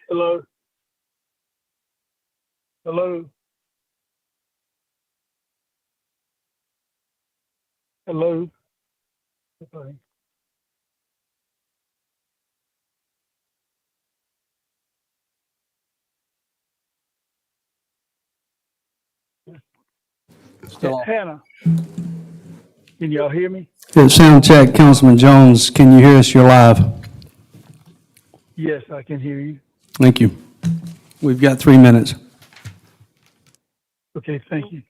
Hello? Hello? Hello? Okay. Still on. Hannah, can y'all hear me? Sound check, Councilman Jones, can you hear us? You're live. Yes, I can hear you. Thank you. We've got 3 minutes. Okay, thank you.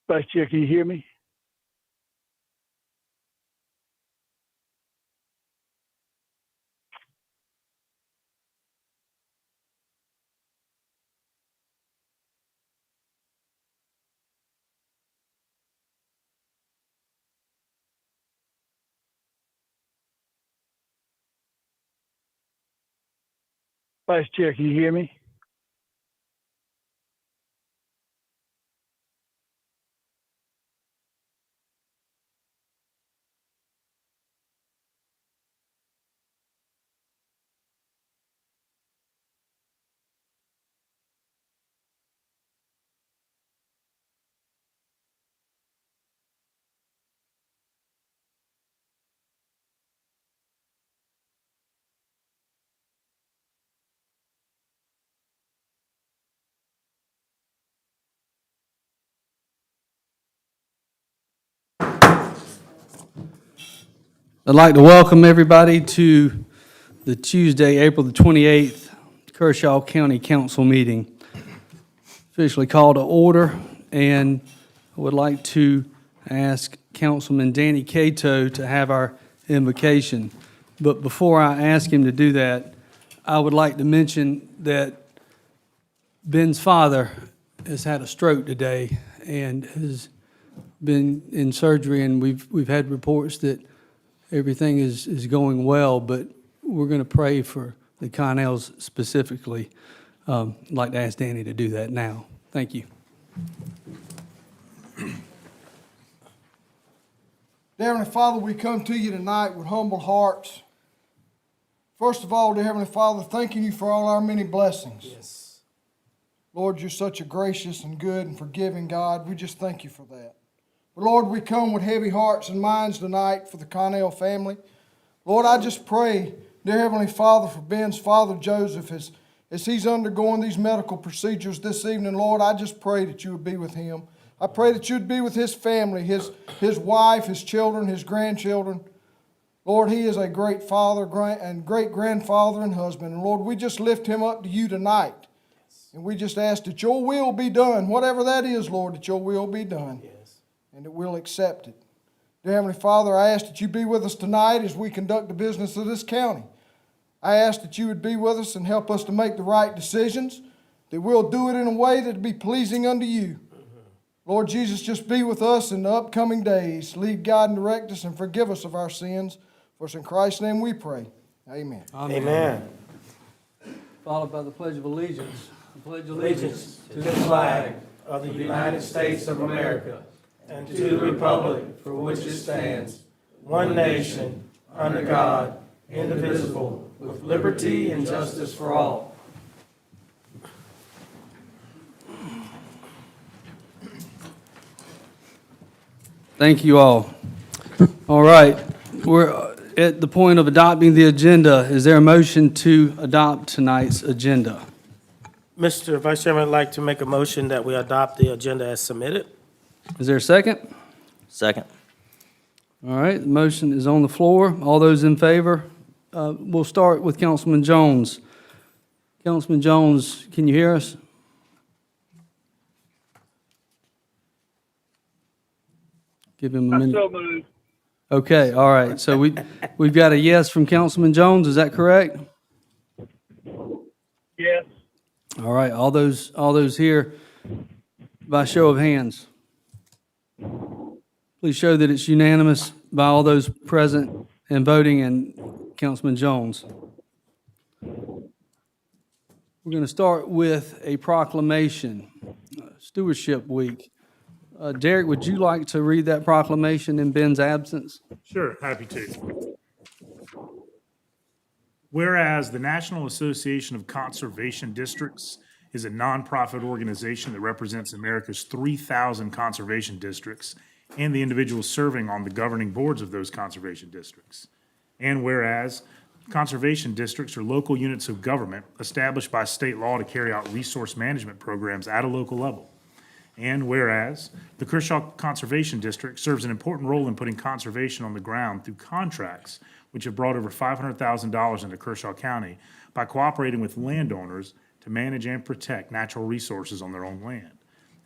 Vice Chair, can you hear me? Vice Chair, can you hear me? I'd like to welcome everybody to the Tuesday, April the 28th, Kershaw County Council meeting. Officially called to order, and I would like to ask Councilman Danny Cato to have our invocation. But before I ask him to do that, I would like to mention that Ben's father has had a stroke today and has been in surgery, and we've had reports that everything is going well, but we're going to pray for the Connells specifically. I'd like to ask Danny to do that now. Thank you. Dear Heavenly Father, we come to you tonight with humble hearts. First of all, dear Heavenly Father, thanking you for all our many blessings. Yes. Lord, you're such a gracious and good and forgiving God. We just thank you for that. But Lord, we come with heavy hearts and minds tonight for the Connell family. Lord, I just pray, dear Heavenly Father, for Ben's father, Joseph, as he's undergoing these medical procedures this evening. Lord, I just pray that you would be with him. I pray that you would be with his family, his wife, his children, his grandchildren. Lord, he is a great father and great grandfather and husband. And Lord, we just lift him up to you tonight. And we just ask that your will be done, whatever that is, Lord, that your will be done. Yes. And that we'll accept it. Dear Heavenly Father, I ask that you be with us tonight as we conduct the business of this county. I ask that you would be with us and help us to make the right decisions, that we'll do it in a way that will be pleasing unto you. Lord Jesus, just be with us in the upcoming days. Lead, guide, and direct us, and forgive us of our sins. For it's in Christ's name we pray. Amen. Amen. Followed by the Pledge of Allegiance. I pledge Allegiance to the flag of the United States of America and to the republic for which it stands, one nation, under God, indivisible, with liberty and justice for all. Thank you all. All right, at the point of adopting the agenda. Is there a motion to adopt tonight's agenda? Mr. Vice Chairman, I'd like to make a motion that we adopt the agenda as submitted. Is there a second? Second. All right, the motion is on the floor. All those in favor? We'll start with Councilman Jones. Councilman Jones, can you hear us? Give him a minute. So moved. Okay, all right. So we've got a yes from Councilman Jones. Is that correct? Yes. All right, all those here by show of hands. Please show that it's unanimous by all those present and voting and Councilman Jones. We're going to start with a proclamation, Stewardship Week. Derek, would you like to read that proclamation in Ben's absence? Sure, happy to. Whereas the National Association of Conservation Districts is a nonprofit organization that represents America's 3,000 conservation districts and the individuals serving on the governing boards of those conservation districts. And whereas conservation districts are local units of government established by state law to carry out resource management programs at a local level. And whereas the Kershaw Conservation District serves an important role in putting conservation on the ground through contracts which have brought over $500,000 into Kershaw County by cooperating with landowners to manage and protect natural resources on their own land.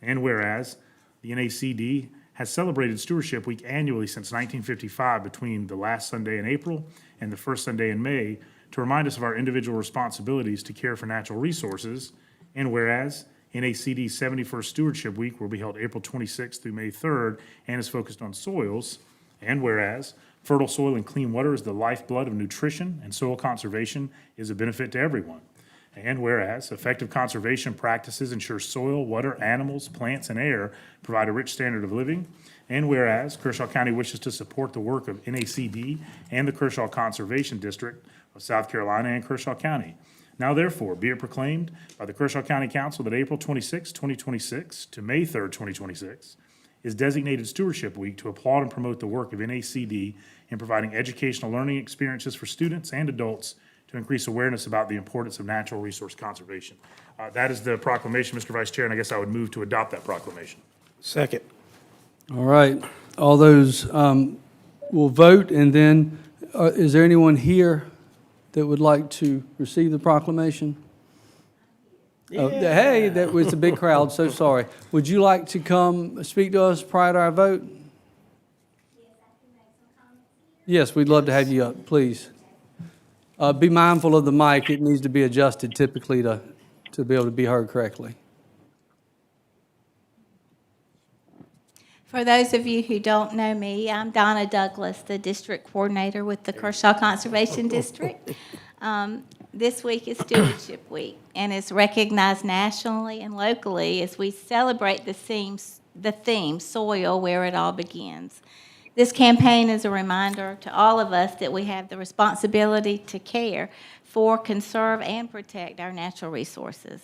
And whereas the NACD has celebrated Stewardship Week annually since 1955 between the last Sunday in April and the first Sunday in May to remind us of our individual responsibilities to care for natural resources. And whereas NACD's 71st Stewardship Week will be held April 26th through May 3rd and is focused on soils. And whereas fertile soil and clean water is the lifeblood of nutrition and soil conservation is a benefit to everyone. And whereas effective conservation practices ensure soil, water, animals, plants, and air provide a rich standard of living. And whereas Kershaw County wishes to support the work of NACD and the Kershaw Conservation District of South Carolina and Kershaw County. Now therefore, be it proclaimed by the Kershaw County Council that April 26, 2026 to May 3rd, 2026 is designated Stewardship Week to applaud and promote the work of NACD in providing educational learning experiences for students and adults to increase awareness about the importance of natural resource conservation. That is the proclamation, Mr. Vice Chair, and I guess I would move to adopt that proclamation. Second. All right, all those will vote, and then is there anyone here that would like to receive the proclamation? Oh, hey, that was a big crowd, so sorry. Would you like to come speak to us prior to our vote? Yes, we'd love to have you up, please. Be mindful of the mic. It needs to be adjusted typically to be able to be heard correctly. For those of you who don't know me, I'm Donna Douglas, the district coordinator with the Kershaw Conservation District. This week is Stewardship Week, and it's recognized nationally and locally as we celebrate the theme, soil, where it all begins. This campaign is a reminder to all of us that we have the responsibility to care for, conserve, and protect our natural resources.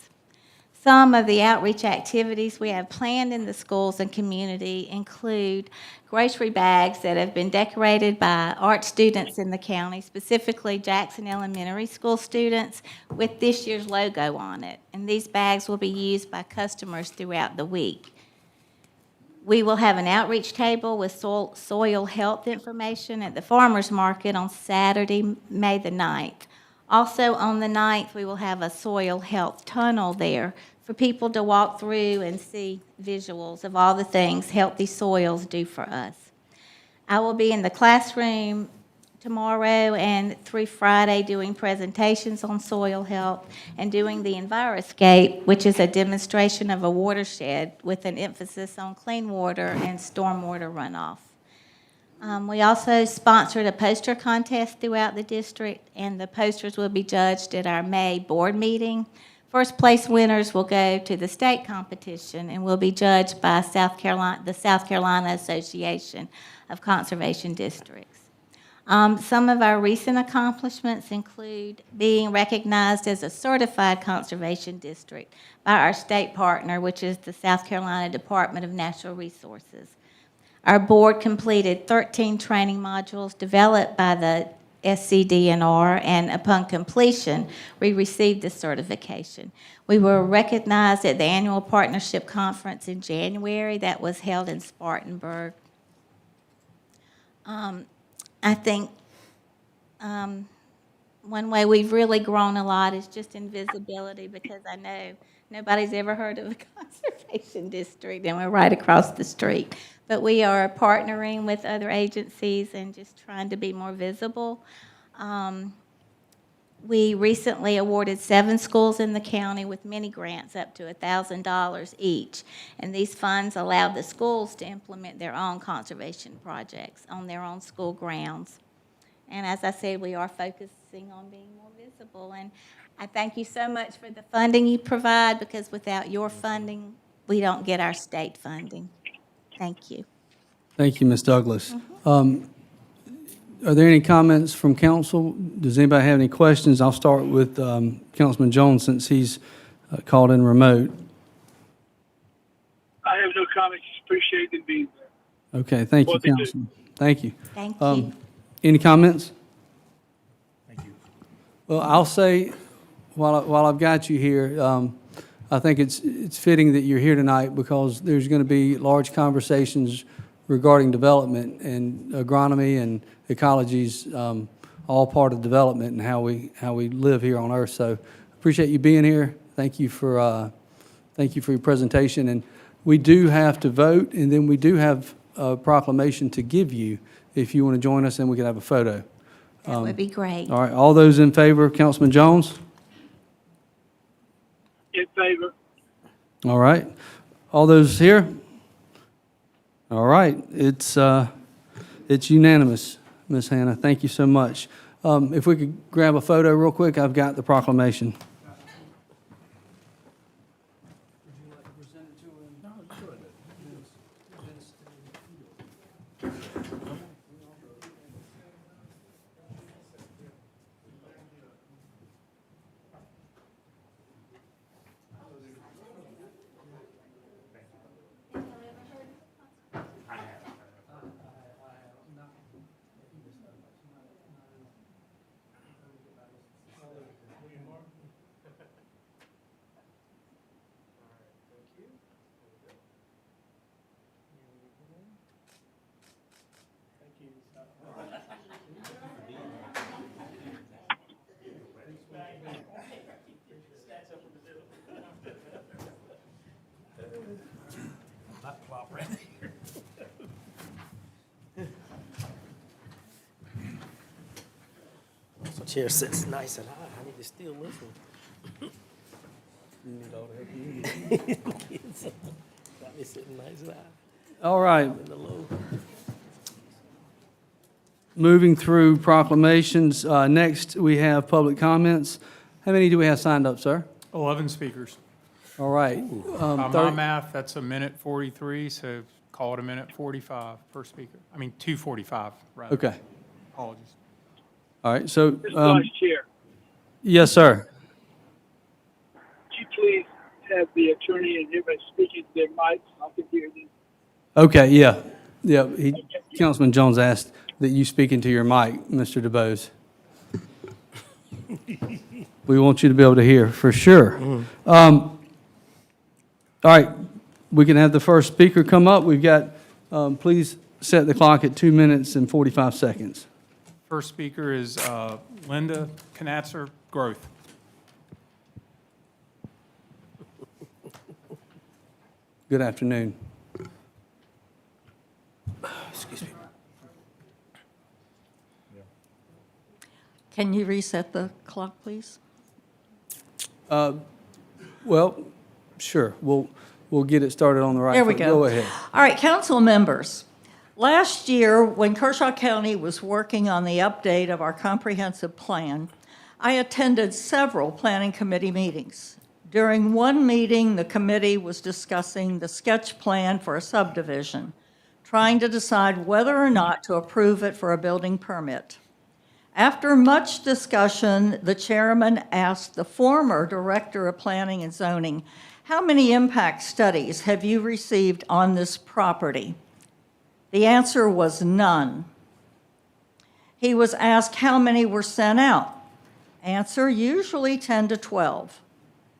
Some of the outreach activities we have planned in the schools and community include grocery bags that have been decorated by art students in the county, specifically Jackson Elementary School students, with this year's logo on it. And these bags will be used by customers throughout the week. We will have an outreach table with soil health information at the farmers market on Saturday, May the 9th. Also on the 9th, we will have a soil health tunnel there for people to walk through and see visuals of all the things healthy soils do for us. I will be in the classroom tomorrow and through Friday doing presentations on soil health and doing the EnviroScape, which is a demonstration of a watershed with an emphasis on clean water and stormwater runoff. We also sponsored a poster contest throughout the district, and the posters will be judged at our May board meeting. First place winners will go to the state competition and will be judged by the South Carolina Association of Conservation Districts. Some of our recent accomplishments include being recognized as a certified conservation district by our state partner, which is the South Carolina Department of Natural Resources. Our board completed 13 training modules developed by the SCDNR, and upon completion, we received the certification. We were recognized at the annual partnership conference in January that was held in Spartanburg. I think one way we've really grown a lot is just in visibility, because I know nobody's ever heard of a conservation district, and we're right across the street. But we are partnering with other agencies and just trying to be more visible. We recently awarded 7 schools in the county with mini grants up to $1,000 each. And these funds allowed the schools to implement their own conservation projects on their own school grounds. And as I said, we are focusing on being more visible. And I thank you so much for the funding you provide, because without your funding, we don't get our state funding. Thank you. Thank you, Ms. Douglas. Are there any comments from council? Does anybody have any questions? I'll start with Councilman Jones, since he's called in remote. I have no comments. Just appreciate them being there. Okay, thank you, Well, they do. Councilman. Thank you. Thank you. Any comments? Thank you. Well, I'll say, while I've got you here, I think it's fitting that you're here tonight, because there's going to be large conversations regarding development, and agronomy and ecology's all part of development and how we live here on Earth. So appreciate you being here. Thank you for your presentation. And we do have to vote, and then we do have a proclamation to give you if you want to join us, and we can have a photo. That would be great. All right, all those in favor, Councilman Jones? In favor. All right. All those here? All right. It's unanimous, Ms. Hannah. Thank you so much. If we could grab a photo real quick, I've got the proclamation. Chair sits nice and high. I need to steal this one. Got me sitting nice and high All right. in the low. Moving through proclamations, next we have public comments. How many do we have signed up, sir? 11 speakers. All right. By my 30 math, that's a minute 43, so call it a minute 45 per speaker. I mean, 2:45, rather. Okay. Apologies. All right, so, Mr. Vice Chair, yes, sir. could you please have the attorney and everybody speaking to their mics? I can hear them. Okay, yeah. Yeah, Councilman Jones asked that you speak into your mic, Mr. DeBose. We want you to be able to hear, for sure. All right, we can have the first speaker come up. We've got, please set the clock at 2 minutes and 45 seconds. First speaker is Linda Knatzer, Growth. Good afternoon. Excuse me. Can you reset the clock, please? Well, sure, we'll get it started on the right There we foot. go. Go ahead. All right, council members. Last year, when Kershaw County was working on the update of our comprehensive plan, I attended several planning committee meetings. During one meeting, the committee was discussing the sketch plan for a subdivision, trying to decide whether or not to approve it for a building permit. After much discussion, the chairman asked the former director of planning and zoning, "How many impact studies have you received on this property?" The answer was none. He was asked how many were sent out. Answer, usually 10 to 12.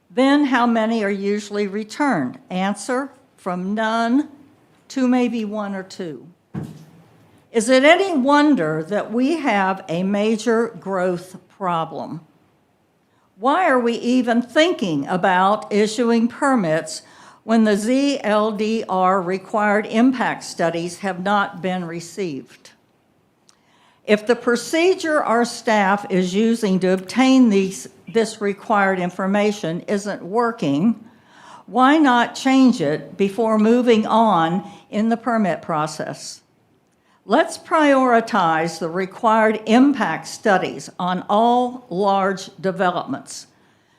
Then how many are usually returned? Answer, from none to maybe 1 or 2. Is it any wonder that we have a major growth problem? Why are we even thinking about issuing permits when the ZLDR required impact studies have not been received? If the procedure our staff is using to obtain this required information isn't working, why not change it before moving on in the permit process? Let's prioritize the required impact studies on all large developments,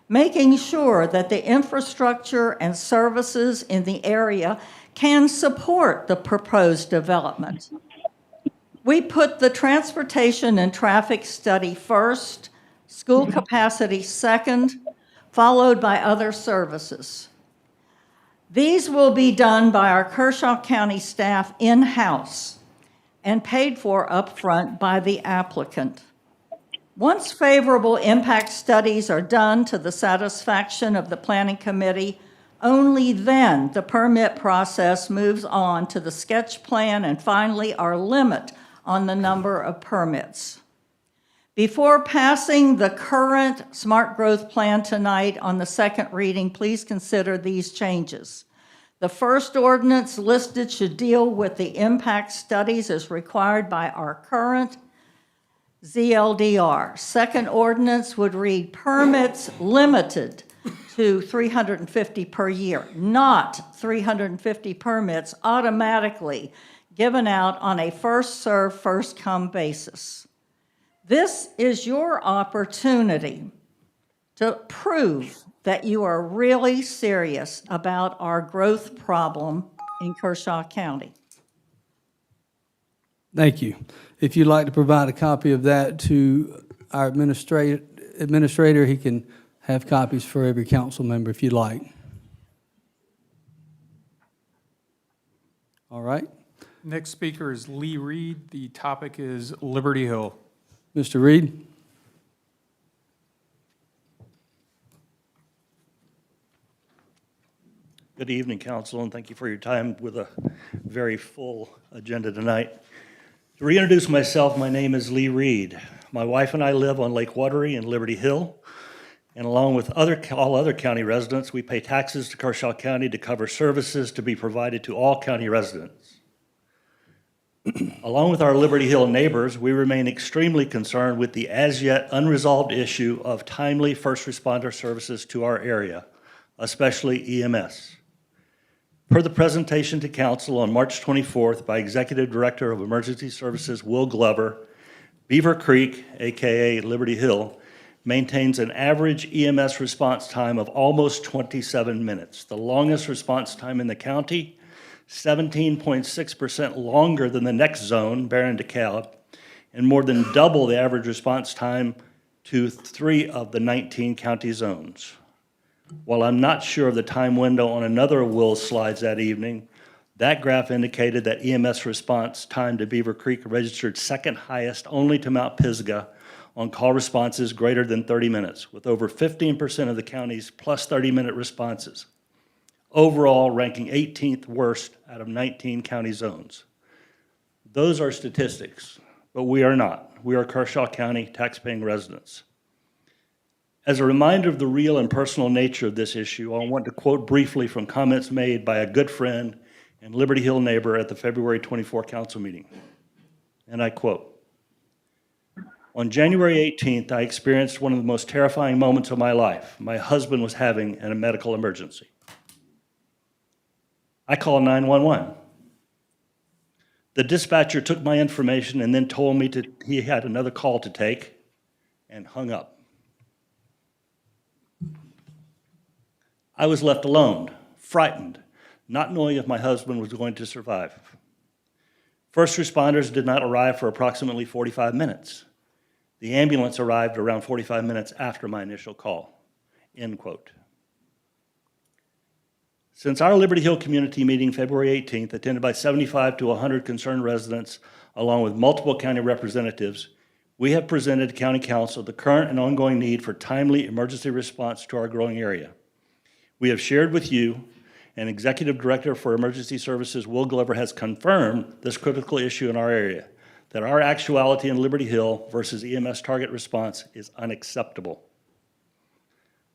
making sure that the infrastructure and services in the area can support the proposed development. We put the transportation and traffic study first, school capacity second, followed by other services. These will be done by our Kershaw County staff in-house and paid for upfront by the applicant. Once favorable impact studies are done to the satisfaction of the Planning Committee, only then the permit process moves on to the sketch plan and finally our limit on the number of permits. Before passing the current smart growth plan tonight on the second reading, please consider these changes. The first ordinance listed should deal with the impact studies as required by our current ZLDR. Second ordinance would read permits limited to 350 per year, not 350 permits automatically given out on a first-served, first-come basis. This is your opportunity to prove that you are really serious about our growth problem in Kershaw County. Thank you. If you'd like to provide a copy of that to our administrator, he can have copies for every council member if you'd like. All right. Next speaker is Lee Reed. The topic is Liberty Hill. Mr. Reed? Good evening, council, and thank you for your time with a very full agenda tonight. To reintroduce myself, my name is Lee Reed. My wife and I live on Lake Watery in Liberty Hill, and along with all other county residents, we pay taxes to Kershaw County to cover services to be provided to all county residents. Along with our Liberty Hill neighbors, we remain extremely concerned with the as-yet unresolved issue of timely first responder services to our area, especially EMS. Per the presentation to council on March 24th by Executive Director of Emergency Services Will Glover, Beaver Creek, aka Liberty Hill, maintains an average EMS response time of almost 27 minutes, the longest response time in the county, 17.6% longer than the next zone, Barron DeKalb, and more than double the average response time to 3 of the 19 county zones. While I'm not sure of the time window on another of Will's slides that evening, that graph indicated that EMS response time to Beaver Creek registered second highest only to Mount Pisgah on call responses greater than 30 minutes, with over 15% of the counties plus 30-minute responses. Overall, ranking 18th worst out of 19 county zones. Those are statistics, but we are not. We are Kershaw County taxpaying residents. As a reminder of the real and personal nature of this issue, I want to quote briefly from comments made by a good friend and Liberty Hill neighbor at the February 24 council meeting. And I quote, "On January 18th, I experienced one of the most terrifying moments of my life. My husband was having a medical emergency. I called 911. The dispatcher took my information and then told me he had another call to take and hung up. I was left alone, frightened, not knowing if my husband was going to survive. First responders did not arrive for approximately 45 minutes. The ambulance arrived around 45 minutes after my initial call," end quote. Since our Liberty Hill community meeting February 18th, attended by 75 to 100 concerned residents, along with multiple county representatives, we have presented to County Council the current and ongoing need for timely emergency response to our growing area. We have shared with you, and Executive Director for Emergency Services, Will Glover, has confirmed this critical issue in our area, that our actuality in Liberty Hill versus EMS target response is unacceptable.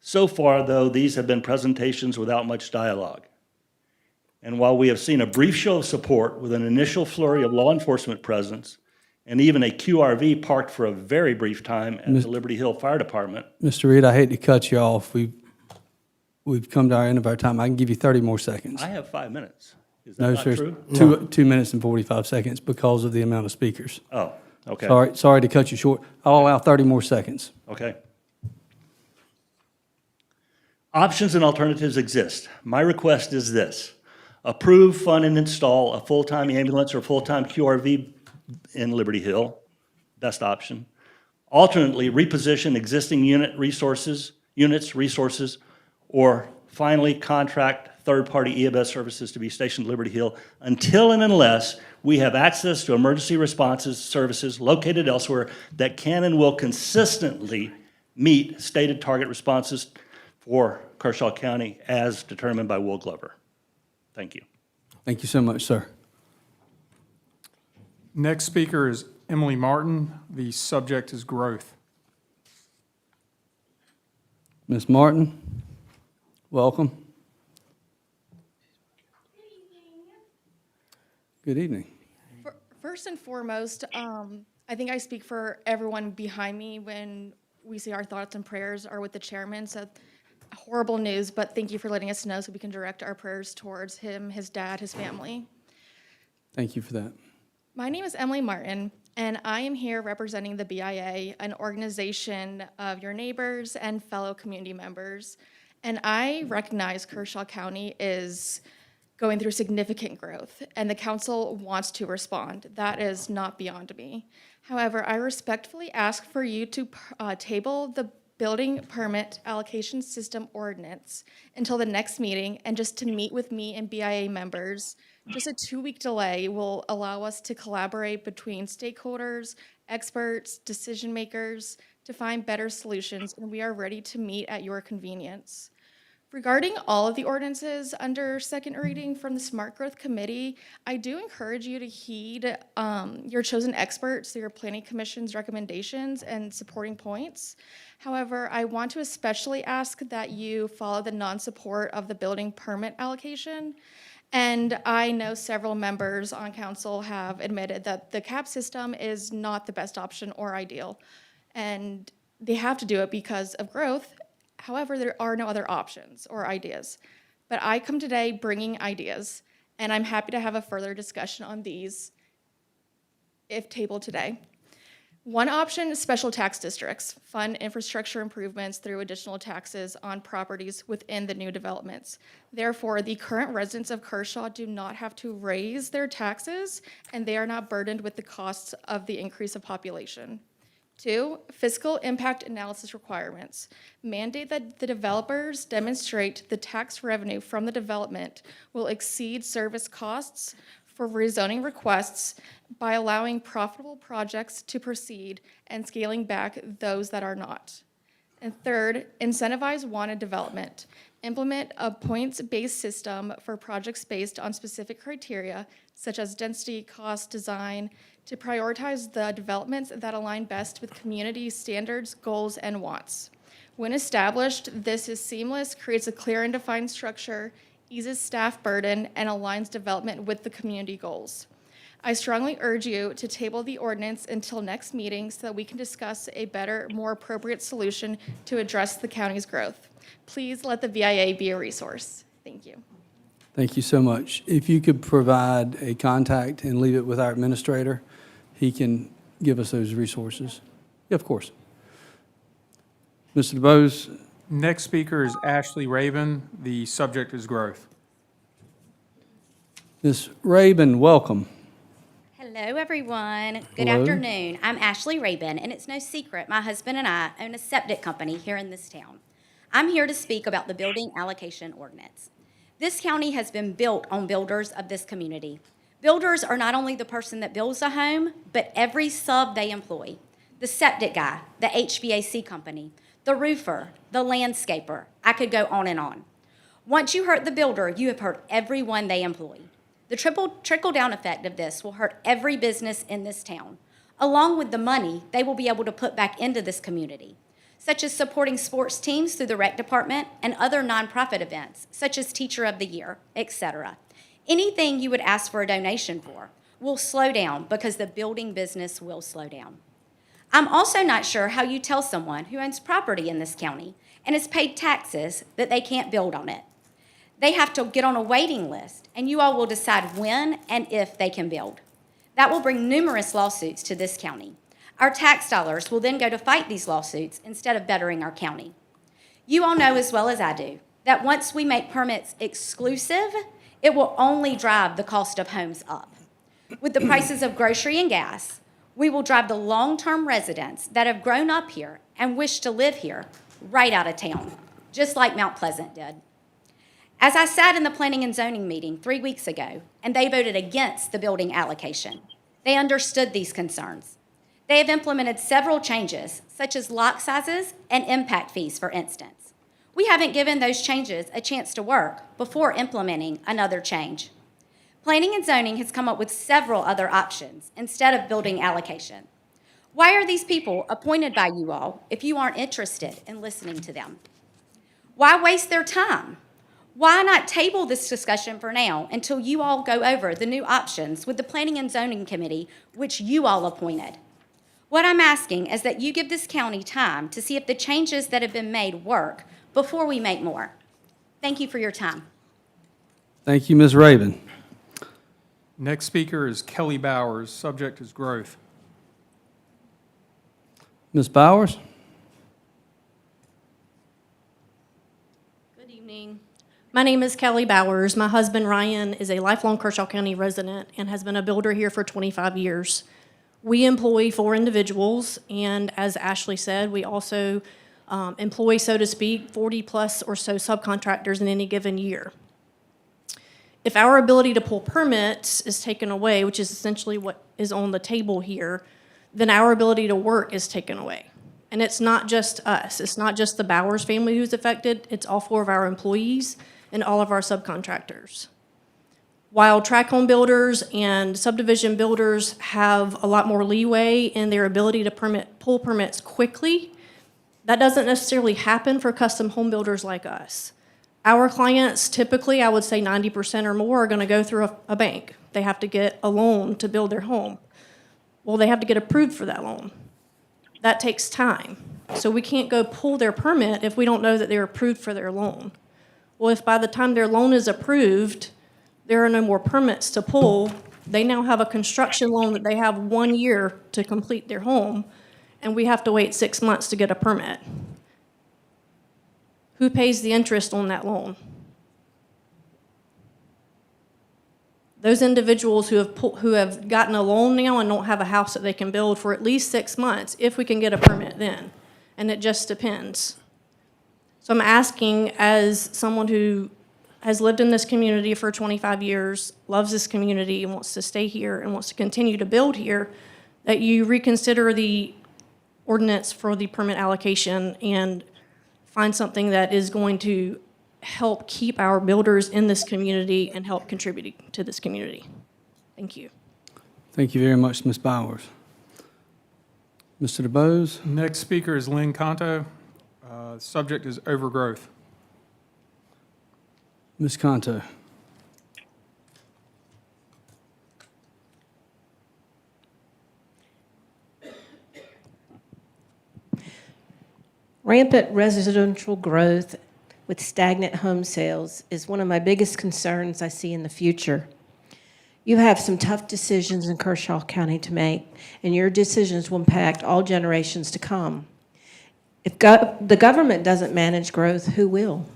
So far, though, these have been presentations without much dialogue. And while we have seen a brief show of support with an initial flurry of law enforcement presence, and even a QRV parked for a very brief time at the Liberty Hill Fire Department. Mr. Reed, I hate to cut you off. We've come to our end of our time. I can give you 30 more seconds. I have 5 minutes. Is that No, not sir. true? 2 minutes and 45 seconds because of the amount of speakers. Oh, okay. Sorry to cut you short. I'll allow 30 more seconds. Okay. Options and alternatives exist. My request is this: approve, fund, and install a full-time ambulance or full-time QRV in Liberty Hill, best option. Alternately, reposition existing units, resources, or finally contract third-party EMS services to be stationed at Liberty Hill until and unless we have access to emergency responses services located elsewhere that can and will consistently meet stated target responses for Kershaw County as determined by Will Glover. Thank you. Thank you so much, sir. Next speaker is Emily Martin. The subject is growth. Ms. Martin, welcome. Good evening. First and foremost, I think I speak for everyone behind me when we say our thoughts and prayers are with the chairman. So horrible news, but thank you for letting us know so we can direct our prayers towards him, his dad, his family. Thank you for that. My name is Emily Martin, and I am here representing the BIA, an organization of your neighbors and fellow community members. And I recognize Kershaw County is going through significant growth, and the council wants to respond. That is not beyond me. However, I respectfully ask for you to table the building permit allocation system ordinance until the next meeting, and just to meet with me and BIA members. Just a 2-week delay will allow us to collaborate between stakeholders, experts, decision makers to find better solutions, and we are ready to meet at your convenience. Regarding all of the ordinances under second reading from the Smart Growth Committee, I do encourage you to heed your chosen experts, your Planning Commission's recommendations and supporting points. However, I want to especially ask that you follow the non-support of the building permit allocation. And I know several members on council have admitted that the cap system is not the best option or ideal. And they have to do it because of growth. However, there are no other options or ideas. But I come today bringing ideas, and I'm happy to have a further discussion on these if tabled today. One option is special tax districts, fund infrastructure improvements through additional taxes on properties within the new developments. Therefore, the current residents of Kershaw do not have to raise their taxes, and they are not burdened with the costs of the increase of population. 2, fiscal impact analysis requirements. Mandate that the developers demonstrate the tax revenue from the development will exceed service costs for rezoning requests by allowing profitable projects to proceed and scaling back those that are not. And 3rd, incentivize wanted development. Implement a points-based system for projects based on specific criteria, such as density, cost, design, to prioritize the developments that align best with community standards, goals, and wants. When established, this is seamless, creates a clear and defined structure, eases staff burden, and aligns development with the community goals. I strongly urge you to table the ordinance until next meeting so that we can discuss a better, more appropriate solution to address the county's growth. Please let the VIA be a resource. Thank you. Thank you so much. If you could provide a contact and leave it with our administrator, he can give us those resources. Yeah, of course. Mr. DeBose. Next speaker is Ashley Rabin. The subject is growth. Ms. Rabin, welcome. Hello, everyone. Good Hello. afternoon. I'm Ashley Rabin, and it's no secret my husband and I own a septic company here in this town. I'm here to speak about the building allocation ordinance. This county has been built on builders of this community. Builders are not only the person that builds a home, but every sub they employ. The septic guy, the HVAC company, the roofer, the landscaper. I could go on and on. Once you hurt the builder, you have hurt everyone they employ. The trickle-down effect of this will hurt every business in this town, along with the money they will be able to put back into this community, such as supporting sports teams through the rec department and other nonprofit events, such as Teacher of the Year, etc. Anything you would ask for a donation for will slow down because the building business will slow down. I'm also not sure how you tell someone who owns property in this county and has paid taxes that they can't build on it. They have to get on a waiting list, and you all will decide when and if they can build. That will bring numerous lawsuits to this county. Our tax dollars will then go to fight these lawsuits instead of bettering our county. You all know as well as I do that once we make permits exclusive, it will only drive the cost of homes up. With the prices of grocery and gas, we will drive the long-term residents that have grown up here and wish to live here right out of town, just like Mount Pleasant did. As I sat in the Planning and Zoning meeting 3 weeks ago, and they voted against the building allocation, they understood these concerns. They have implemented several changes, such as lot sizes and impact fees, for instance. We haven't given those changes a chance to work before implementing another change. Planning and Zoning has come up with several other options instead of building allocation. Why are these people appointed by you all if you aren't interested in listening to them? Why waste their time? Why not table this discussion for now until you all go over the new options with the Planning and Zoning Committee, which you all appointed? What I'm asking is that you give this county time to see if the changes that have been made work before we make more. Thank you for your time. Thank you, Ms. Raven. Next speaker is Kelly Bowers. Subject is growth. Ms. Bowers? Good evening. My name is Kelly Bowers. My husband Ryan is a lifelong Kershaw County resident and has been a builder here for 25 years. We employ 4 individuals, and as Ashley said, we also employ, so to speak, 40 plus or so subcontractors in any given year. If our ability to pull permits is taken away, which is essentially what is on the table here, then our ability to work is taken away. And it's not just us. It's not just the Bowers family who's affected. It's all 4 of our employees and all of our subcontractors. While tract home builders and subdivision builders have a lot more leeway in their ability to pull permits quickly, that doesn't necessarily happen for custom home builders like us. Our clients, typically, I would say 90% or more, are going to go through a bank. They have to get a loan to build their home. Well, they have to get approved for that loan. That takes time. So we can't go pull their permit if we don't know that they're approved for their loan. Well, if by the time their loan is approved, there are no more permits to pull, they now have a construction loan that they have 1 year to complete their home, and we have to wait 6 months to get a permit. Who pays the interest on that loan? Those individuals who have gotten a loan now and don't have a house that they can build for at least 6 months, if we can get a permit then, and it just depends. So I'm asking, as someone who has lived in this community for 25 years, loves this community and wants to stay here and wants to continue to build here, that you reconsider the ordinance for the permit allocation and find something that is going to help keep our builders in this community and help contribute to this community. Thank you. Thank you very much, Ms. Bowers. Mr. DeBose? Next speaker is Lynn Conto. Subject is overgrowth. Ms. Conto? Rampant residential growth with stagnant home sales is one of my biggest concerns I see in the future. You have some tough decisions in Kershaw County to make, and your decisions will impact all generations to come. If the government doesn't manage growth, who will?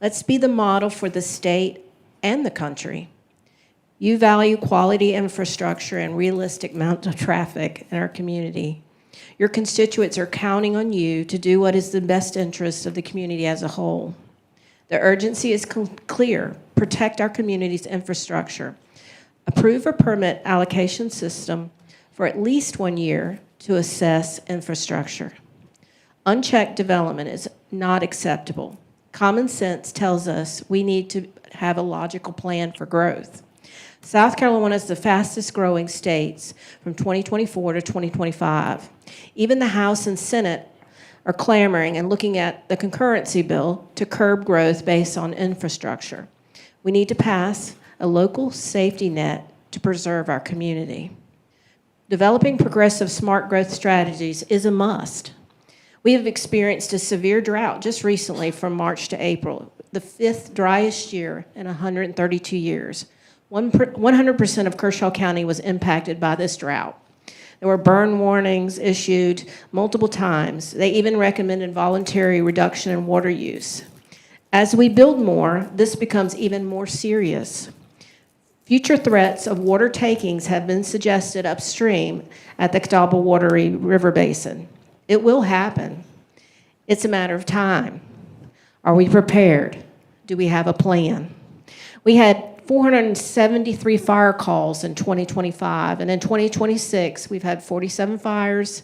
Let's be the model for the state and the country. You value quality infrastructure and realistic amount of traffic in our community. Your constituents are counting on you to do what is the best interest of the community as a whole. The urgency is clear. Protect our community's infrastructure. Approve a permit allocation system for at least 1 year to assess infrastructure. Unchecked development is not acceptable. Common sense tells us we need to have a logical plan for growth. South Carolina is the fastest growing states from 2024 to 2025. Even the House and Senate are clamoring and looking at the concurrency bill to curb growth based on infrastructure. We need to pass a local safety net to preserve our community. Developing progressive smart growth strategies is a must. We have experienced a severe drought just recently from March to April, the 5th driest year in 132 years. 100% of Kershaw County was impacted by this drought. There were burn warnings issued multiple times. They even recommended voluntary reduction in water use. As we build more, this becomes even more serious. Future threats of water takings have been suggested upstream at the Catawba Watery River Basin. It will happen. It's a matter of time. Are we prepared? Do we have a plan? We had 473 fire calls in 2025, and in 2026, we've had 47 fires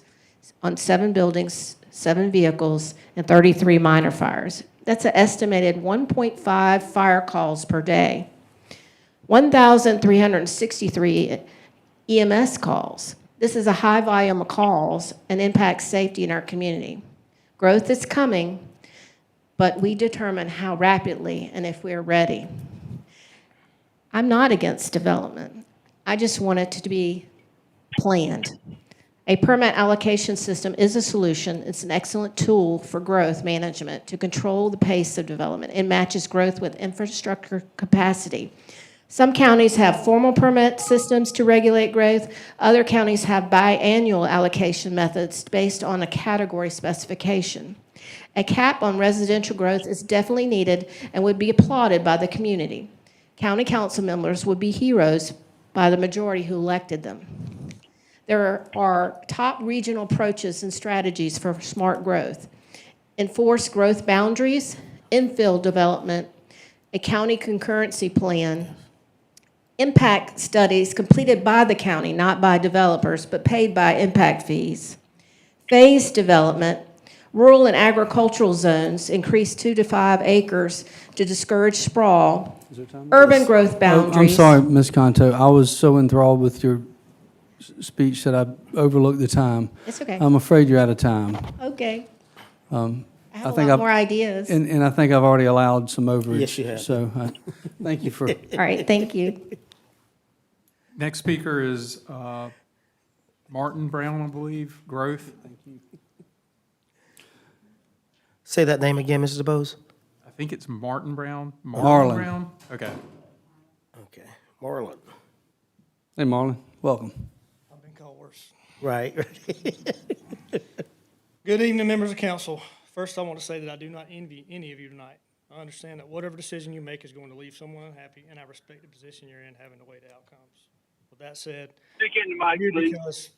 on 7 buildings, 7 vehicles, and 33 minor fires. That's an estimated 1.5 fire calls per day. 1,363 EMS calls. This is a high volume of calls and impacts safety in our community. Growth is coming, but we determine how rapidly and if we're ready. I'm not against development. I just want it to be planned. A permit allocation system is a solution. It's an excellent tool for growth management to control the pace of development. It matches growth with infrastructure capacity. Some counties have formal permit systems to regulate growth. Other counties have biannual allocation methods based on a category specification. A cap on residential growth is definitely needed and would be applauded by the community. County council members would be heroes by the majority who elected them. There are top regional approaches and strategies for smart growth. Enforce growth boundaries, infill development, a county concurrency plan, impact studies completed by the county, not by developers, but paid by impact fees. Phased development, rural and agricultural zones increase 2 to 5 acres to discourage sprawl. Urban growth boundaries. I'm sorry, Ms. Conto. I was so enthralled with your speech that I overlooked the time. It's okay. I'm afraid you're out of time. Okay. I have think a lot I've- more ideas. And I think I've already allowed some overage. Yes, you have. So thank you for. All right, thank you. Next speaker is Martin Brown, I believe, Growth. Say that name again, Mrs. DeBose. I think it's Martin Brown. Marlon. Brown? Okay. Okay, Marlon. Hey, Marlon, welcome. I've been called worse. Right. Good evening, members of council. First, I want to say that I do not envy any of you tonight. I understand that whatever decision you make is going to leave someone unhappy, and I respect the position you're in having to weigh the outcomes. With that said, Speak in the mic, please.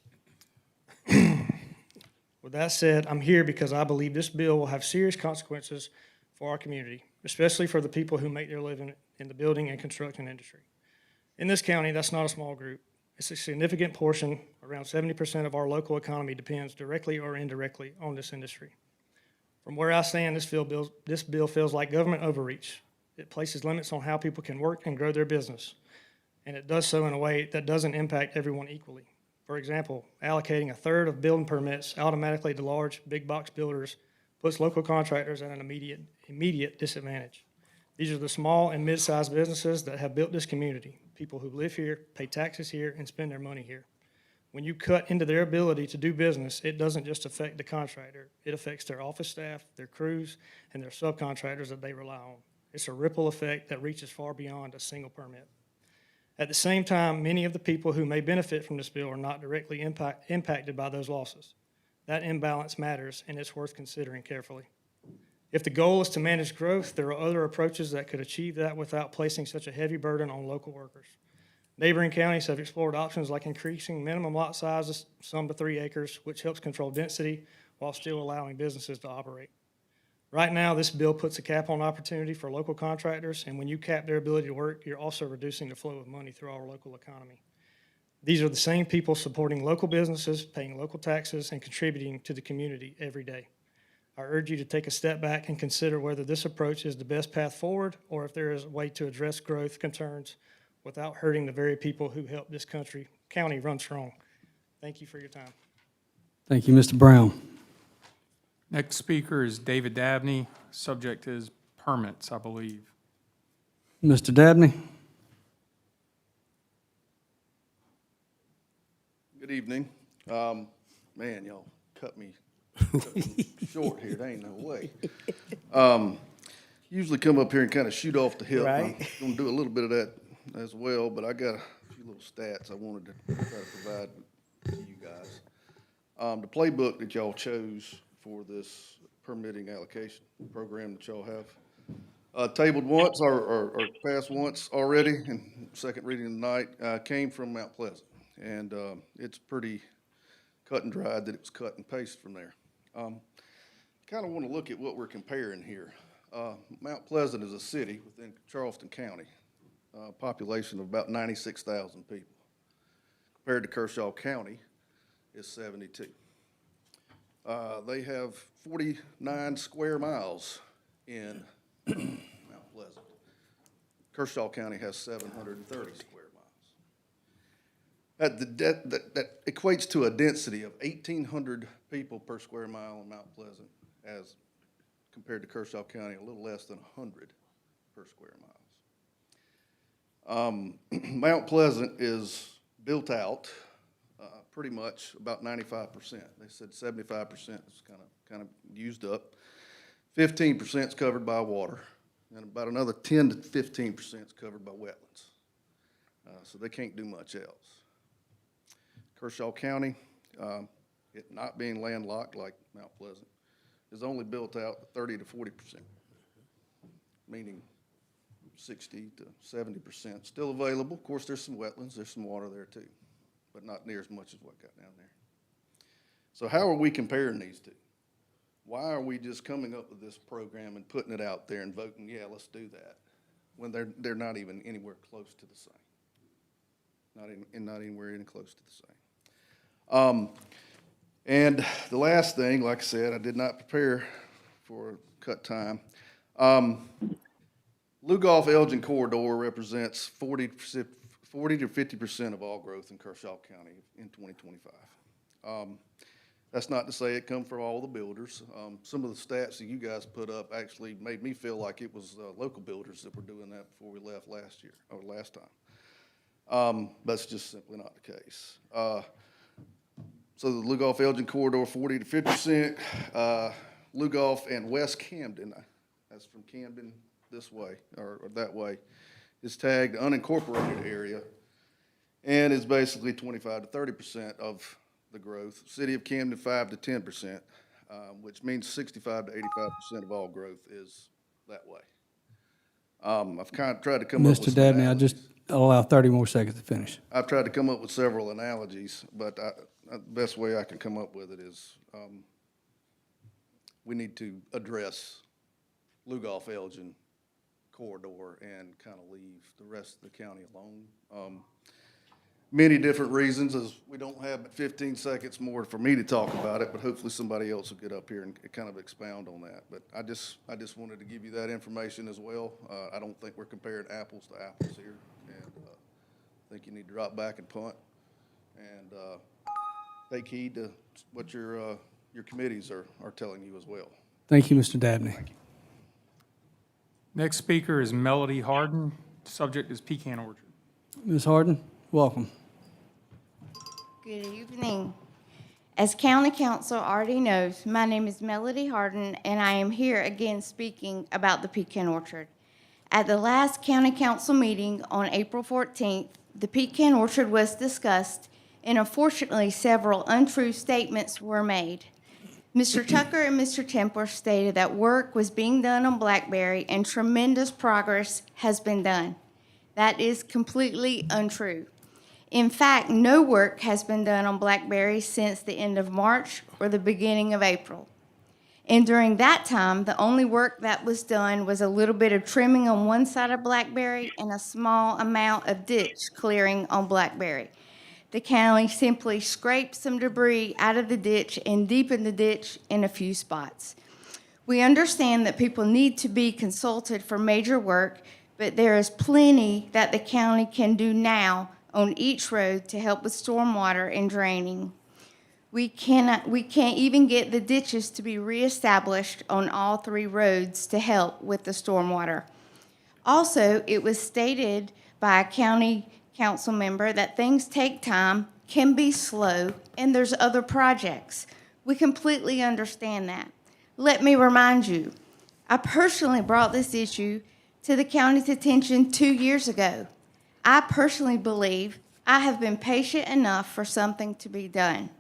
With that said, I'm here because I believe this bill will have serious consequences for our community, especially for the people who make their living in the building and construction industry. In this county, that's not a small group. It's a significant portion. Around 70% of our local economy depends directly or indirectly on this industry. From where I stand, this bill feels like government overreach. It places limits on how people can work and grow their business, and it does so in a way that doesn't impact everyone equally. For example, allocating 1/3 of building permits automatically to large, big box builders puts local contractors at an immediate disadvantage. These are the small and mid-sized businesses that have built this community, people who live here, pay taxes here, and spend their money here. When you cut into their ability to do business, it doesn't just affect the contractor. It affects their office staff, their crews, and their subcontractors that they rely on. It's a ripple effect that reaches far beyond a single permit. At the same time, many of the people who may benefit from this bill are not directly impacted by those losses. That imbalance matters, and it's worth considering carefully. If the goal is to manage growth, there are other approaches that could achieve that without placing such a heavy burden on local workers. Neighboring counties have explored options like increasing minimum lot sizes, some to 3 acres, which helps control density while still allowing businesses to operate. Right now, this bill puts a cap on opportunity for local contractors, and when you cap their ability to work, you're also reducing the flow of money through our local economy. These are the same people supporting local businesses, paying local taxes, and contributing to the community every day. I urge you to take a step back and consider whether this approach is the best path forward, or if there is a way to address growth concerns without hurting the very people who help this county run strong. Thank you for your time. Thank you, Mr. Brown. Next speaker is David Dabney. Subject is permits, I believe. Mr. Dabney? Good evening. Man, y'all cut me short here. There ain't no way. Usually come up here and kind of shoot off the hip. Right. I'm going to do a little bit of that as well, but I got a few little stats I wanted to try to provide to you guys. The playbook that y'all chose for this permitting allocation program that y'all have tabled once or passed once already, and second reading tonight, came from Mount Pleasant. And it's pretty cut and dried that it was cut and paste from there. Kind of want to look at what we're comparing here. Mount Pleasant is a city within Charleston County, population of about 96,000 people. Compared to Kershaw County, is 72. They have 49 square miles in Mount Pleasant. Kershaw County has 730 square miles. That equates to a density of 1,800 people per square mile in Mount Pleasant, as compared to Kershaw County, a little less than 100 per square miles. Mount Pleasant is built out pretty much about 95%. They said 75% is kind of used up. 15% is covered by water, and about another 10 to 15% is covered by wetlands. So they can't do much else. Kershaw County, it not being landlocked like Mount Pleasant, is only built out 30 to 40%, meaning 60 to 70% still available. Of course, there's some wetlands, there's some water there too, but not near as much as what got down there. So how are we comparing these two? Why are we just coming up with this program and putting it out there and voting, yeah, let's do that, when they're not even anywhere close to the same? Not anywhere even close to the same. And the last thing, like I said, I did not prepare for cut time. Lugoff-Elgin corridor represents 40 to 50% of all growth in Kershaw County in 2025. That's not to say it come from all the builders. Some of the stats that you guys put up actually made me feel like it was local builders that were doing that before we left last year, or last time. That's just simply not the case. So the Lugoff-Elgin corridor, 40 to 50%. Lugoff and West Camden, that's from Camden this way, or that way, is tagged unincorporated area, and is basically 25 to 30% of the growth. City of Camden, 5 to 10%, which means 65 to 85% of all growth is that way. I've kind of tried to come up with Mr. some Dabney, I analogies. just allow 30 more seconds to finish. I've tried to come up with several analogies, but the best way I can come up with it is we need to address Lugoff-Elgin corridor and kind of leave the rest of the county alone. Many different reasons, as we don't have 15 seconds more for me to talk about it, but hopefully somebody else will get up here and kind of expound on that. But I just wanted to give you that information as well. I don't think we're comparing apples to apples here, and I think you need to drop back and punt and take heed to what your committees are telling you as well. Thank you, Mr. Dabney. Thank you. Next speaker is Melody Harden. Subject is pecan orchard. Ms. Harden, welcome. Good evening. As County Council already knows, my name is Melody Harden, and I am here again speaking about the pecan orchard. At the last County Council meeting on April 14th, the pecan orchard was discussed, and unfortunately, several untrue statements were made. Mr. Tucker and Mr. Templer stated that work was being done on Blackberry and tremendous progress has been done. That is completely untrue. In fact, no work has been done on Blackberry since the end of March or the beginning of April. And during that time, the only work that was done was a little bit of trimming on one side of Blackberry and a small amount of ditch clearing on Blackberry. The county simply scraped some debris out of the ditch and deepened the ditch in a few spots. We understand that people need to be consulted for major work, but there is plenty that the county can do now on each road to help with stormwater and draining. We can't even get the ditches to be reestablished on all 3 roads to help with the stormwater. Also, it was stated by a county council member that things take time, can be slow, and there's other projects. We completely understand that. Let me remind you, I personally brought this issue to the county's attention 2 years ago. I personally believe I have been patient enough for something to be done.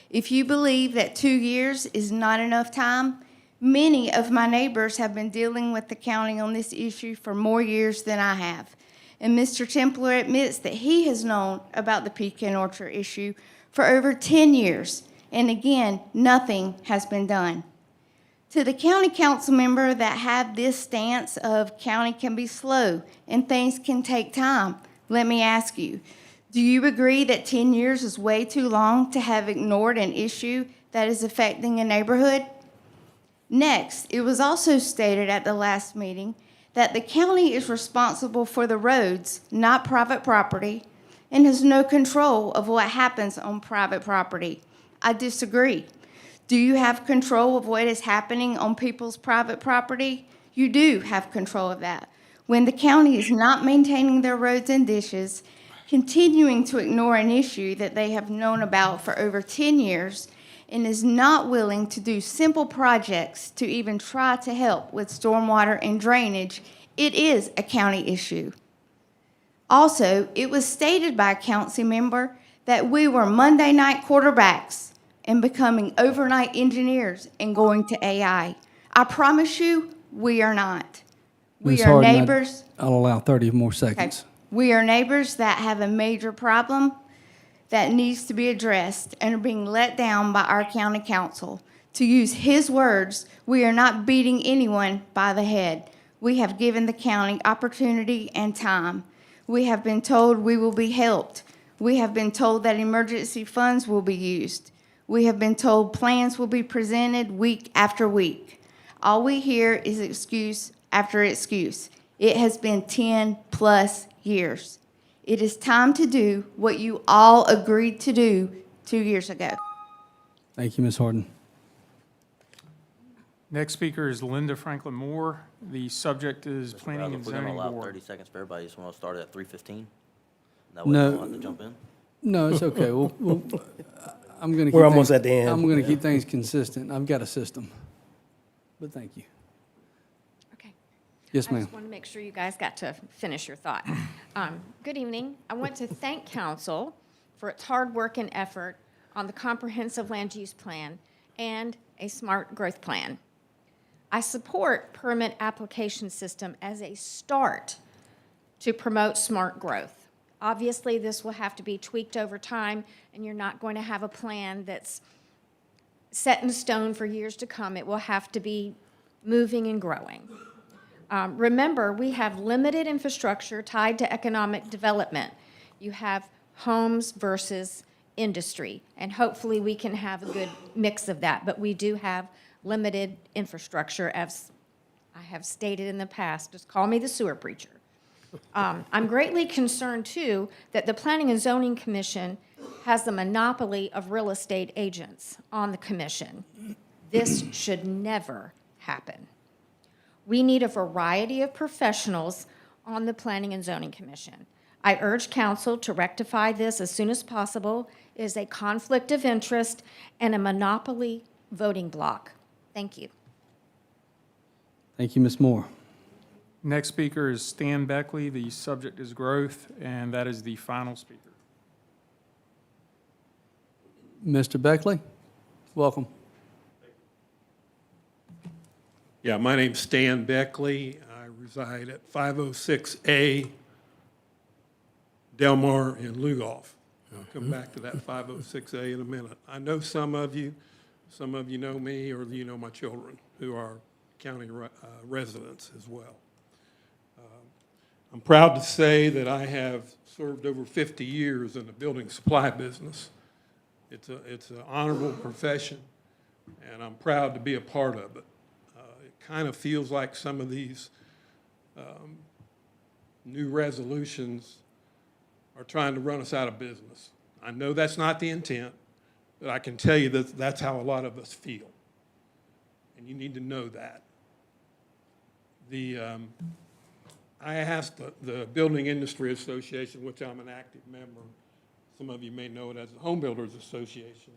If you believe that 2 years is not enough time, many of my neighbors have been dealing with the county on this issue for more years than I have. And Mr. Templer admits that he has known about the pecan orchard issue for over 10 years. And again, nothing has been done. To the county council member that have this stance of county can be slow and things can take time, let me ask you, do you agree that 10 years is way too long to have ignored an issue that is affecting a neighborhood? Next, it was also stated at the last meeting that the county is responsible for the roads, not private property, and has no control of what happens on private property. I disagree. Do you have control of what is happening on people's private property? You do have control of that. When the county is not maintaining their roads and ditches, continuing to ignore an issue that they have known about for over 10 years, and is not willing to do simple projects to even try to help with stormwater and drainage, it is a county issue. Also, it was stated by a council member that we were Monday night quarterbacks and becoming overnight engineers and going to AI. I promise you, we are not. We Ms. are Harden, neighbors. I'll allow 30 more seconds. Okay. We are neighbors that have a major problem that needs to be addressed and are being let down by our county council. To use his words, we are not beating anyone by the head. We have given the county opportunity and time. We have been told we will be helped. We have been told that emergency funds will be used. We have been told plans will be presented week after week. All we hear is excuse after excuse. It has been 10+ years. It is time to do what you all agreed to do 2 years ago. Thank you, Ms. Harden. Next speaker is Linda Franklin Moore. The subject is Mr. Planning Bradley, and if we're gonna Zoning allow Board. 30 seconds for everybody, just want to start at 3:15? That way No. we don't have to jump in? No, it's okay. I'm going to keep We're almost things- at the end. I'm going to keep things consistent. I've got a system. But thank you. Okay. Yes, I ma'am. just want to make sure you guys got to finish your thought. Good evening. I want to thank council for its hard work and effort on the comprehensive land use plan and a smart growth plan. I support permit application system as a start to promote smart growth. Obviously, this will have to be tweaked over time, and you're not going to have a plan that's set in stone for years to come. It will have to be moving and growing. Remember, we have limited infrastructure tied to economic development. You have homes versus industry, and hopefully we can have a good mix of that, but we do have limited infrastructure, as I have stated in the past. Just call me the sewer preacher. I'm greatly concerned, too, that the Planning and Zoning Commission has the monopoly of real estate agents on the commission. This should never happen. We need a variety of professionals on the Planning and Zoning Commission. I urge council to rectify this as soon as possible. It is a conflict of interest and a monopoly voting block. Thank you. Thank you, Ms. Moore. Next speaker is Stan Beckley. The subject is growth, and that is the final speaker. Mr. Beckley, welcome. Yeah, my name's Stan Beckley. I reside at 506A Delmar in Lugoff. I'll come back to that 506A in a minute. I know some of you, Some of you know me, or you know my children, who are county residents as well. I'm proud to say that I have served over 50 years in the building supply business. It's an honorable profession, and I'm proud to be a part of it. It kind of feels like some of these new resolutions are trying to run us out of business. I know that's not the intent, but I can tell you that that's how a lot of us feel. And you need to know that. I asked the Building Industry Association, which I'm an active member, some of you may know it as the Home Builders Association,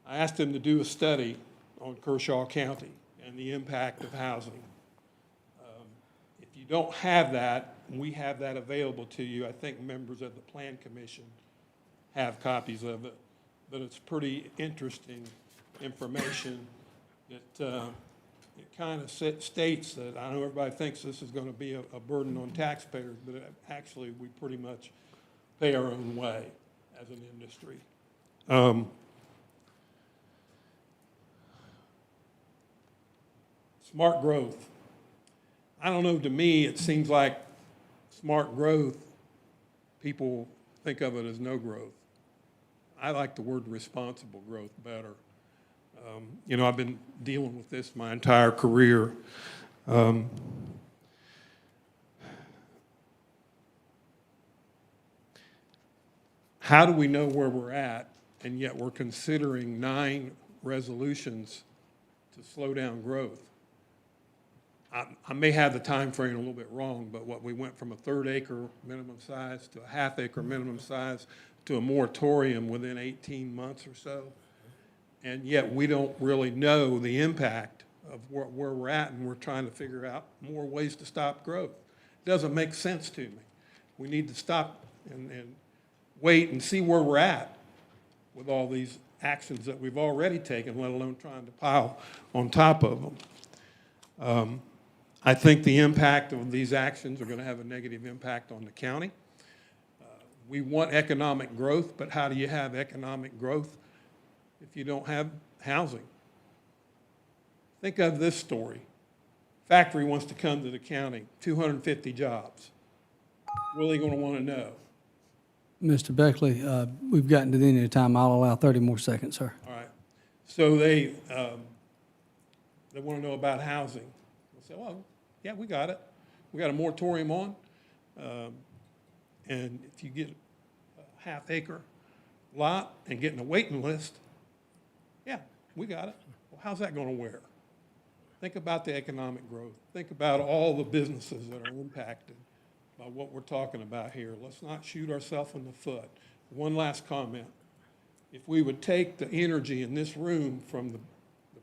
I asked them to do a study on Kershaw County and the impact of housing. If you don't have that, we have that available to you. I think members of the Plan Commission have copies of it, but it's pretty interesting information that it kind of states that, I know everybody thinks this is going to be a burden on taxpayers, but actually we pretty much pay our own way as an industry. Smart growth. I don't know, to me, it seems like smart growth, people think of it as no growth. I like the word responsible growth better. You know, I've been dealing with this my entire career. How do we know where we're at, and yet we're considering 9 resolutions to slow down growth? I may have the time frame a little bit wrong, but what we went from a 1/3 acre minimum size to a 1/2 acre minimum size to a moratorium within 18 months or so. And yet we don't really know the impact of where we're at, and we're trying to figure out more ways to stop growth. It doesn't make sense to me. We need to stop and wait and see where we're at with all these actions that we've already taken, let alone trying to pile on top of them. I think the impact of these actions are going to have a negative impact on the county. We want economic growth, but how do you have economic growth if you don't have housing? Think of this story. Factory wants to come to the county, 250 jobs. What are they going to want to know? Mr. Beckley, we've gotten to the end of the time. I'll allow 30 more seconds, sir. All right. So they want to know about housing. They say, well, yeah, we got it. We got a moratorium on. And if you get a 1/2 acre lot and get in a waiting list, yeah, we got it. Well, how's that going to wear? Think about the economic growth. Think about all the businesses that are impacted by what we're talking about here. Let's not shoot ourselves in the foot. One last comment. If we would take the energy in this room from the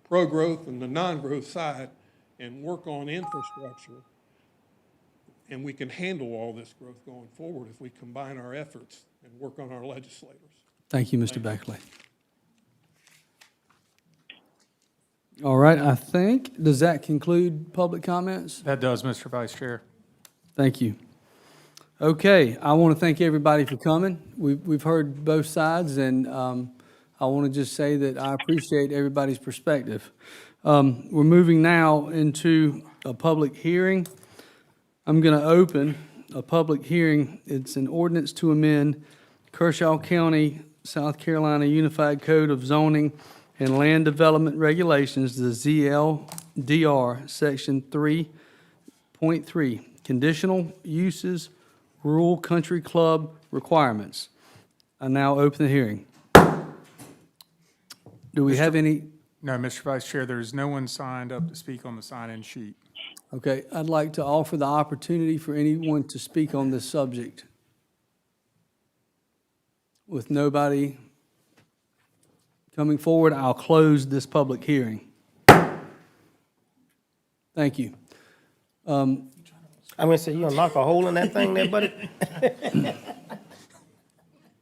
pro-growth and the non-growth side and work on infrastructure, and we can handle all this growth going forward if we combine our efforts and work on our legislators. Thank you, Mr. Beckley. All right, I think, does that conclude public comments? That does, Mr. Vice Chair. Thank you. Okay, I want to thank everybody for coming. We've heard both sides, and I want to just say that I appreciate everybody's perspective. We're moving now into a public hearing. I'm going to open a public hearing. It's an ordinance to amend Kershaw County, South Carolina Unified Code of Zoning and Land Development Regulations, the ZLDR, Section 3.3, Conditional Uses, Rural Country Club Requirements. I now open the hearing. Do we have any? No, Mr. Vice Chair, there is no one signed up to speak on the sign-in sheet. Okay, I'd like to offer the opportunity for anyone to speak on this subject. With nobody coming forward, I'll close this public hearing. Thank you. I'm gonna say, you gonna knock a hole in that thing there, buddy?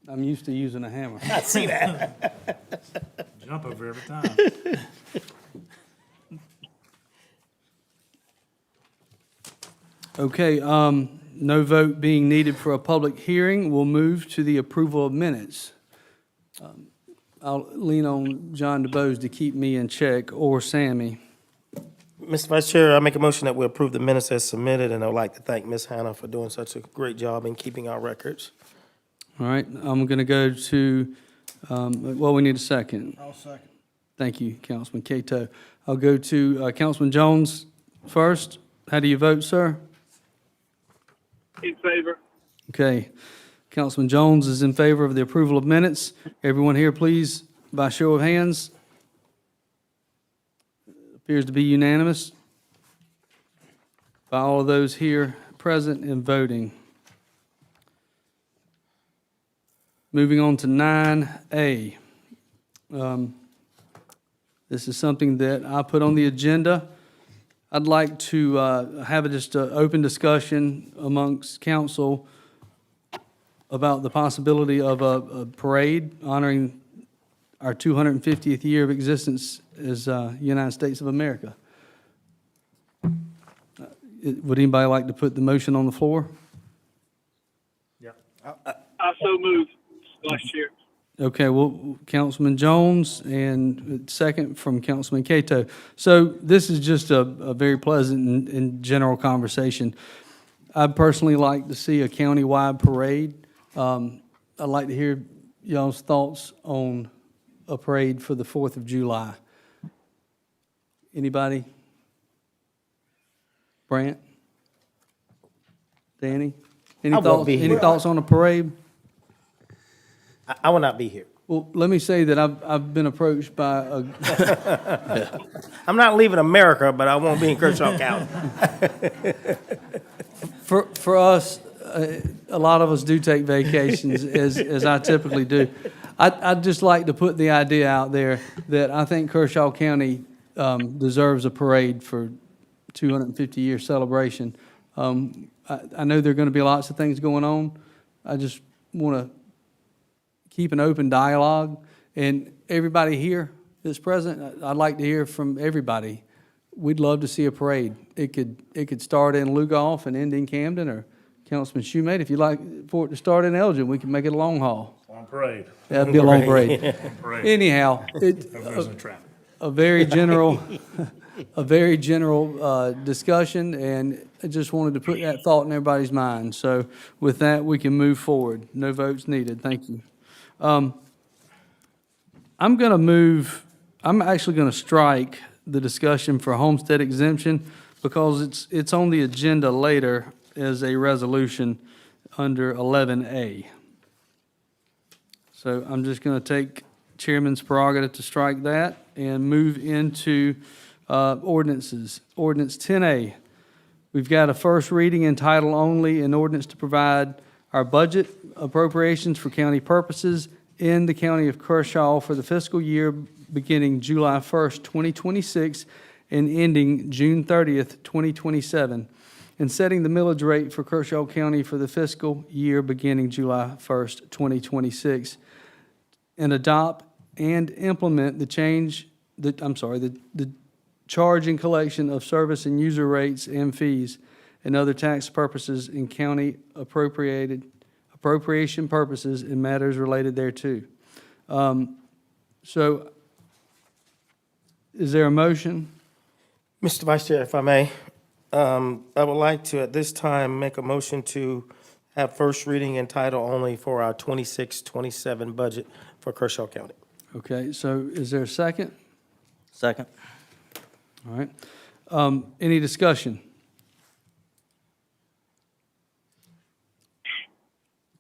I'm used to using a hammer. I see that. Jump over every time. Okay, no vote being needed for a public hearing. We'll move to the approval of minutes. I'll lean on John DeBose to keep me in check, or Sammy. Mr. Vice Chair, I make a motion that we approve the minutes as submitted, and I would like to thank Ms. Hannah for doing such a great job in keeping our records. All right, I'm going to go to, well, we need a second. I'll second. Thank you, Councilman Cato. I'll go to Councilman Jones first. How do you vote, sir? In favor. Okay. Councilman Jones is in favor of the approval of minutes. Everyone here, please, by show of hands. Appears to be unanimous by all of those here present and voting. Moving on to 9A. This is something that I put on the agenda. I'd like to have just an open discussion amongst council about the possibility of a parade honoring our 250th year of existence as United States of America. Would anybody like to put the motion on the floor? I so move, Vice Chair. Okay, well, Councilman Jones, and second from Councilman Cato. So this is just a very pleasant and general conversation. I'd personally like to see a county-wide parade. I'd like to hear y'all's thoughts on a parade for the 4th of July. Anybody? Brant? Danny? Any thoughts? Any thoughts on a parade? I will not be here. Well, let me say that I've been approached by a. I'm not leaving America, but I won't be in Kershaw County. For us, a lot of us do take vacations, as I typically do. I'd just like to put the idea out there that I think Kershaw County deserves a parade for 250-year celebration. I know there are going to be lots of things going on. I just want to keep an open dialogue, and everybody here that's present, I'd like to hear from everybody. We'd love to see a parade. It could start in Lugoff and end in Camden, or Councilman Shoemate, if you'd like for it to start in Elgin, we can make it a long haul. Long parade. That'd be a long parade. Parade. Anyhow, a very general, discussion, and I just wanted to put that thought in everybody's mind. So with that, we can move forward. No votes needed. Thank you. I'm actually going to strike the discussion for homestead exemption because it's on the agenda later as a resolution under 11A. So I'm just going to take chairman's prerogative to strike that and move into ordinances. Ordinance 10A. We've got a first reading in title only, an ordinance to provide our budget appropriations for county purposes in the county of Kershaw for the fiscal year beginning July 1st, 2026 and ending June 30th, 2027, and setting the millage rate for Kershaw County for the fiscal year beginning July 1st, 2026, and adopt and implement the charge and collection of service and user rates and fees and other tax purposes in county appropriation purposes and matters related thereto. So is there a motion? Mr. Vice Chair, if I may, I would like to, at this time, make a motion to have first reading in title only for our 26-27 budget for Kershaw County. Okay, so is there a second? Second. All right. Any discussion?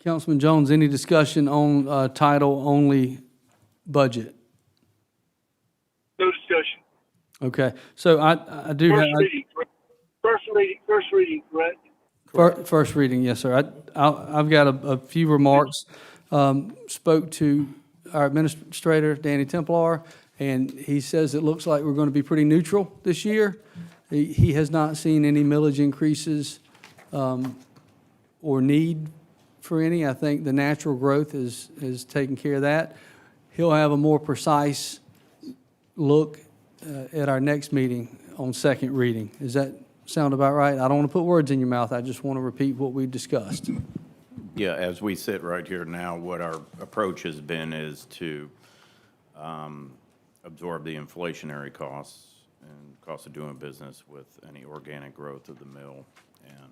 Councilman Jones, any discussion on title only budget? No discussion. Okay, so I do have. First reading, correct? First reading, yes, sir. I've got a few remarks. Spoke to our administrator, Danny Templar, and he says it looks like we're going to be pretty neutral this year. He has not seen any millage increases or need for any. I think the natural growth is taking care of that. He'll have a more precise look at our next meeting on second reading. Does that sound about right? I don't want to put words in your mouth. I just want to repeat what we discussed. Yeah, as we sit right here now, what our approach has been is to absorb the inflationary costs and cost of doing business with any organic growth of the mill. And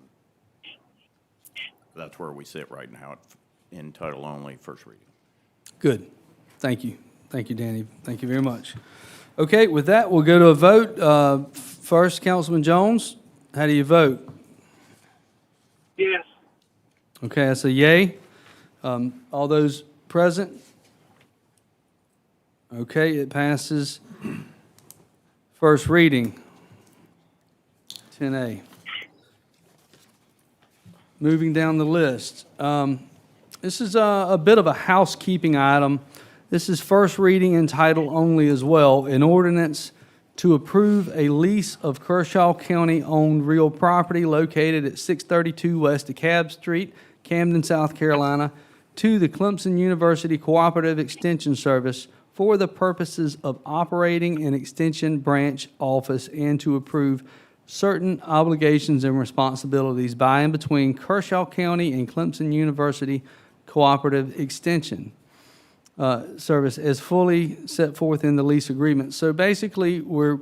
that's where we sit right now in title only, first reading. Good. Thank you. Thank you, Danny. Thank you very much. Okay, with that, we'll go to a vote. First, Councilman Jones, how do you vote? Yes. Okay, that's a yay. All those present? Okay, it passes. First reading, 10A. Moving down the list. This is a bit of a housekeeping item. This is first reading in title only as well. An ordinance to approve a lease of Kershaw County-owned real property located at 632 West DeKalb Street, Camden, South Carolina, to the Clemson University Cooperative Extension Service for the purposes of operating an extension branch office and to approve certain obligations and responsibilities by and between Kershaw County and Clemson University Cooperative Extension Service as fully set forth in the lease agreement. So basically, we're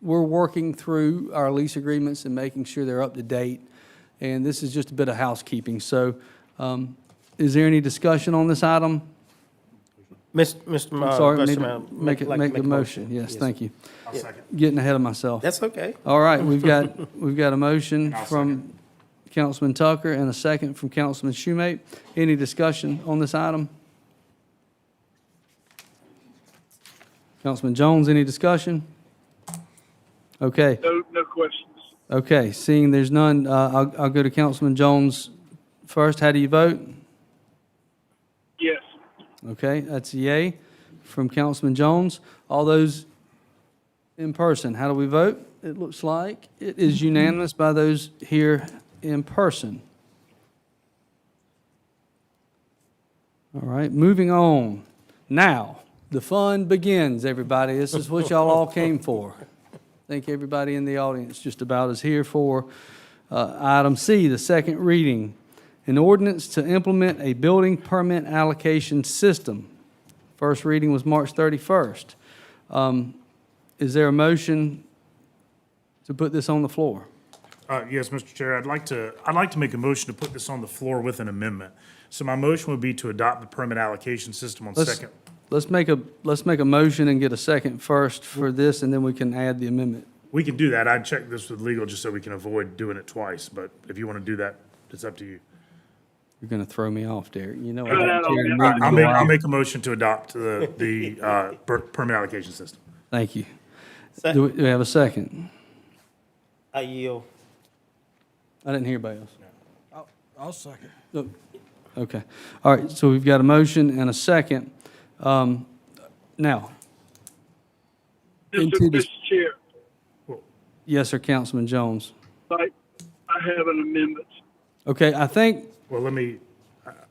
working through our lease agreements and making sure they're up to date. And this is just a bit of housekeeping. So is there any discussion on this item? I'm sorry, need to make a motion. Yes, thank you. I'll second. Getting ahead of myself. That's okay. All right, we've got a motion from Councilman Tucker and a second from Councilman Schumate. Any discussion on this item? Councilman Jones, any discussion? Okay. No questions. Okay, seeing there's none, I'll go to Councilman Jones first. How do you vote? Yes. Okay, that's a yay from Councilman Jones. All those in person, how do we vote? It looks like it is unanimous by those here in person. All right, moving on. Now, the fun begins, everybody. This is what y'all all came for. I think everybody in the audience just about is here for item C, the second reading. An ordinance to implement a building permit allocation system. First reading was March 31st. Is there a motion to put this on the floor? Yes, Mr. Chair, I'd like to make a motion to put this on the floor with an amendment. So my motion would be to adopt the permit allocation system on second. Let's make a motion and get a second first for this, and then we can add the amendment. We can do that. I'd check this with legal just so we can avoid doing it twice, but if you want to do that, it's up to you. You're going to throw me off, Derek. You know I'll make a motion to adopt the permit allocation system. Thank you. Do we have a second? I yield. I didn't hear anybody else. I'll second. Oh, okay. All right, so we've got a motion and a second. Now. Mr. Chair, Yes, sir, Councilman Jones. I have an amendment. Okay, I think. Well, let me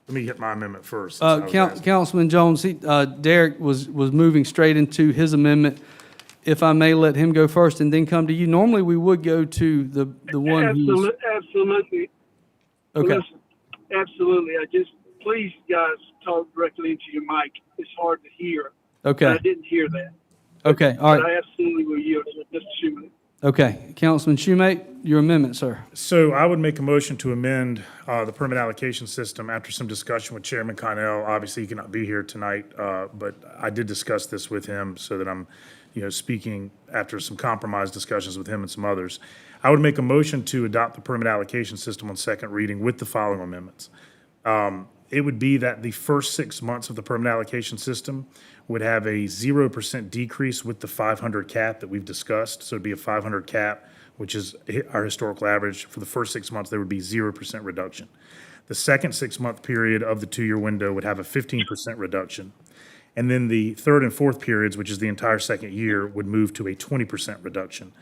hit my amendment first. Councilman Jones, Derek was moving straight into his amendment. If I may let him go first and then come to you. Normally, we would go to the one who's. Absolutely. Okay. Listen, absolutely. Please, guys, talk directly into your mic. It's hard to hear. Okay. I didn't hear that. Okay, all But right. I absolutely will yield to Mr. Schuman. Okay, Councilman Schumate, your amendment, sir. So I would make a motion to amend the permit allocation system after some discussion with Chairman Connell. Obviously, he cannot be here tonight, but I did discuss this with him so that I'm, speaking after some compromise discussions with him and some others. I would make a motion to adopt the permit allocation system on second reading with the following amendments. It would be that the first 6 months of the permit allocation system would have a 0% decrease with the 500 cap that we've discussed. So it'd be a 500 cap, which is our historical average. For the first 6 months, there would be 0% reduction. The second 6-month period of the 2-year window would have a 15% reduction. And then the third and fourth periods, which is the entire second year, would move to a 20% reduction.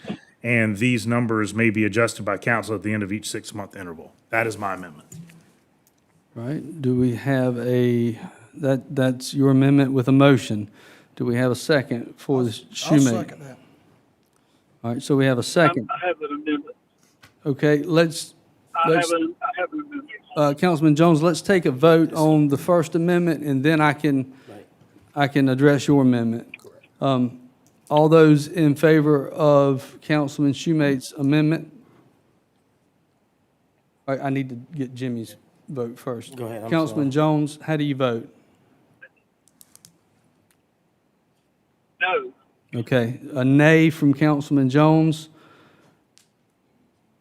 And these numbers may be adjusted by council at the end of each 6-month interval. That is my amendment. Right, do we have that's your amendment with a motion. Do we have a second for the Schumate? I'll second that. All right, so we have a second. I have an amendment. Okay, I have an amendment. Councilman Jones, let's take a vote on the First Amendment, and then I can I can address your amendment. All those in favor of Councilman Shoemate's amendment? All right, I need to get Jimmy's vote first. Go ahead, I'm Councilman sorry. Jones, how do you vote? No. Okay, a nay from Councilman Jones.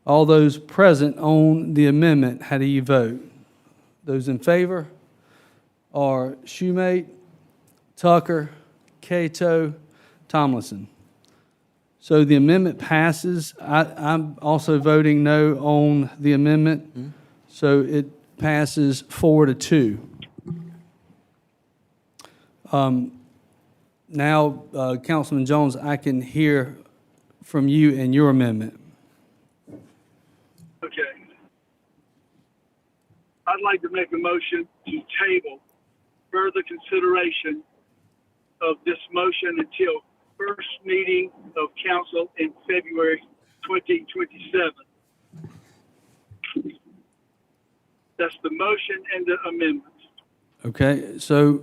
All those present on the amendment, how do you vote? Those in favor are Shoemate, Tucker, Cato, Tomlinson. So the amendment passes. I'm also voting no on the amendment. So it passes 4-2. Now, Councilman Jones, I can hear from you and your amendment. Okay. I'd like to make a motion to table further consideration of this motion until first meeting of council in February 2027. That's the motion and the amendment. Okay, so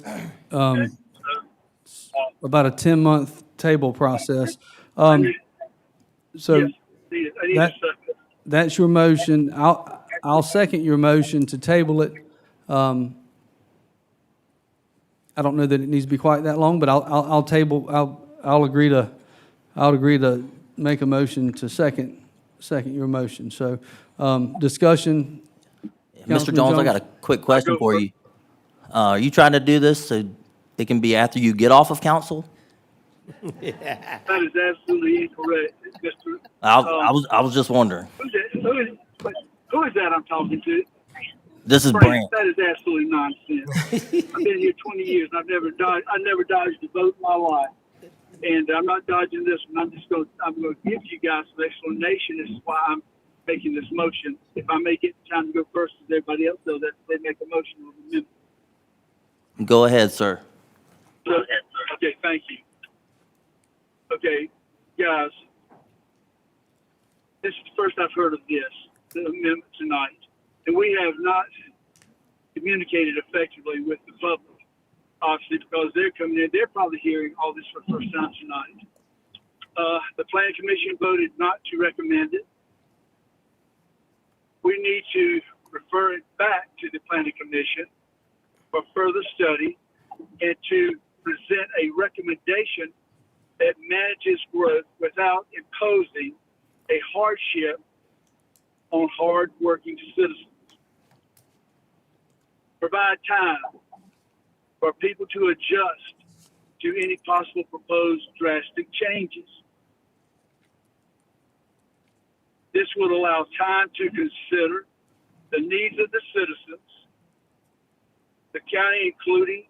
about a 10-month table process. So Yes, I need a second. that's your motion. I'll second your motion to table it. I don't know that it needs to be quite that long, but I'll agree to make a motion to second your motion. So, discussion. Mr. Jones, I got a quick question for you. Are you trying to do this so it can be after you get off of council? That is absolutely incorrect, Mr. I was just wondering. Who is that I'm talking to? This is Brent. That is absolutely nonsense. I've been here 20 years and I never dodged a vote in my life. And I'm not dodging this one. I'm going to give you guys an explanation. This is why I'm making this motion. If I may get time to go first as everybody else does, that they make a motion on the amendment. Go ahead, sir. Okay, thank you. Okay, guys, this is the first I've heard of this, the amendment tonight. And we have not communicated effectively with the public, obviously, because they're coming in. They're probably hearing all this for the first time tonight. The Planning Commission voted not to recommend it. We need to refer it back to the Planning Commission for further study and to present a recommendation that manages growth without imposing a hardship on hard-working citizens. Provide time for people to adjust to any possible proposed drastic changes. This would allow time to consider the needs of the citizens, the county, including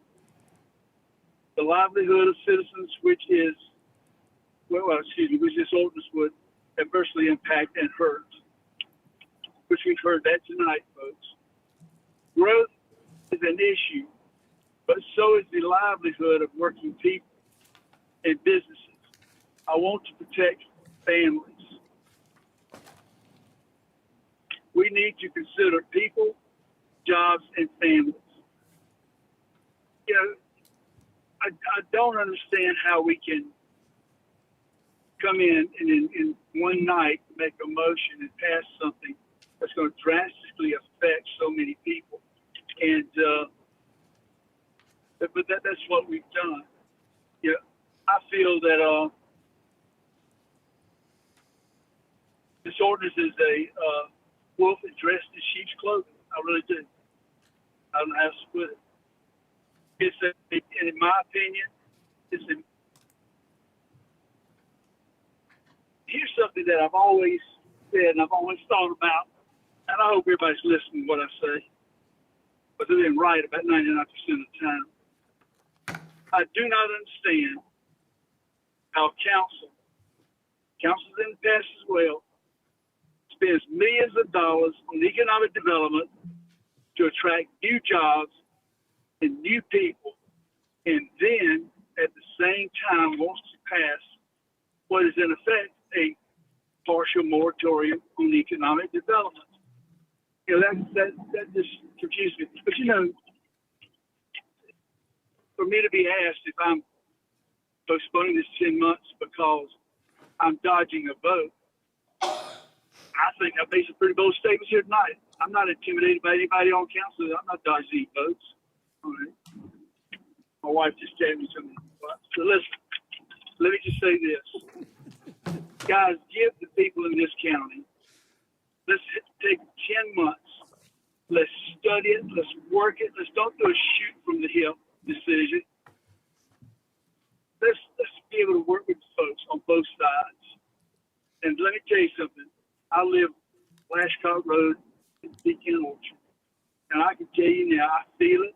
the livelihood of citizens, which this ordinance would adversely impact and hurt, which we've heard that tonight, folks. Growth is an issue, but so is the livelihood of working people and businesses. I want to protect families. We need to consider people, jobs, and families. You know, I don't understand how we can come in and in one night make a motion and pass something that's going to drastically affect so many people. And but that's what we've done. Yeah, I feel that this ordinance is a wolf dressed in sheep's clothing. I really do. I don't know how to put it. In my opinion, here's something that I've always said and I've always thought about, and I hope everybody's listening to what I say, but they're being right about 99% of the time. I do not understand how councils in the past as well, spends millions of dollars on economic development to attract new jobs and new people, and then at the same time wants to pass what is in effect a partial moratorium on economic development. You know, that just confused me. But you know, for me to be asked if I'm postponing this 10 months because I'm dodging a vote, I think I've made some pretty bold statements here tonight. I'm not intimidated by anybody on council. I'm not dodging any votes. All right. My wife just gave me some. So listen, let me just say this. Guys, give the people in this county, let's take 10 months. Let's study it. Let's work it. Let's don't do a shoot from the hip decision. Let's be able to work with folks on both sides. And let me tell you something. I live Lashcott Road in Pecan Orchard. And I can tell you now, I feel it,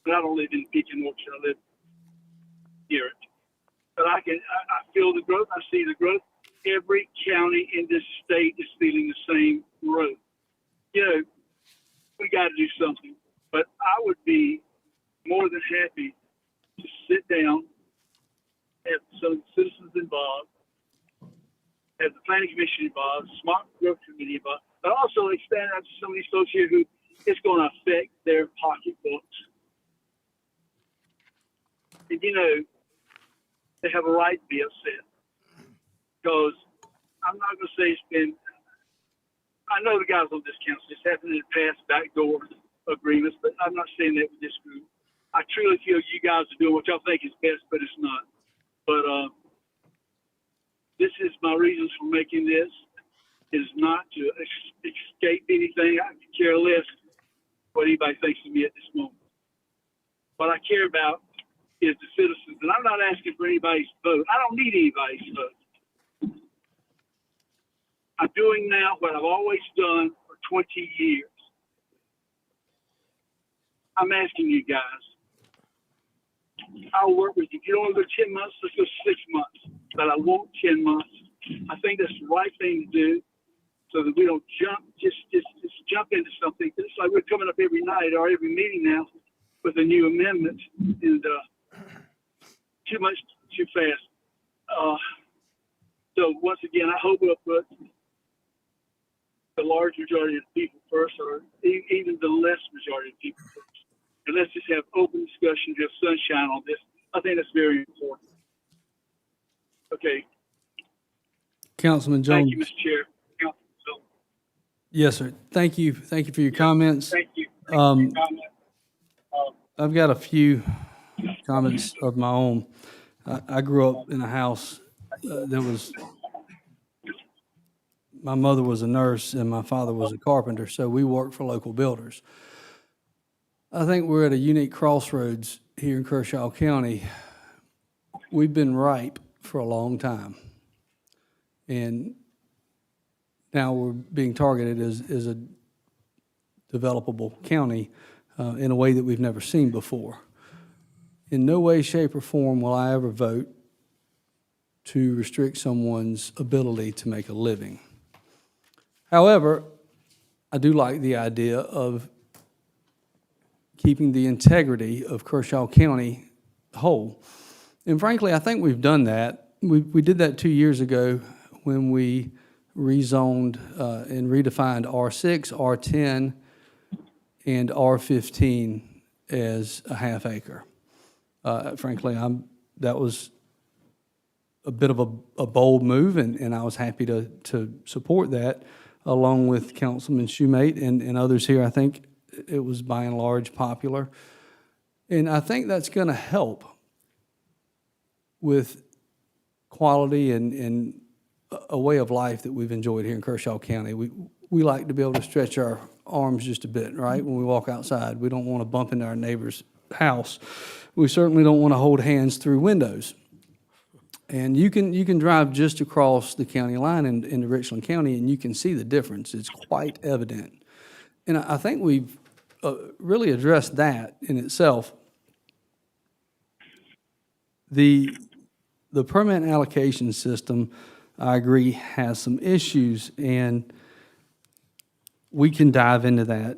but I don't live in Pecan Orchard. I live near it. But I feel the growth. I see the growth. Every county in this state is feeling the same growth. You know, we got to do something. But I would be more than happy to sit down, have some citizens involved, have the planning commission involved, smart growth committee involved, but also expand out to some of these folks here who it's going to affect their pocketbooks. And you know, they have a right to be upset. Because I'm not going to say it's been, I know the guys on this council, it's happened in the past, backdoor agreements, but I'm not saying that with this group. I truly feel you guys are doing what y'all think is best, but it's not. But this is my reasons for making this. It is not to escape anything. I could care less what anybody thinks of me at this moment. What I care about is the citizens, and I'm not asking for anybody's vote. I don't need anybody's vote. I'm doing now what I've always done for 20 years. I'm asking you guys. I'll work with you. If you don't want to go 10 months, let's go 6 months. But I want 10 months. I think that's the right thing to do so that we don't just jump into something. It's like we're coming up every night or every meeting now with a new amendment, and too much, too fast. So once again, I hope we'll put the large majority of the people first, or even the less majority of people first. And let's just have open discussion, have sunshine on this. I think that's very important. Okay. Councilman Jones. Thank you, Mr. Chair. Councilman Jones. Yes, sir. Thank you. Thank you for your comments. Thank you. Thank you for your comment. I've got a few comments of my own. I grew up in a house that was, my mother was a nurse and my father was a carpenter, so we worked for local builders. I think we're at a unique crossroads here in Kershaw County. We've been ripe for a long time. And now we're being targeted as a developable county in a way that we've never seen before. In no way, shape, or form will I ever vote to restrict someone's ability to make a living. However, I do like the idea of keeping the integrity of Kershaw County whole. And frankly, I think we've done that. We did that 2 years ago when we rezoned and redefined R6, R10, and R15 as a half acre. Frankly, that was a bit of a bold move, and I was happy to support that, along with Councilman Shoemate and others here. I think it was by and large popular. And I think that's going to help with quality and a way of life that we've enjoyed here in Kershaw County. We like to be able to stretch our arms just a bit, right? When we walk outside, we don't want to bump into our neighbor's house. We certainly don't want to hold hands through windows. And you can drive just across the county line into Richland County, and you can see the difference. It's quite evident. And I think we've really addressed that in itself. The permit allocation system, I agree, has some issues, and we can dive into that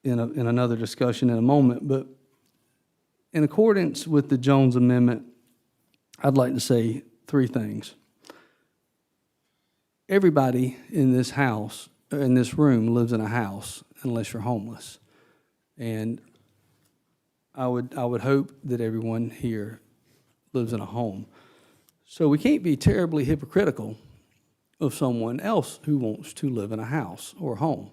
in another discussion in a moment. But in accordance with the Jones Amendment, I'd like to say three things. Everybody in this house, in this room, lives in a house unless you're homeless. And I would hope that everyone here lives in a home. So we can't be terribly hypocritical of someone else who wants to live in a house or home.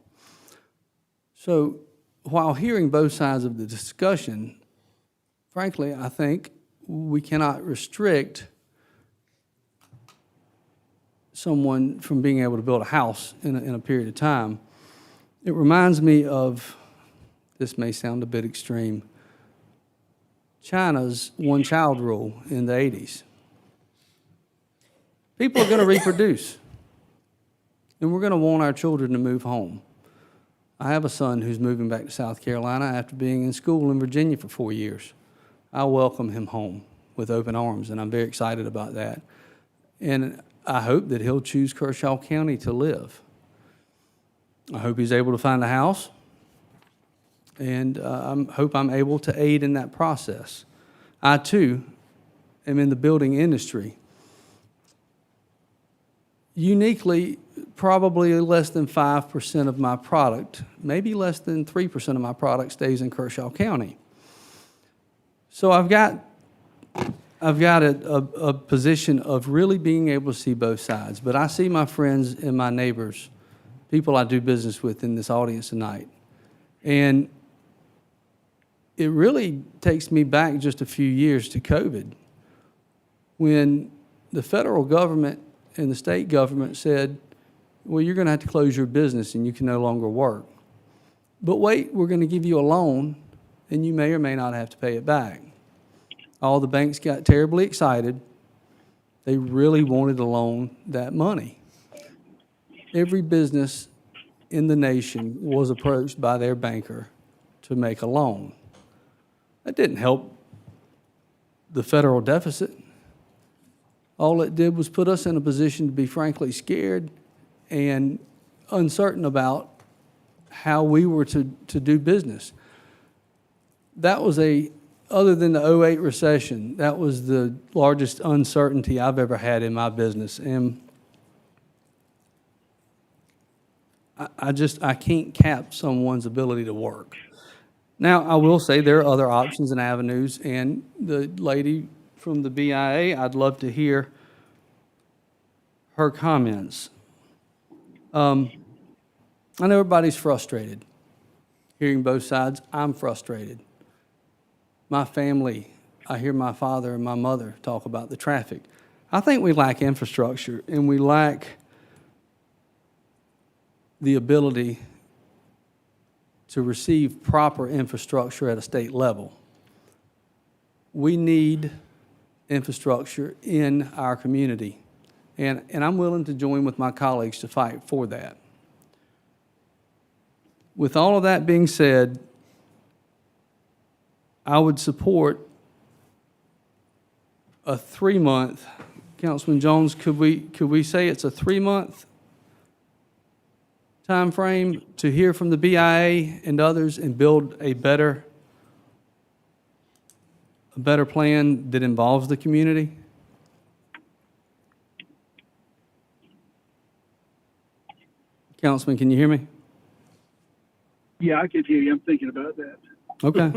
So while hearing both sides of the discussion, frankly, I think we cannot restrict someone from being able to build a house in a period of time. It reminds me of, this may sound a bit extreme, China's one-child rule in the 80s. People are going to reproduce, and we're going to want our children to move home. I have a son who's moving back to South Carolina after being in school in Virginia for 4 years. I welcome him home with open arms, and I'm very excited about that. And I hope that he'll choose Kershaw County to live. I hope he's able to find a house, and I hope I'm able to aid in that process. I, too, am in the building industry. Uniquely, probably less than 5% of my product, maybe less than 3% of my product stays in Kershaw County. So I've got a position of really being able to see both sides. But I see my friends and my neighbors, people I do business with in this audience tonight. And it really takes me back just a few years to COVID, when the federal government and the state government said, well, you're going to have to close your business and you can no longer work. But wait, we're going to give you a loan and you may or may not have to pay it back. All the banks got terribly excited. They really wanted to loan that money. Every business in the nation was approached by their banker to make a loan. That didn't help the federal deficit. All it did was put us in a position to be frankly scared and uncertain about how we were to do business. That was other than the 2008 recession, that was the largest uncertainty I've ever had in my business. And I can't cap someone's ability to work. Now, I will say there are other options and avenues, and the lady from the BIA, I'd love to hear her comments. I know everybody's frustrated. Hearing both sides, I'm frustrated. My family, I hear my father and my mother talk about the traffic. I think we lack infrastructure, and we lack the ability to receive proper infrastructure at a state level. We need infrastructure in our community, and I'm willing to join with my colleagues to fight for that. With all of that being said, I would support a 3-month, Councilman Jones, could we say it's a 3-month time frame to hear from the BIA and others and build a better plan that involves the community? Councilman, can you hear me? Yeah, I can hear you. I'm thinking about that. Okay.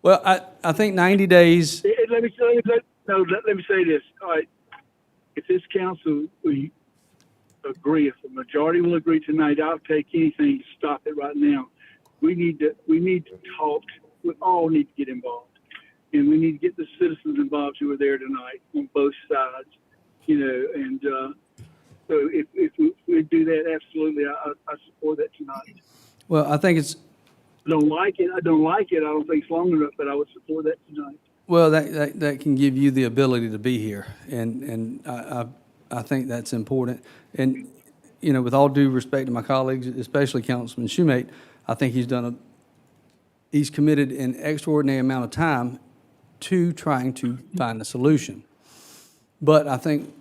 Well, I think 90 days. Let me say this. All right. If this council will agree, if the majority will agree tonight, I'll take anything to stop it right now. We need to talk. We all need to get involved, and we need to get the citizens involved who are there tonight on both sides. And so if we do that, absolutely, I support that tonight. Well, I think it's. I don't like it. I don't think it's long enough, but I would support that tonight. Well, that can give you the ability to be here, and I think that's important. And with all due respect to my colleagues, especially Councilman Shoemate, I think he's committed an extraordinary amount of time to trying to find a solution. But I think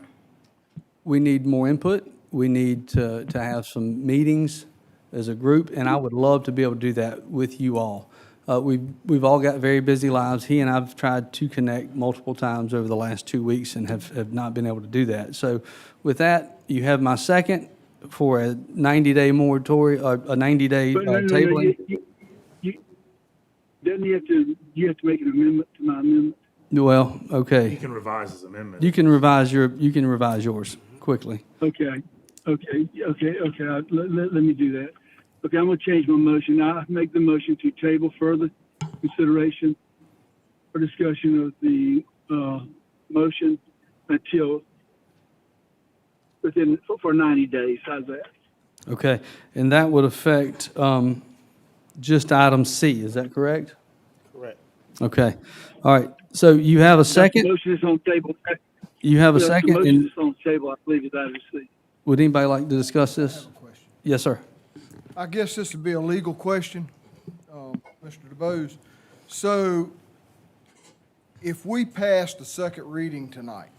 we need more input. We need to have some meetings as a group, and I would love to be able to do that with you all. We've all got very busy lives. He and I've tried to connect multiple times over the last 2 weeks and have not been able to do that. So with that, you have my second for a 90-day moratorium, a 90-day tabling. Doesn't you have to make an amendment to my amendment? Well, He okay. can revise his amendment. You can revise yours quickly. Okay. Let me do that. Okay, I'm gonna change my motion. I make the motion to table further consideration or discussion of the, motion until for 90 days. How's that? Okay, and that would affect just item C, is that correct? Correct. Okay, all right, so you have a The second? motion is on table. You have a The second, motion and is on the table. I believe it's item C. would anybody like to discuss this? Yes, sir. I guess this would be a legal question, Mr. DeBose. So if we pass the second reading tonight,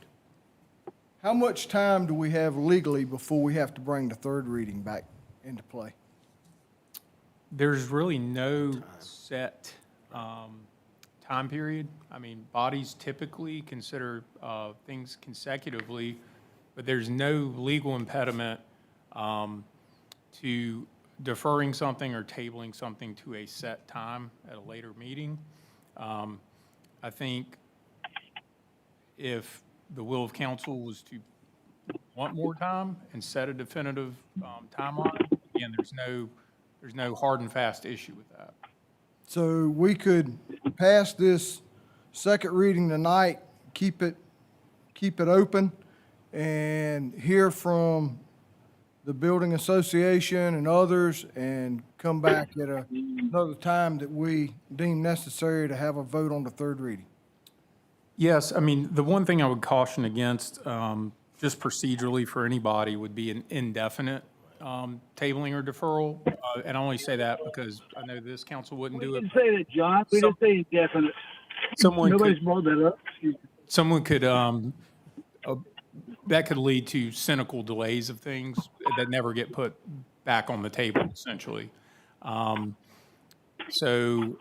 how much time do we have legally before we have to bring the third reading back into play? There's really no set time period. I mean, bodies typically consider things consecutively, but there's no legal impediment to deferring something or tabling something to a set time at a later meeting. I think if the will of council was to want more time and set a definitive timeline, again, there's no hard and fast issue with that. So we could pass this second reading tonight, keep it open, and hear from the building association and others, and come back at another time that we deem necessary to have a vote on the third reading. Yes, I mean, the one thing I would caution against, just procedurally for anybody, would be an indefinite tabling or deferral. And I only say that because I know this council wouldn't do We it. didn't say that, John. We didn't say indefinite. Someone Nobody's could, brought that up. Excuse me. someone could, that could lead to cynical delays of things that never get put back on the table, essentially. So,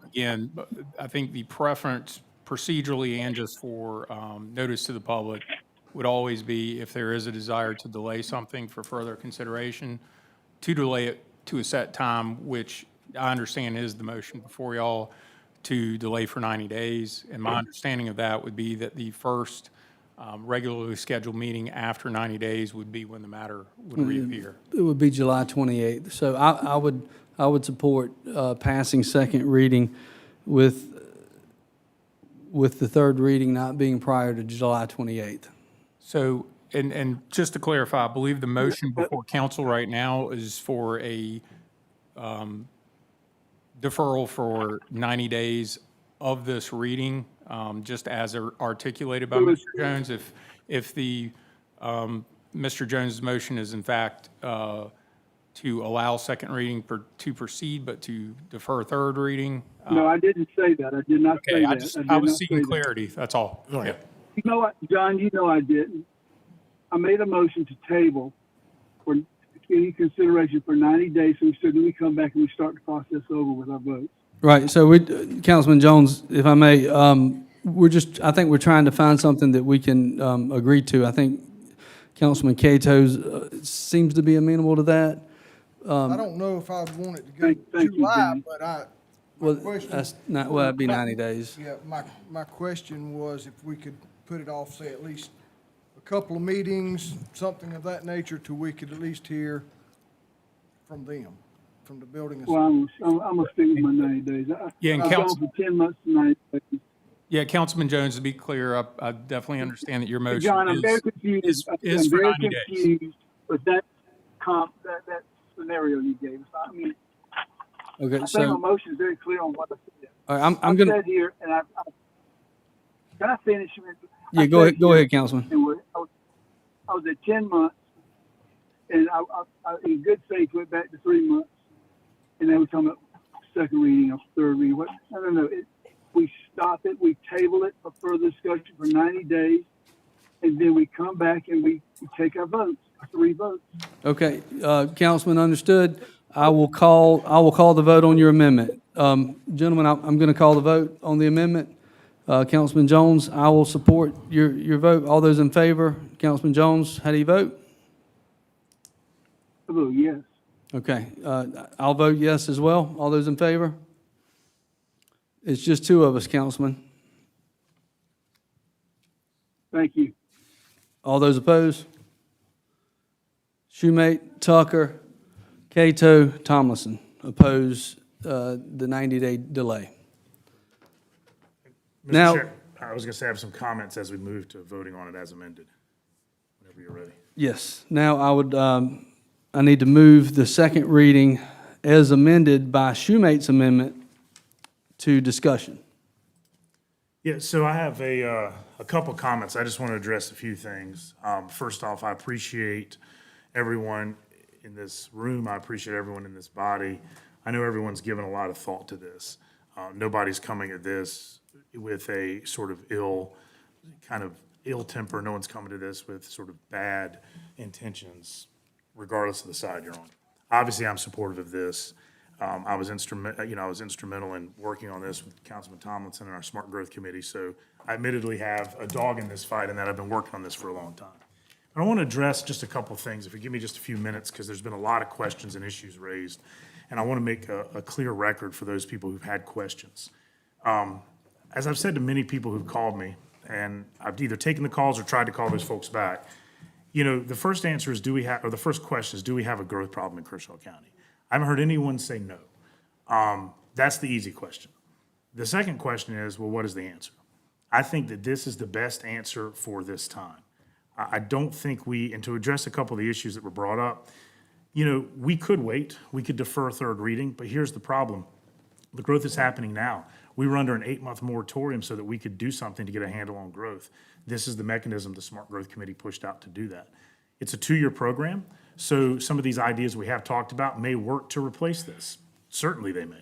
again, I think the preference procedurally and just for notice to the public would always be, if there is a desire to delay something for further consideration, to delay it to a set time, which I understand is the motion before y'all, to delay for 90 days. And my understanding of that would be that the first regularly scheduled meeting after 90 days would be when the matter would reappear. It would be July 28th. So I would support passing second reading with the third reading not being prior to July 28th. So, and just to clarify, I believe the motion before council right now is for a deferral for 90 days of this reading, just as articulated by Mr. Jones. If the, Mr. Jones's motion is in fact to allow second reading to proceed, but to defer third reading. No, I didn't say that. I did not say that. I was seeking clarity, that's all. Yeah. You know what, John, you know I didn't. I made a motion to table for any consideration for 90 days, so we said then we come back and we start the process over with our votes. Right, so Councilman Jones, if I may, I think we're trying to find something that we can agree to. I think Councilman Cato seems to be amenable to that. I don't know if I'd want it to go July, but Well, question that's not, well, it'd be 90 days. yeah, my question was if we could put it off, say, at least a couple of meetings, something of that nature, till we could at least hear from them, from the building association. Well, I'm gonna stick with my 90 days. Yeah, and I've gone from 10 months to 90 days. Yeah, Councilman Jones, to be clear, I definitely understand that your motion John, I'm very confused. is I'm for very 90 days. confused with that that scenario you gave us. I mean, Okay, I think so, my motion is very clear on what I said. all right, I'm I gonna, said here, and can I finish? yeah, go ahead, Councilman. I was at 10 months, and I in good faith went back to 3 months, and then we're talking about second reading or third reading. No. We stop it, we table it for further discussion for 90 days, and then we come back and we take our votes, 3 votes. Okay, Councilman, understood. I will call the vote on your amendment. Gentlemen, I'm going to call the vote on the amendment. Councilman Jones, I will support your vote. All those in favor? Councilman Jones, how do you vote? I vote yes. Okay, I'll vote yes as well. All those in favor? It's just two of us, Councilman. Thank you. All those opposed? Shoemate, Tucker, Cato, Tomlinson oppose the 90-day delay. Mr. Now- Chair, I was going to say I have some comments as we move to voting on it as amended, whenever you're ready. Yes. Now I need to move the second reading as amended by Shoemate's amendment to discussion. Yeah, so I have a couple comments. I just want to address a few things. First off, I appreciate everyone in this room. I appreciate everyone in this body. I know everyone's given a lot of thought to this. Nobody's coming at this with a sort of ill temper. No one's coming to this with sort of bad intentions, regardless of the side you're on. Obviously, I'm supportive of this. I was instrumental in working on this with Councilman Tomlinson and our Smart Growth Committee. So I admittedly have a dog in this fight, and that I've been working on this for a long time. But I want to address just a couple of things, if you give me just a few minutes, because there's been a lot of questions and issues raised, and I want to make a clear record for those people who've had questions. As I've said to many people who've called me, and I've either taken the calls or tried to call those folks back, the first answer is, the first question is, do we have a growth problem in Kershaw County? I haven't heard anyone say no. That's the easy question. The second question is, well, what is the answer? I think that this is the best answer for this time. I don't think and to address a couple of the issues that were brought up, we could wait, we could defer third reading, but here's the problem. The growth is happening now. We were under an 8-month moratorium so that we could do something to get a handle on growth. This is the mechanism the Smart Growth Committee pushed out to do that. It's a 2-year program, so some of these ideas we have talked about may work to replace this. Certainly they may.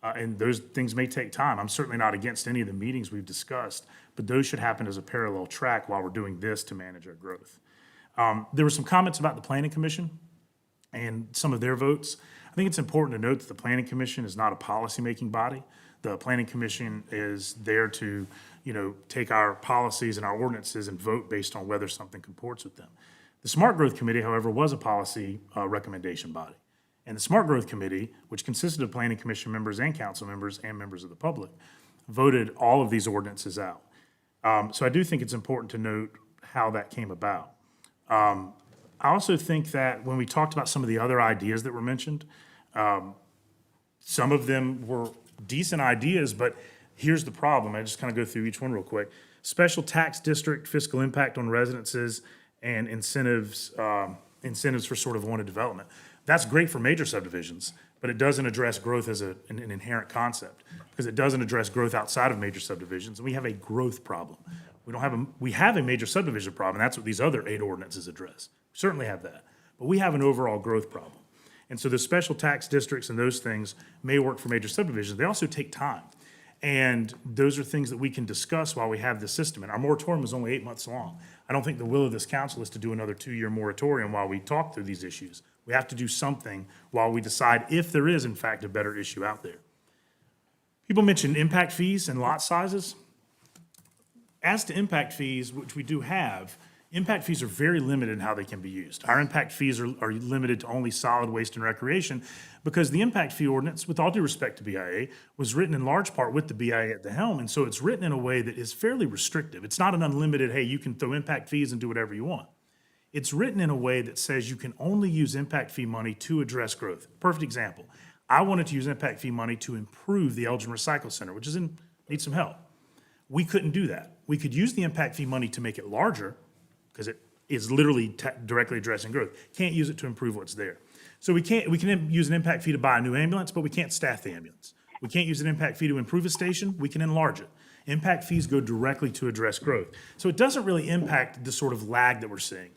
And those things may take time. I'm certainly not against any of the meetings we've discussed, but those should happen as a parallel track while we're doing this to manage our growth. There were some comments about the Planning Commission and some of their votes. I think it's important to note that the Planning Commission is not a policymaking body. The Planning Commission is there to, take our policies and our ordinances and vote based on whether something comports with them. The Smart Growth Committee, however, was a policy recommendation body. And the Smart Growth Committee, which consisted of Planning Commission members and council members and members of the public, voted all of these ordinances out. So I do think it's important to note how that came about. I also think that when we talked about some of the other ideas that were mentioned, some of them were decent ideas, but here's the problem. I just kind of go through each one real quick. Special tax district fiscal impact on residences and incentives for sort of wanted development. That's great for major subdivisions, but it doesn't address growth as an inherent concept, because it doesn't address growth outside of major subdivisions, and we have a growth problem. We have a major subdivision problem, and that's what these other 8 ordinances address. We certainly have that, but we have an overall growth problem. And so the special tax districts and those things may work for major subdivisions. They also take time. And those are things that we can discuss while we have the system. And our moratorium is only 8 months long. I don't think the will of this council is to do another 2-year moratorium while we talk through these issues. We have to do something while we decide if there is, in fact, a better issue out there. People mentioned impact fees and lot sizes. As to impact fees, which we do have, impact fees are very limited in how they can be used. Our impact fees are limited to only solid waste and recreation, because the impact fee ordinance, with all due respect to BIA, was written in large part with the BIA at the helm, and so it's written in a way that is fairly restrictive. It's not an unlimited, hey, you can throw impact fees and do whatever you want. It's written in a way that says you can only use impact fee money to address growth. Perfect example. I wanted to use impact fee money to improve the Elgin Recycle Center, which needs some help. We couldn't do that. We could use the impact fee money to make it larger, because it is literally directly addressing growth. Can't use it to improve what's there. So we can use an impact fee to buy a new ambulance, but we can't staff the ambulance. We can't use an impact fee to improve a station. We can enlarge it. Impact fees go directly to address growth. So it doesn't really impact the sort of lag that we're seeing.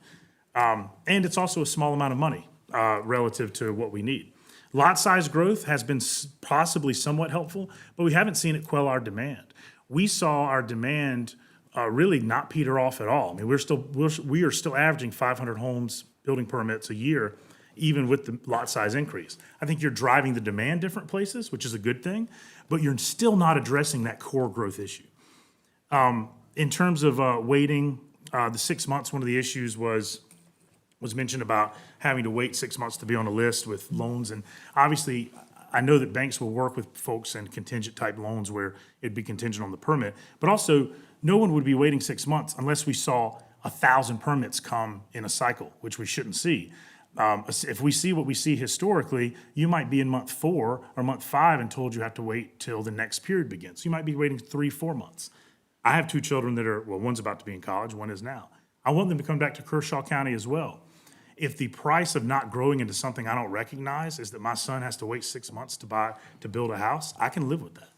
And it's also a small amount of money relative to what we need. Lot size growth has been possibly somewhat helpful, but we haven't seen it quell our demand. We saw our demand really not peter off at all. I mean, we are still averaging 500 homes building permits a year, even with the lot size increase. I think you're driving the demand different places, which is a good thing, but you're still not addressing that core growth issue. In terms of waiting, the 6 months, one of the issues was mentioned about having to wait 6 months to be on a list with loans. And obviously, I know that banks will work with folks in contingent type loans where it'd be contingent on the permit, but also no one would be waiting 6 months unless we saw 1,000 permits come in a cycle, which we shouldn't see. If we see what we see historically, you might be in month 4 or month 5 and told you have to wait till the next period begins. You might be waiting 3-4 months. I have 2 children that are, well, one's about to be in college, one is now. I want them to come back to Kershaw County as well. If the price of not growing into something I don't recognize is that my son has to wait 6 months to build a house, I can live with that.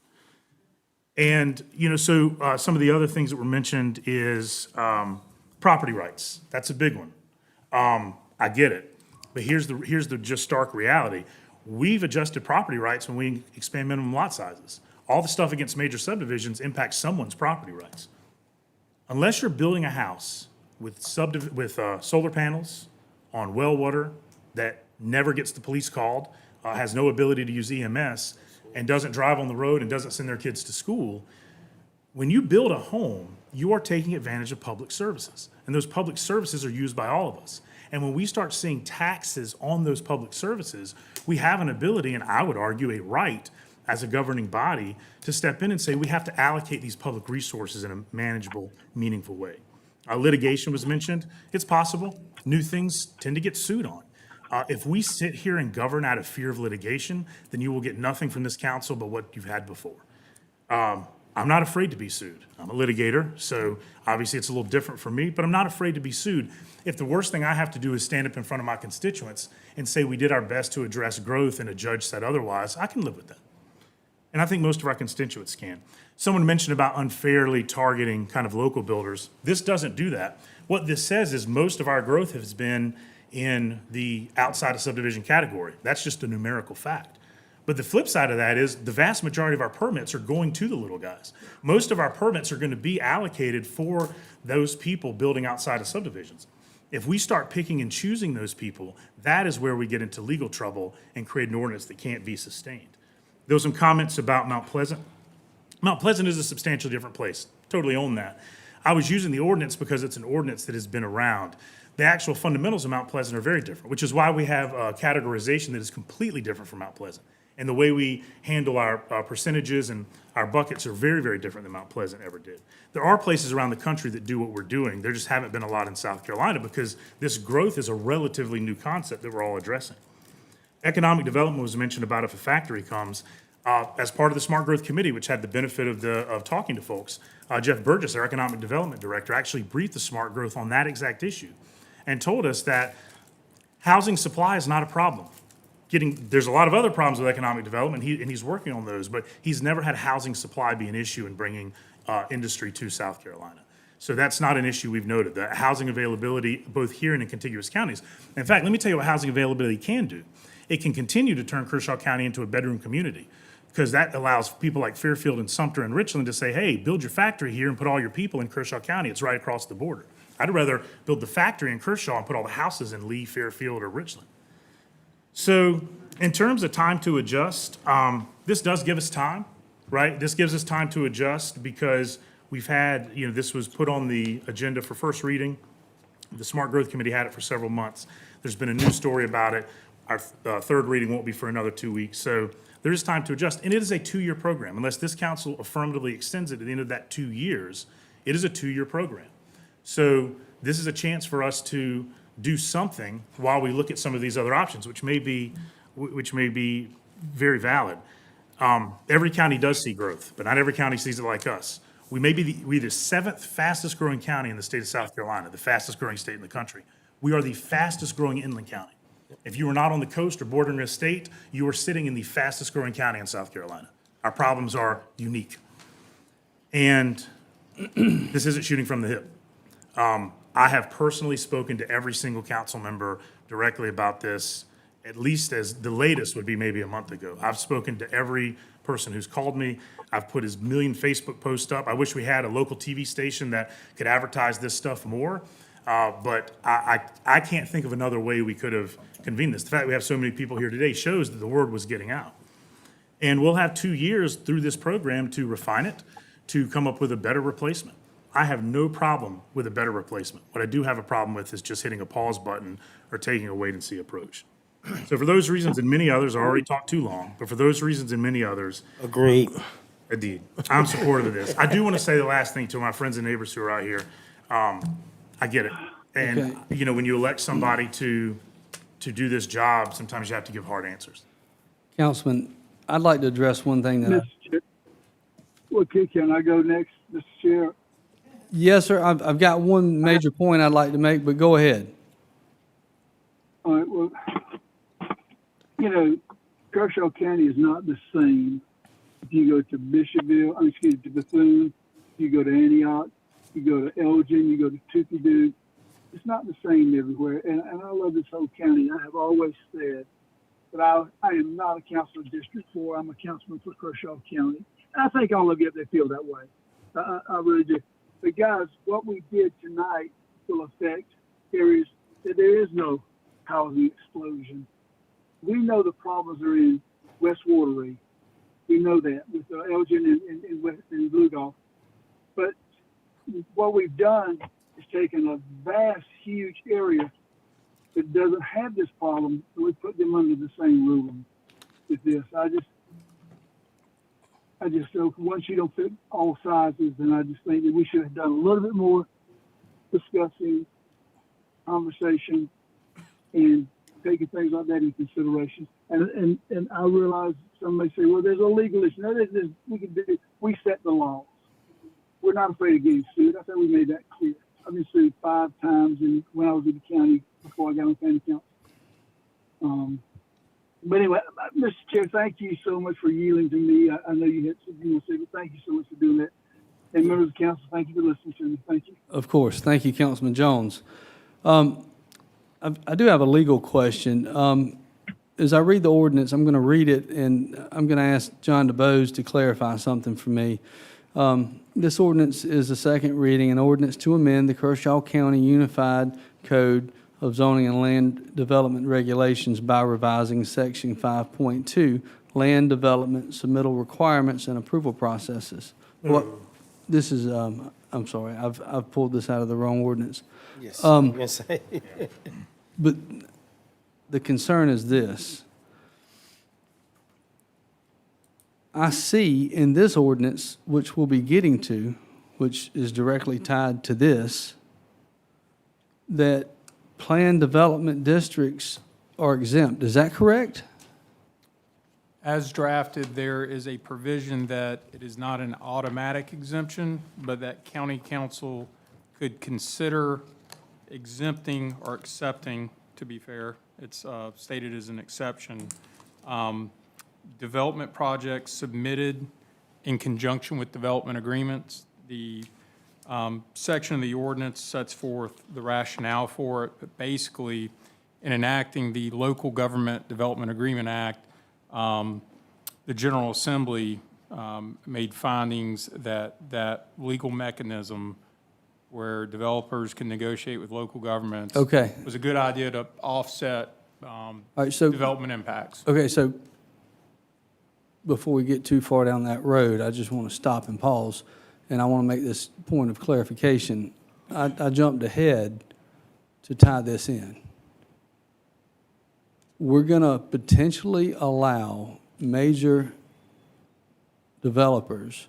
And, so some of the other things that were mentioned is property rights. That's a big one. I get it. But here's the just stark reality. We've adjusted property rights when we expand minimum lot sizes. All the stuff against major subdivisions impacts someone's property rights. Unless you're building a house with solar panels on well water that never gets the police called, has no ability to use EMS, and doesn't drive on the road and doesn't send their kids to school, when you build a home, you are taking advantage of public services. And those public services are used by all of us. And when we start seeing taxes on those public services, we have an ability, and I would argue a right, as a governing body, to step in and say we have to allocate these public resources in a manageable, meaningful way. Litigation was mentioned. It's possible. New things tend to get sued on. If we sit here and govern out of fear of litigation, then you will get nothing from this council but what you've had before. I'm not afraid to be sued. I'm a litigator, so obviously it's a little different for me, but I'm not afraid to be sued. If the worst thing I have to do is stand up in front of my constituents and say we did our best to address growth and a judge said otherwise, I can live with that. And I think most of our constituents can. Someone mentioned about unfairly targeting kind of local builders. This doesn't do that. What this says is most of our growth has been in the outside of subdivision category. That's just a numerical fact. But the flip side of that is the vast majority of our permits are going to the little guys. Most of our permits are going to be allocated for those people building outside of subdivisions. If we start picking and choosing those people, that is where we get into legal trouble and create an ordinance that can't be sustained. There were some comments about Mount Pleasant. Mount Pleasant is a substantially different place. Totally own that. I was using the ordinance because it's an ordinance that has been around. The actual fundamentals of Mount Pleasant are very different, which is why we have a categorization that is completely different from Mount Pleasant. And the way we handle our percentages and our buckets are very, very different than Mount Pleasant ever did. There are places around the country that do what we're doing. There just haven't been a lot in South Carolina because this growth is a relatively new concept that we're all addressing. Economic development was mentioned about if a factory comes. As part of the Smart Growth Committee, which had the benefit of talking to folks, Jeff Burgess, our Economic Development Director, actually briefed the Smart Growth on that exact issue and told us that housing supply is not a problem. There's a lot of other problems with economic development, and he's working on those, but he's never had housing supply be an issue in bringing industry to South Carolina. So that's not an issue we've noted, the housing availability both here and in contiguous counties. In fact, let me tell you what housing availability can do. It can continue to turn Kershaw County into a bedroom community because that allows people like Fairfield and Sumter and Richland to say, hey, build your factory here and put all your people in Kershaw County. It's right across the border. I'd rather build the factory in Kershaw and put all the houses in Lee, Fairfield, or Richland. So in terms of time to adjust, this does give us time, right? This gives us time to adjust because we've had, this was put on the agenda for first reading. The Smart Growth Committee had it for several months. There's been a news story about it. Our third reading won't be for another 2 weeks. So there is time to adjust. And it is a 2-year program. Unless this council affirmatively extends it at the end of that 2 years, it is a 2-year program. So this is a chance for us to do something while we look at some of these other options, which may be very valid. Every county does see growth, but not every county sees it like us. We may be we're the 7th fastest growing county in the state of South Carolina, the fastest growing state in the country. We are the fastest growing inland county. If you are not on the coast or bordering a state, you are sitting in the fastest growing county in South Carolina. Our problems are unique. And this isn't shooting from the hip. I have personally spoken to every single council member directly about this, at least as the latest would be maybe a month ago. I've spoken to every person who's called me. I've put his million Facebook posts up. I wish we had a local TV station that could advertise this stuff more, but I can't think of another way we could have convened this. The fact we have so many people here today shows that the word was getting out. And we'll have 2 years through this program to refine it, to come up with a better replacement. I have no problem with a better replacement. What I do have a problem with is just hitting a pause button or taking a wait-and-see approach. So for those reasons and many others, I already talked too long, but for those reasons and many others. Agreed. Indeed. I'm supportive of this. I do want to say the last thing to my friends and neighbors who are out here. I get it. And, you know, when you elect somebody to do this job, sometimes you have to give hard answers. Councilman, I'd like to address one thing that, Mr. Chair. Okay, can I go next, Mr. Chair? yes, sir, I've got one major point I'd like to make, but go ahead. All right, well, you know, Kershaw County is not the same. If you go to to Bethune, you go to Antioch, you go to Elgin, you go to Tupidoo. It's not the same everywhere. And I love this whole county. I have always said that I am not a councilor of District 4. I'm a councilman for Kershaw County. And I think all of you up there feel that way. I really do. But guys, what we did tonight will affect areas that there is no housing explosion. We know the problems are in West Wateree. We know that with Elgin and Blue Golf. But what we've done is taken a vast, huge area that doesn't have this problem, and we put them under the same ruling with this. I just once you don't fit all sizes, then I just think that we should have done a little bit more discussing, conversation, and taking things like that into consideration. And I realize some may say, well, there's a legal issue. No, we set the laws. We're not afraid of getting sued. I think we made that clear. I've been sued 5 times when I was in the county before I got on county council. But anyway, Mr. Chair, thank you so much for yielding to me. I know you had something to say, but thank you so much for doing that. And members of the council, thank you for listening to me. Thank you. Of course. Thank you, Councilman Jones. I do have a legal question. As I read the ordinance, I'm going to read it, and I'm going to ask John DeBose to clarify something for me. This ordinance is a second reading, an ordinance to amend the Kershaw County Unified Code of Zoning and Land Development Regulations by revising Section 5.2, Land Development Submittal Requirements and Approval Processes. What, this is, I'm sorry, I've pulled this out of the wrong ordinance. Yes, I'm gonna say. But the concern is this. I see in this ordinance, which we'll be getting to, which is directly tied to this, that planned development districts are exempt. Is that correct? As drafted, there is a provision that it is not an automatic exemption, but that county council could consider exempting or accepting, to be fair, it's stated as an exception, development projects submitted in conjunction with development agreements. The section of the ordinance sets forth the rationale for it, but basically, in enacting the Local Government Development Agreement Act, the General Assembly made findings that legal mechanism where developers can negotiate with local governments was a good idea to offset development impacts. Okay, so before we get too far down that road, I just want to stop and pause, and I want to make this point of clarification. I jumped ahead to tie this in. We're going to potentially allow major developers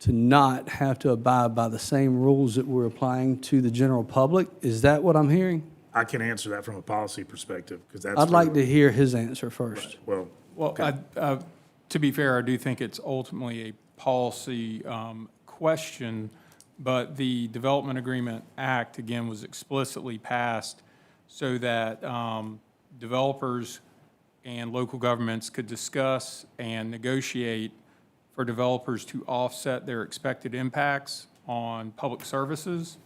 to not have to abide by the same rules that we're applying to the general public? Is that what I'm hearing? I can answer that from a policy perspective, because that's. I'd like to hear his answer first. Right. Well, To be fair, I do think it's ultimately a policy question, but the Development Agreement Act, again, was explicitly passed so that developers and local governments could discuss and negotiate for developers to offset their expected impacts on public services,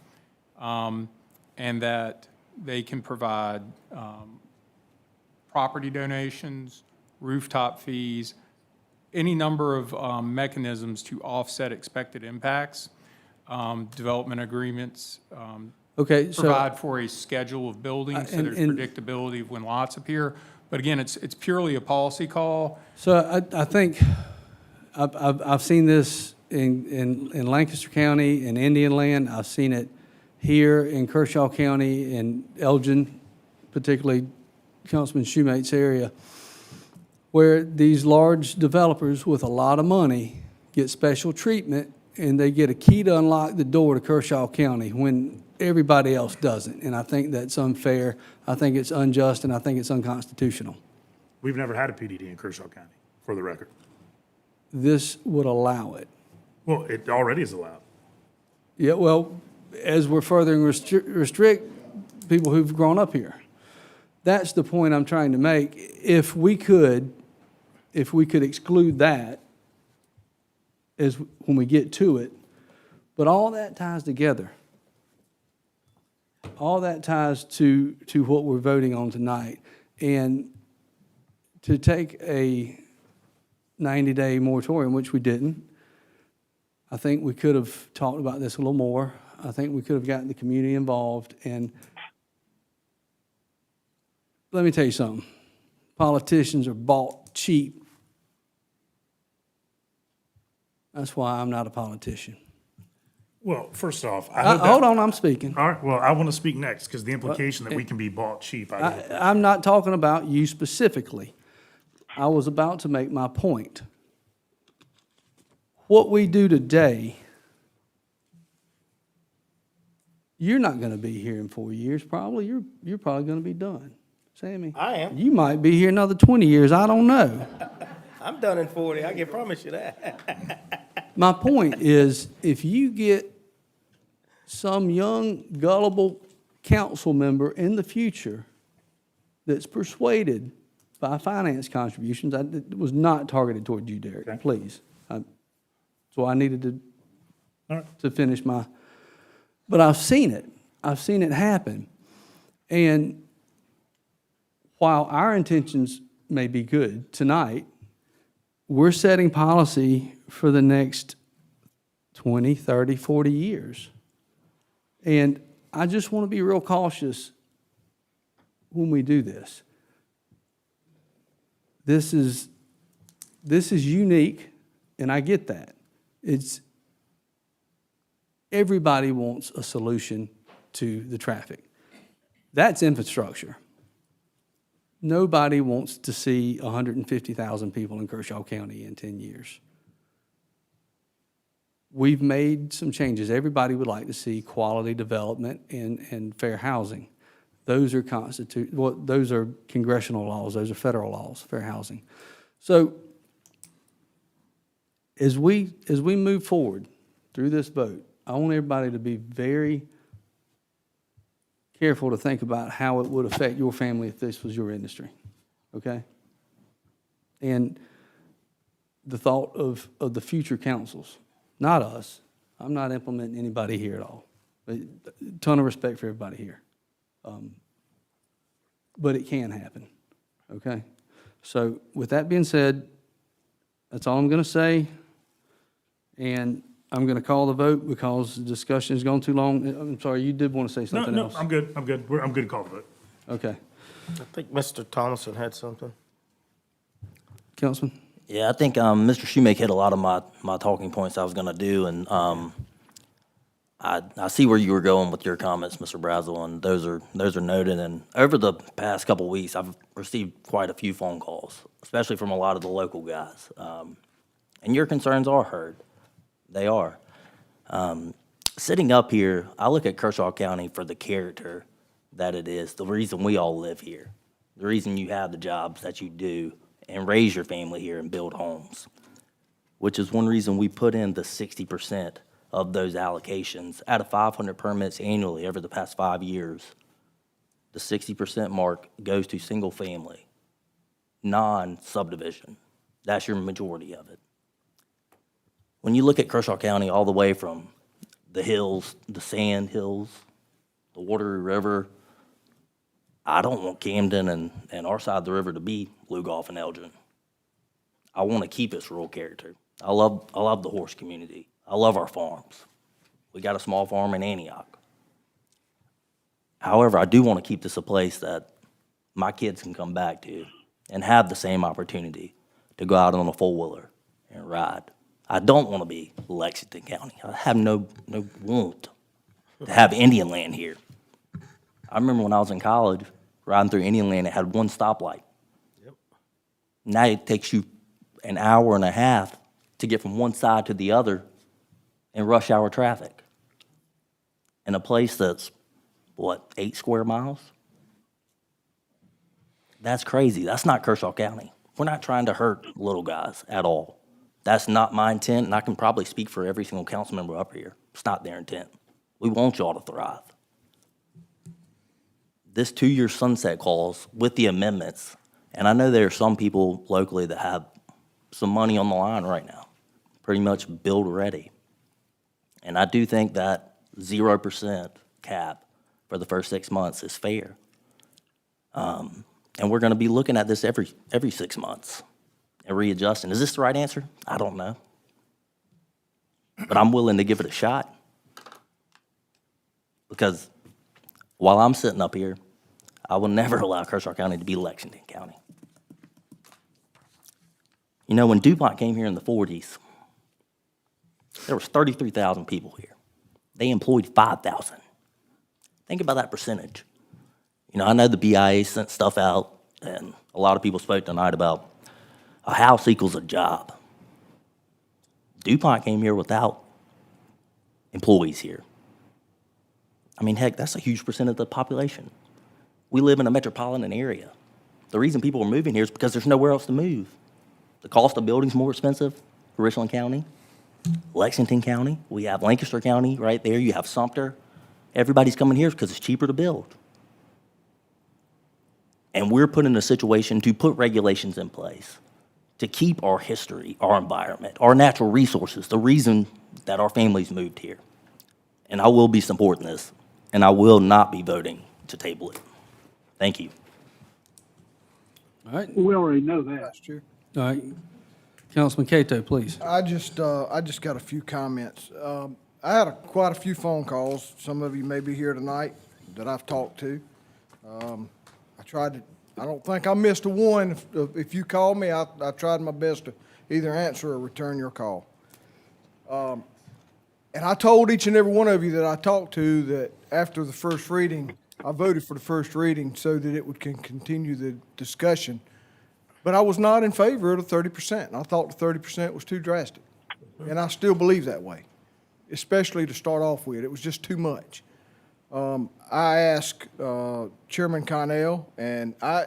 and that they can provide property donations, rooftop fees, any number of mechanisms to offset expected impacts. Development agreements provide for a schedule of buildings, so there's predictability of when lots appear. But again, it's purely a policy call. So I think I've seen this in Lancaster County, in Indian Land. I've seen it here in Kershaw County, in Elgin, particularly Councilman Shoemate's area, where these large developers with a lot of money get special treatment and they get a key to unlock the door to Kershaw County when everybody else doesn't. And I think that's unfair. I think it's unjust, and I think it's unconstitutional. We've never had a PDD in Kershaw County, for the record. This would allow it. Well, it already is allowed. Yeah, well, as we're furthering restrict people who've grown up here. That's the point I'm trying to make. If we could exclude that as when we get to it, but all that ties together. All that ties to what we're voting on tonight. And to take a 90-day moratorium, which we didn't, I think we could have talked about this a little more. I think we could have gotten the community involved. And let me tell you something. Politicians are bought cheap. That's why I'm not a politician. Well, first off, hold on, I'm speaking. All right, well, I want to speak next, because the implication that we can be bought cheap. I'm not talking about you specifically. I was about to make my point. What we do today, you're not going to be here in 4 years, probably. You're probably going to be done. Sammy? I am. You might be here another 20 years. I don't know. I'm done in 40. I can promise you that. My point is, if you get some young, gullible council member in the future that's persuaded by finance contributions, it was not targeted toward you, Derek, Okay. please. So I needed to finish but I've seen it. I've seen it happen. And while our intentions may be good tonight, we're setting policy for the next 20, 30, 40 years. And I just want to be real cautious when we do this. This is unique, and I get that. Everybody wants a solution to the traffic. That's infrastructure. Nobody wants to see 150,000 people in Kershaw County in 10 years. We've made some changes. Everybody would like to see quality development and fair housing. Those are those are congressional laws. Those are federal laws, fair housing. So as we move forward through this vote, I want everybody to be very careful to think about how it would affect your family if this was your industry, okay? And the thought of the future councils, not us. I'm not implementing anybody here at all. A ton of respect for everybody here. But it can happen, okay? So with that being said, that's all I'm going to say. And I'm going to call the vote because the discussion has gone too long. I'm sorry, you did want to say something else. No, I'm good. I'm good to call the vote. Okay. I think Mr. Thomason had something. Councilman? Yeah, I think Mr. Shoemake hit a lot of my talking points I was going to do, and I see where you were going with your comments, Mr. Brazel, and those are noted. And over the past couple of weeks, I've received quite a few phone calls, especially from a lot of the local guys. And your concerns are heard. They are. Sitting up here, I look at Kershaw County for the character that it is, the reason we all live here, the reason you have the jobs that you do and raise your family here and build homes, which is one reason we put in the 60% of those allocations out of 500 permits annually over the past 5 years. The 60% mark goes to single family, non-subdivision. That's your majority of it. When you look at Kershaw County all the way from the hills, the sand hills, the Watery River, I don't want Camden and our side of the river to be Lugoff and Elgin. I want to keep its rural character. I love the horse community. I love our farms. We got a small farm in Antioch. However, I do want to keep this a place that my kids can come back to and have the same opportunity to go out on a four-wheeler and ride. I don't want to be Lexington County. I have no want to have Indian land here. I remember when I was in college, riding through Indian Land, it had one stoplight. Now it takes you an hour and a half to get from one side to the other in rush hour traffic. In a place that's, what, 8 square miles? That's crazy. That's not Kershaw County. We're not trying to hurt little guys at all. That's not my intent, and I can probably speak for every single council member up here. It's not their intent. We want y'all to thrive. This 2-year sunset clause with the amendments, and I know there are some people locally that have some money on the line right now, pretty much build ready. And I do think that 0% cap for the first 6 months is fair. And we're going to be looking at this every 6 months and readjusting. Is this the right answer? I don't know. But I'm willing to give it a shot. Because while I'm sitting up here, I will never allow Kershaw County to be Lexington County. You know, when DuPont came here in the 40s, there was 33,000 people here. They employed 5,000. Think about that percentage. You know, I know the BIA sent stuff out, and a lot of people spoke tonight about a house equals a job. DuPont came here without employees here. I mean, heck, that's a huge percent of the population. We live in a metropolitan area. The reason people are moving here is because there's nowhere else to move. The cost of building's more expensive for Richland County, Lexington County. We have Lancaster County right there. You have Sumter. Everybody's coming here because it's cheaper to build. And we're put in a situation to put regulations in place to keep our history, our environment, our natural resources, the reason that our families moved here. And I will be supporting this, and I will not be voting to table it. Thank you. All right. We already know that. That's true. All right. Councilman Cato, please. I just got a few comments. I had quite a few phone calls. Some of you may be here tonight that I've talked to. I don't think I missed a one. If you called me, I tried my best to either answer or return your call. And I told each and every one of you that I talked to that after the first reading, I voted for the first reading so that it would continue the discussion. But I was not in favor of the 30%. I thought the 30% was too drastic. And I still believe that way, especially to start off with. It was just too much. I asked Chairman Connell, and I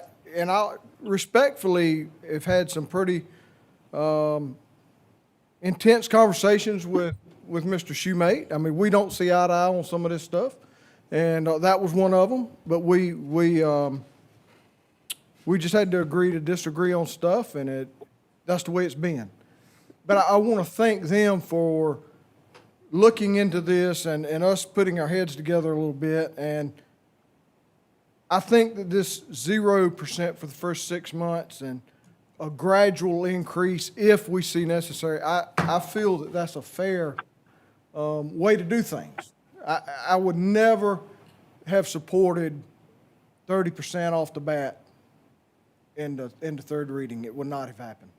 respectfully have had some pretty intense conversations with Mr. Shoemate. I mean, we don't see eye to eye on some of this stuff, and that was one of them. But we just had to agree to disagree on stuff, and that's the way it's been. But I want to thank them for looking into this and us putting our heads together a little bit. And I think that this 0% for the first 6 months and a gradual increase if we see necessary, I feel that that's a fair way to do things. I would never have supported 30% off the bat in the third reading. It would not have happened.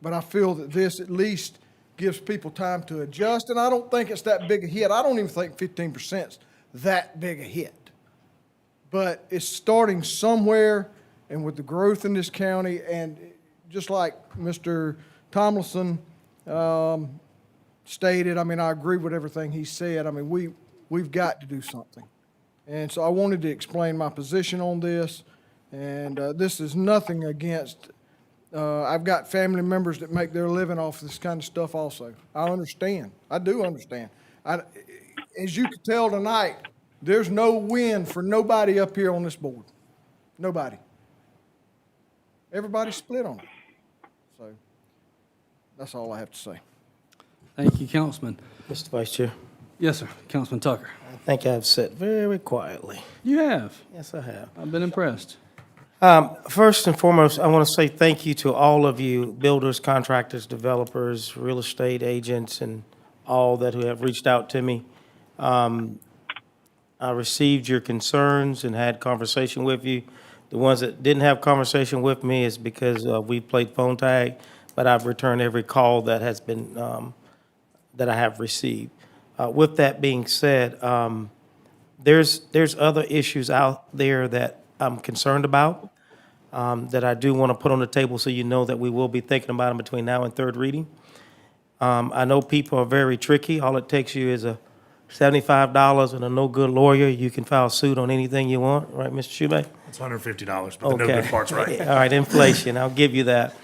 But I feel that this at least gives people time to adjust, and I don't think it's that big a hit. I don't even think 15% is that big a hit. But it's starting somewhere, and with the growth in this county, and just like Mr. Tomlinson stated, I mean, I agree with everything he said. I mean, we've got to do something. And so I wanted to explain my position on this, and this is nothing against I've got family members that make their living off this kind of stuff also. I understand. I do understand. As you can tell tonight, there's no win for nobody up here on this board. Nobody. Everybody's split on it. So that's all I have to say. Thank you, Councilman. Mr. Vice Chair, Yes, sir. Councilman Tucker. I think I've sat very quietly. You have. Yes, I have. I've been impressed. First and foremost, I want to say thank you to all of you, builders, contractors, developers, real estate agents, and all that who have reached out to me. I received your concerns and had conversation with you. The ones that didn't have conversation with me is because we played phone tag, but I've returned every call that has been, that I have received. With that being said, there's other issues out there that I'm concerned about, that I do want to put on the table so you know that we will be thinking about them between now and third reading. I know people are very tricky. All it takes you is a $75 and a no-good lawyer. You can file suit on anything you want, right, Mr. Schubay? It's $150, but the no good part's right. All right, inflation, I'll give you that.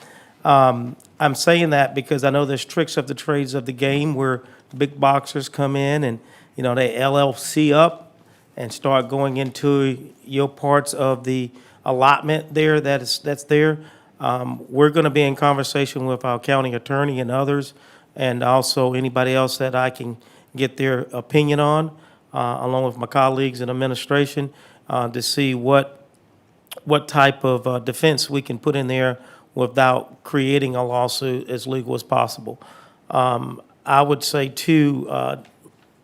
I'm saying that because I know there's tricks of the trades of the game where big boxers come in and, you know, they LLC up and start going into your parts of the allotment there that's there. We're going to be in conversation with our county attorney and others, and also anybody else that I can get their opinion on, along with my colleagues in administration, to see what type of defense we can put in there without creating a lawsuit as legal as possible. I would say too,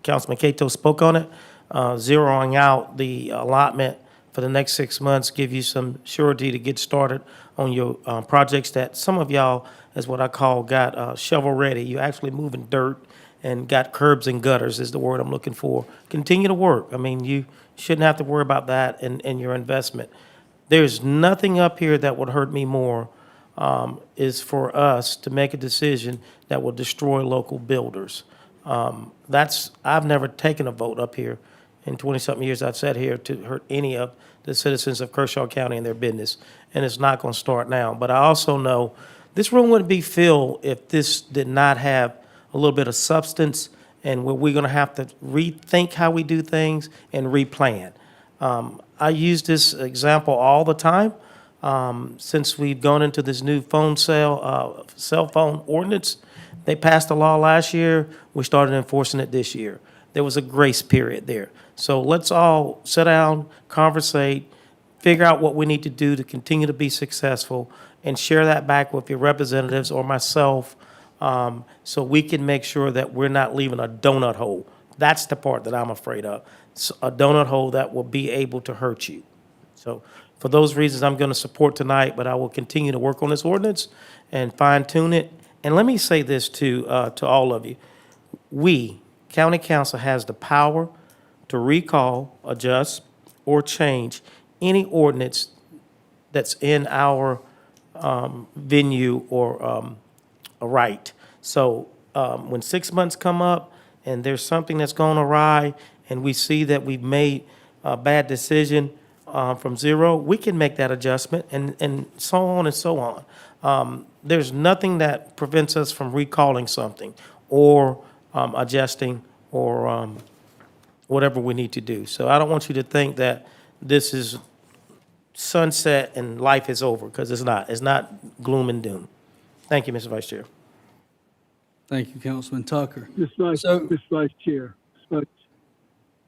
Councilman Cato spoke on it, zeroing out the allotment for the next 6 months, give you some surety to get started on your projects that some of y'all, as what I call, got shovel ready. You're actually moving dirt and got curbs and gutters is the word I'm looking for. Continue to work. I mean, you shouldn't have to worry about that in your investment. There's nothing up here that would hurt me more, is for us to make a decision that will destroy local builders. I've never taken a vote up here in 20-something years I've sat here to hurt any of the citizens of Kershaw County and their business, and it's not going to start now. But I also know this room wouldn't be filled if this did not have a little bit of substance, and where we're going to have to rethink how we do things and replan. I use this example all the time. Since we've gone into this new cell phone ordinance, they passed a law last year. We started enforcing it this year. There was a grace period there. So let's all sit down, conversate, figure out what we need to do to continue to be successful, and share that back with your representatives or myself, so we can make sure that we're not leaving a donut hole. That's the part that I'm afraid of, a donut hole that will be able to hurt you. So for those reasons, I'm going to support tonight, but I will continue to work on this ordinance and fine tune it. And let me say this to all of you. We, County Council, has the power to recall, adjust, or change any ordinance that's in our venue or a right. So when 6 months come up and there's something that's gone awry and we see that we've made a bad decision from zero, we can make that adjustment and so on and so on. There's nothing that prevents us from recalling something or adjusting or whatever we need to do. So I don't want you to think that this is sunset and life is over, because it's not. It's not gloom and doom. Thank you, Mr. Vice Chair. Thank you, Councilman Tucker. Mr. Vice Chair.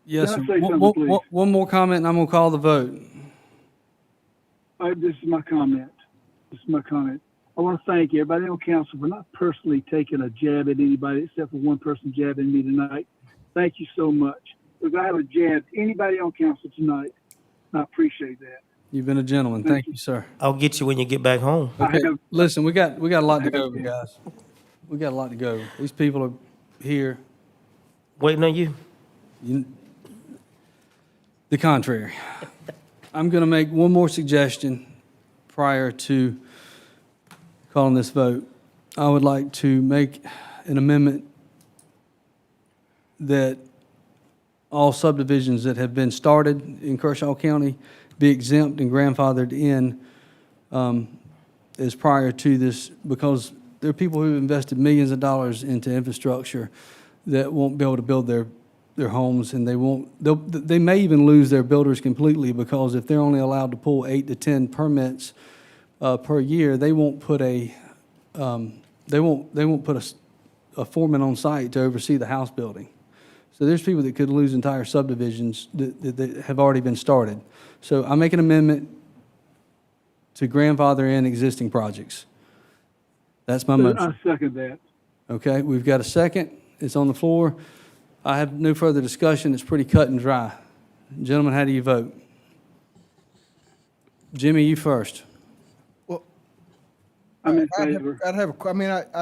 Yes, Can sir. I say something, please? One more comment, and I'm going to call the vote. This is my comment. I want to thank everybody on council for not personally taking a jab at anybody except for one person jabbing me tonight. Thank you so much. Because I haven't jabbed anybody on council tonight. I appreciate that. You've been a gentleman. Thank you, sir. I'll get you when you get back home. Okay, listen, we got a lot to go, guys. We got a lot to go. These people are here. Waiting on you. The contrary. I'm going to make one more suggestion prior to calling this vote. I would like to make an amendment that all subdivisions that have been started in Kershaw County be exempt and grandfathered in as prior to this, because there are people who invested millions of dollars into infrastructure that won't be able to build their homes, and they may even lose their builders completely, because if they're only allowed to pull 8 to 10 permits per year, they won't put a foreman on site to oversee the house building. So there's people that could lose entire subdivisions that have already been started. So I make an amendment to grandfather in existing projects. That's my motion. I second that. Okay, we've got a second. It's on the floor. I have no further discussion. It's pretty cut and dry. Gentlemen, how do you vote? Jimmy, you first. Well, I'm in I favor.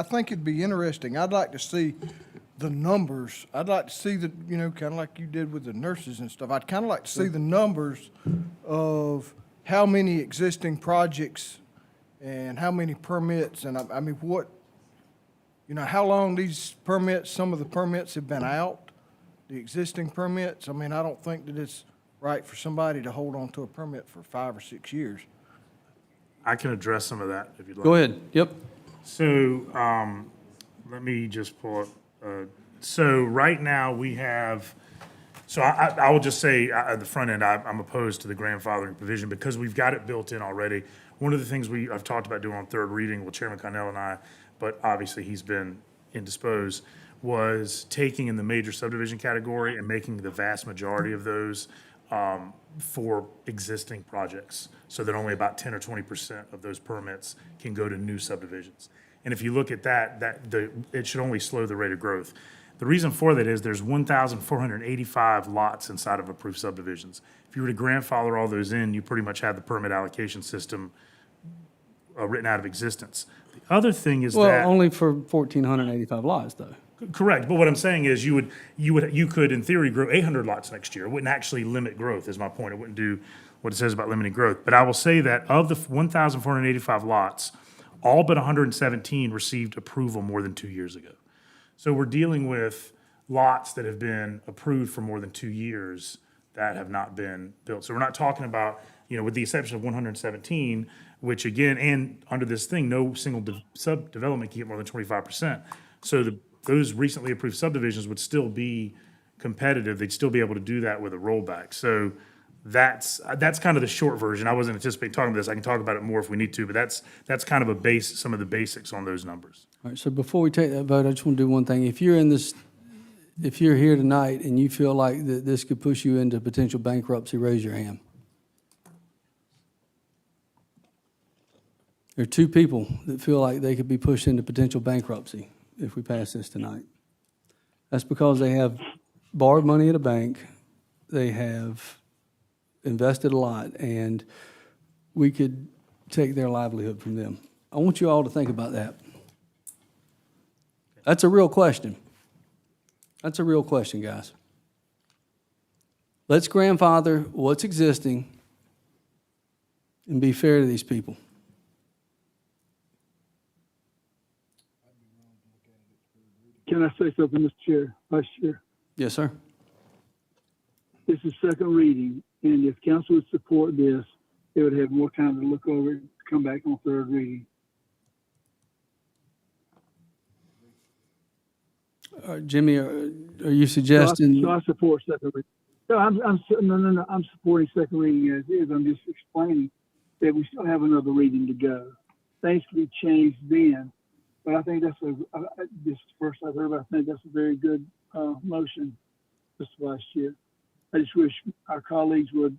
think it'd be interesting. I'd like to see the numbers. I'd like to see the, you know, kind of like you did with the nurses and stuff. I'd kind of like to see the numbers of how many existing projects and how many permits, and I mean, what, you know, how long these permits, some of the permits have been out, the existing permits. I mean, I don't think that it's right for somebody to hold on to a permit for 5 or 6 years. I can address some of that if you'd like. Go ahead. Yep. So, let me just pull up, so right now we have, so I will just say at the front end, I'm opposed to the grandfathering provision because we've got it built in already. One of the things I've talked about doing on third reading with Chairman Connell and I, but obviously he's been indisposed, was taking in the major subdivision category and making the vast majority of those for existing projects, so that only about 10 or 20% of those permits can go to new subdivisions. And if you look at it should only slow the rate of growth. The reason for that is there's 1,485 lots inside of approved subdivisions. If you were to grandfather all those in, you pretty much have the permit allocation system written out of existence. The other thing is Well, that only for 1,485 lots, though. correct, but what I'm saying is you could in theory grow 800 lots next year. It wouldn't actually limit growth, is my point. It wouldn't do what it says about limiting growth. But I will say that of the 1,485 lots, all but 117 received approval more than 2 years ago. So we're dealing with lots that have been approved for more than 2 years that have not been built. So we're not talking about, with the exception of 117, which again, and under this thing, no single sub-development can get more than 25%. So those recently approved subdivisions would still be competitive. They'd still be able to do that with a rollback. So that's kind of the short version. I wasn't anticipating talking about this. I can talk about it more if we need to, but that's kind of some of the basics on those numbers. All right, so before we take that vote, I just want to do one thing. If you're here tonight and you feel like that this could push you into potential bankruptcy, raise your hand. There are 2 people that feel like they could be pushed into potential bankruptcy if we pass this tonight. That's because they have borrowed money at a bank, they have invested a lot, and we could take their livelihood from them. I want you all to think about that. That's a real question. That's a real question, guys. Let's grandfather what's existing and be fair to these people. Can I say something, Mr. Chair, Vice Chair? Yes, sir. This is second reading, and if council would support this, they would have more time to look over it, come back on third reading. Jimmy, are you suggesting? So I support second reading. No, I'm supporting second reading as is. I'm just explaining that we still have another reading to go. Things can be changed then, but I think that's this first I've heard. I think that's a very good motion, Mr. Vice Chair. I just wish our colleagues would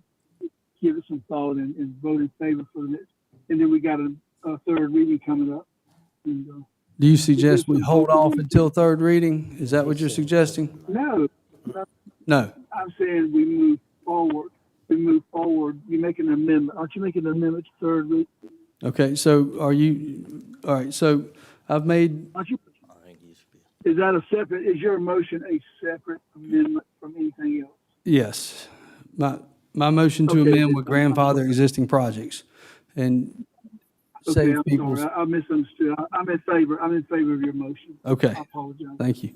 give it some thought and vote in favor for this. And then we got a third reading coming up. And, Do you suggest we hold off until third reading? Is that what you're suggesting? No. No. I'm saying we move forward. You make an amendment. Aren't you making an amendment to third reading? Okay, so all right, so I've made, Is your motion a separate amendment from anything else? yes, my motion to Okay. amend with grandfather existing projects and Okay, save I'm people's. sorry. I misunderstood. I'm in favor of your motion. Okay. I apologize. Thank you.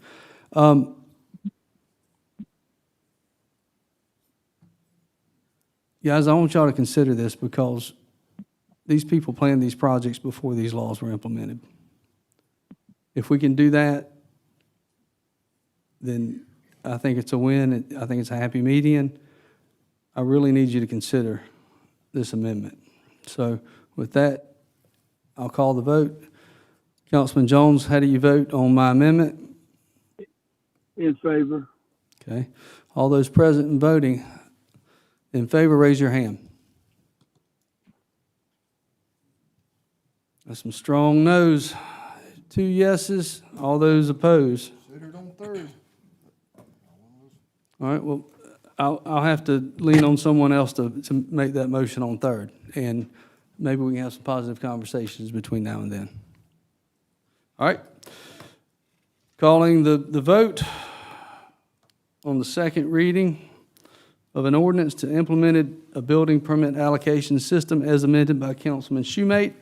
Guys, I want y'all to consider this because these people planned these projects before these laws were implemented. If we can do that, then I think it's a win. I think it's a happy median. I really need you to consider this amendment. So with that, I'll call the vote. Councilman Jones, how do you vote on my amendment? In favor. Okay. All those present and voting in favor, raise your hand. That's some strong no's. 2 yeses. All those opposed. Consider it on third. All right, well, I'll have to lean on someone else to make that motion on third, and maybe we can have some positive conversations between now and then. All right. Calling the vote on the second reading of an ordinance to implement a building permit allocation system as amended by Councilman Shoemate.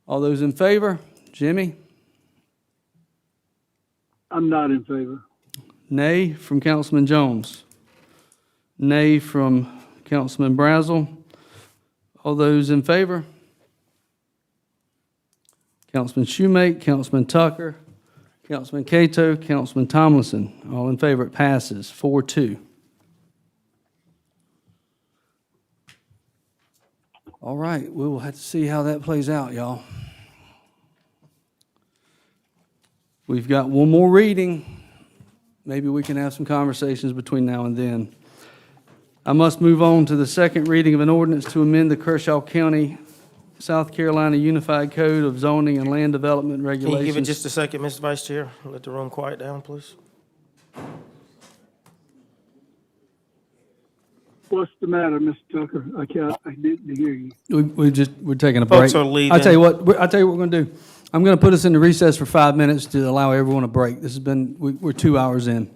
All those in favor? Jimmy? I'm not in favor. Nay from Councilman Jones. Nay from Councilman Brazel. All those in favor? Councilman Shoemate, Councilman Tucker, Councilman Cato, Councilman Tomlinson. All in favor, it passes 4-2. All right, we will have to see how that plays out, y'all. We've got one more reading. Maybe we can have some conversations between now and then. I must move on to the second reading of an ordinance to amend the Kershaw County, South Carolina Unified Code of Zoning and Land Development Can Regulations. you give it just a second, Mr. Vice Chair? Let the room quiet down, please. What's the matter, Mr. Tucker? I didn't hear you. We're taking a break. Folks are leaving. I'll tell you what we're going to do. I'm going to put us into recess for 5 minutes to allow everyone a break. This has been, we're 2 hours in.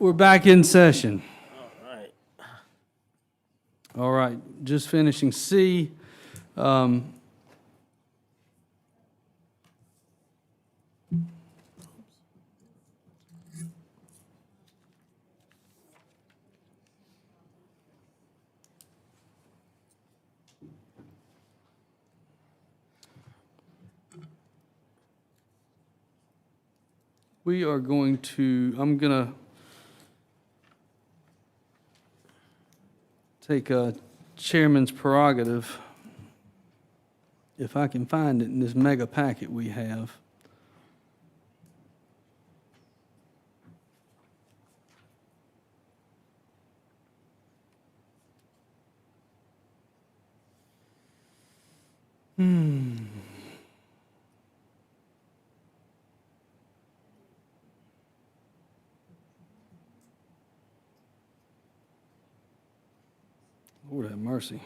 We're back in session. All right. All right, just finishing C. We are going to, I'm going to take a chairman's prerogative, if I can find it in this mega packet we have. Lord have mercy.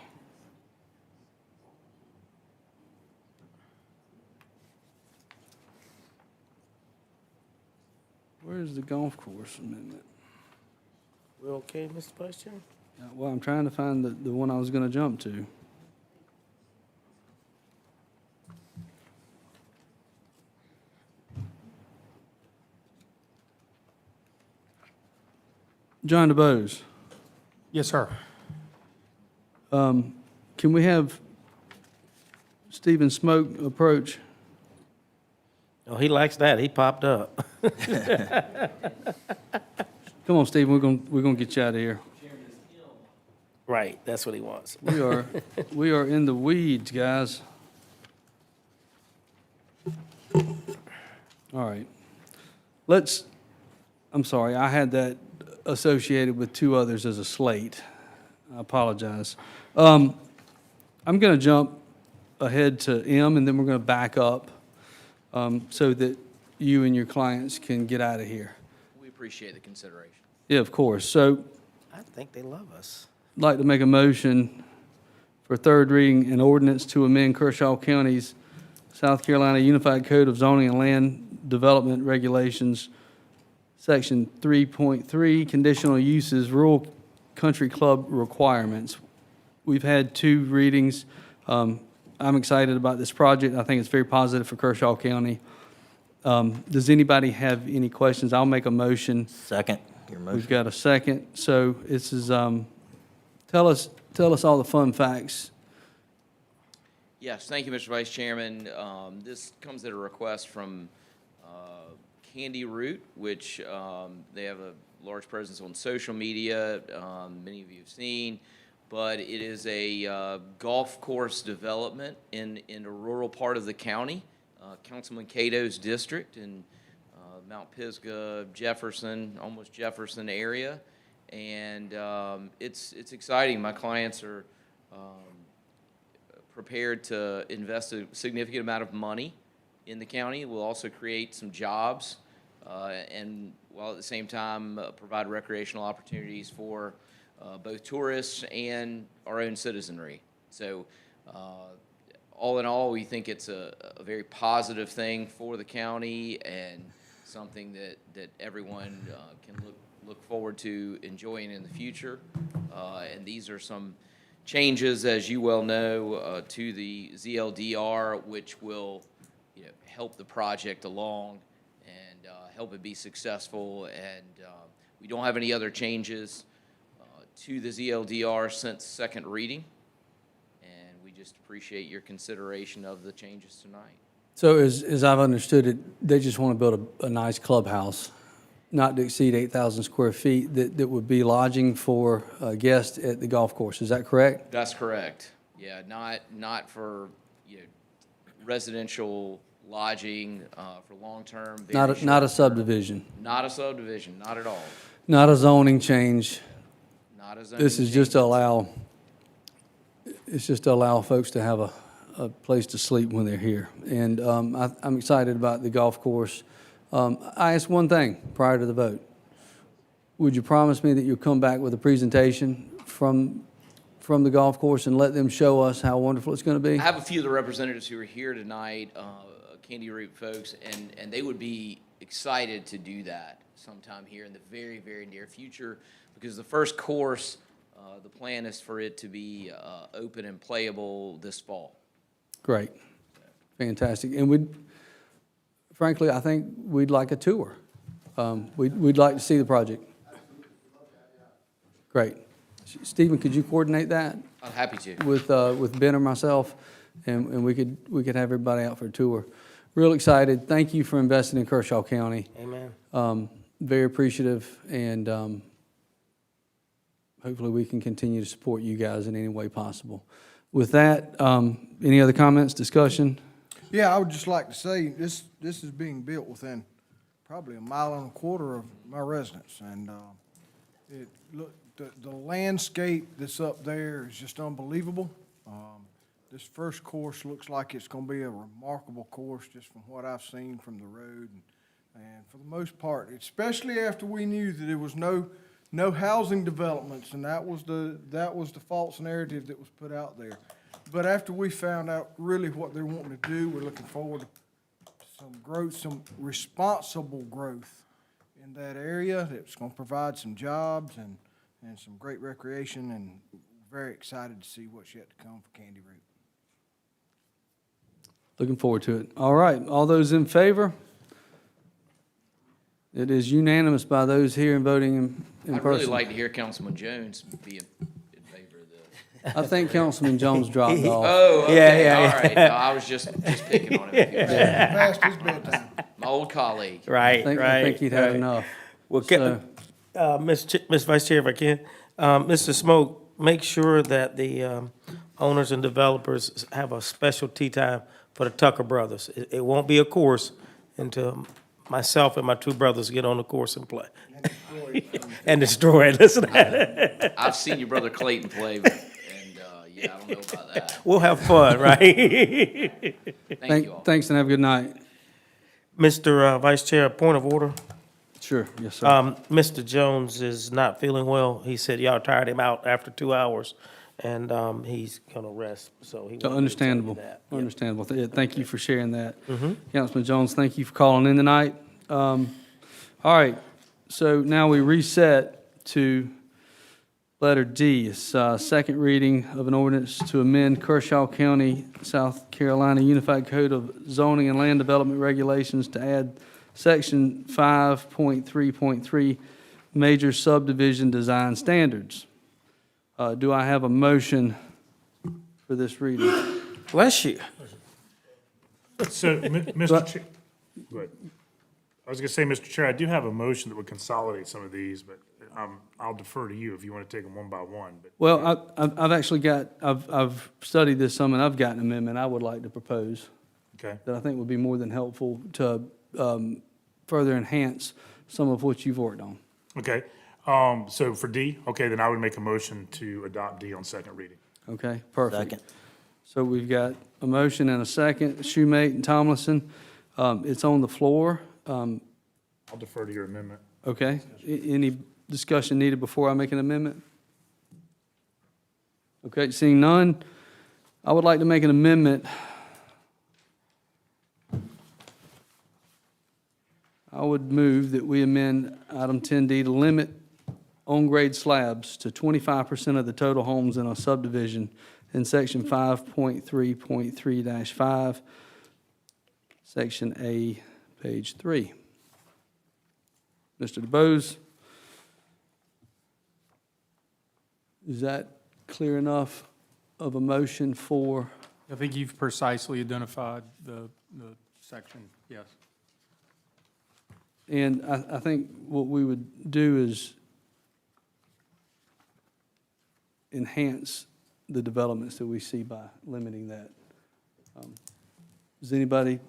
Where's the golf course amendment? We okay, Mr. Vice Chair? Well, I'm trying to find the one I was going to jump to. John DeBose. Yes, sir. Can we have Stephen Smoke approach? Oh, he likes that. He popped up. Come on, Stephen, we're gonna get you out of here. Right, that's what he wants. We are in the weeds, guys. All right. I'm sorry, I had that associated with two others as a slate. I apologize. I'm going to jump ahead to M, and then we're going to back up so that you and your clients can get out of here. We appreciate the consideration. Yeah, of course. So I think they love us. I'd like to make a motion for third reading an ordinance to amend Kershaw County's South Carolina Unified Code of Zoning and Land Development Regulations, Section 3.3, Conditional Uses, Rural Country Club Requirements. We've had 2 readings. I'm excited about this project. I think it's very positive for Kershaw County. Does anybody have any questions? I'll make a motion. Second, your motion. We've got a second. So this is, tell us all the fun facts. Yes, thank you, Mr. Vice Chairman. This comes at a request from Candy Root, which they have a large presence on social media. Many of you have seen, but it is a golf course development in a rural part of the county, Councilman Cato's district in Mount Pisgah, Jefferson, almost Jefferson area, and it's exciting. My clients are prepared to invest a significant amount of money in the county. We'll also create some jobs, and while at the same time provide recreational opportunities for both tourists and our own citizenry. So all in all, we think it's a very positive thing for the county and something that everyone can look forward to enjoying in the future. And these are some changes, as you well know, to the ZLDR, which will help the project along and help it be successful. And we don't have any other changes to the ZLDR since second reading, and we just appreciate your consideration of the changes tonight. So as I've understood it, they just want to build a nice clubhouse, not to exceed 8,000 square feet, that would be lodging for guests at the golf course. Is that correct? That's correct. Yeah, not for residential lodging for long-term. Not a subdivision. Not a subdivision, not at all. Not a zoning change. Not a zoning This is just to allow, it's just to allow folks to have a place to sleep when they're here. And I'm excited about the golf course. I asked one thing prior to the vote. Would you promise me that you'll come back with a presentation from the golf course and let them show us how wonderful it's going to be? I have a few of the representatives who are here tonight, Candy Root folks, and they would be excited to do that sometime here in the very, very near future, because the first course, the plan is for it to be open and playable this fall. Great. Fantastic. And frankly, I think we'd like a tour. We'd like to see the project. Great. Stephen, could you coordinate that? I'm happy to. With Ben or myself, and we could have everybody out for a tour. Real excited. Thank you for investing in Kershaw County. Amen. Very appreciative, and hopefully we can continue to support you guys in any way possible. With that, any other comments, discussion? Yeah, I would just like to say, this is being built within probably 1.25 miles of my residence, and the landscape that's up there is just unbelievable. This first course looks like it's going to be a remarkable course just from what I've seen from the road, and for the most part, especially after we knew that there was no housing developments, and that was the false narrative that was put out there. But after we found out really what they're wanting to do, we're looking forward to some growth, some responsible growth in that area that's going to provide some jobs and some great recreation, and very excited to see what's yet to come for Candy Root. Looking forward to it. All right, all those in favor? It is unanimous by those here and voting in I'd person. really like to hear Councilman Jones be in favor of this. I think Councilman Jones dropped off. Oh, okay, Yeah. all right. No, I was just picking on him. Past his bedtime. My old colleague. Right, I think he'd had enough. Well, So- Ms. Vice Chair, if I can, Mr. Smoke, make sure that the owners and developers have a special tea time for the Tucker brothers. It won't be a course until myself and my two brothers get on the course and play. And destroy it. Listen to that. I've seen your brother Clayton play, and yeah, I don't know about that. We'll have fun, right? Thank you all. Thanks, and have a good night. Mr. Vice Chair, point of order. Sure, yes, sir. Mr. Jones is not feeling well. He said y'all tired him out after 2 hours, and he's gonna rest, so he. Understandable, understandable. Thank you for sharing that. Councilman Jones, thank you for calling in tonight. All right, so now we reset to letter D. It's second reading of an ordinance to amend Kershaw County, South Carolina Unified Code of Zoning and Land Development Regulations to add Section 5.3.3, Major Subdivision Design Standards. Do I have a motion for this reading? Bless you. So, Mr. Chair, go ahead. I was going to say, Mr. Chair, I do have a motion that would consolidate some of these, but I'll defer to you if you want to take them one by one. But Well, I've actually got, I've studied this some, and I've got an amendment I would like to propose Okay. that I think would be more than helpful to further enhance some of what you've worked on. Okay, so for D, okay, then I would make a motion to adopt D on second reading. Okay, perfect. Second. So we've got a motion and a second, Shoemate and Tomlinson. It's on the floor. I'll defer to your amendment. Okay, any discussion needed before I make an amendment? Okay, seeing none, I would like to make an amendment. I would move that we amend item 10D to limit on-grade slabs to 25% of the total homes in a subdivision in section 5.3.3-5, section A, page 3. Mr. DeBose, is that clear enough of a motion for? I think you've precisely identified the section, yes. And I think what we would do is enhance the developments that we see by limiting that. Does anybody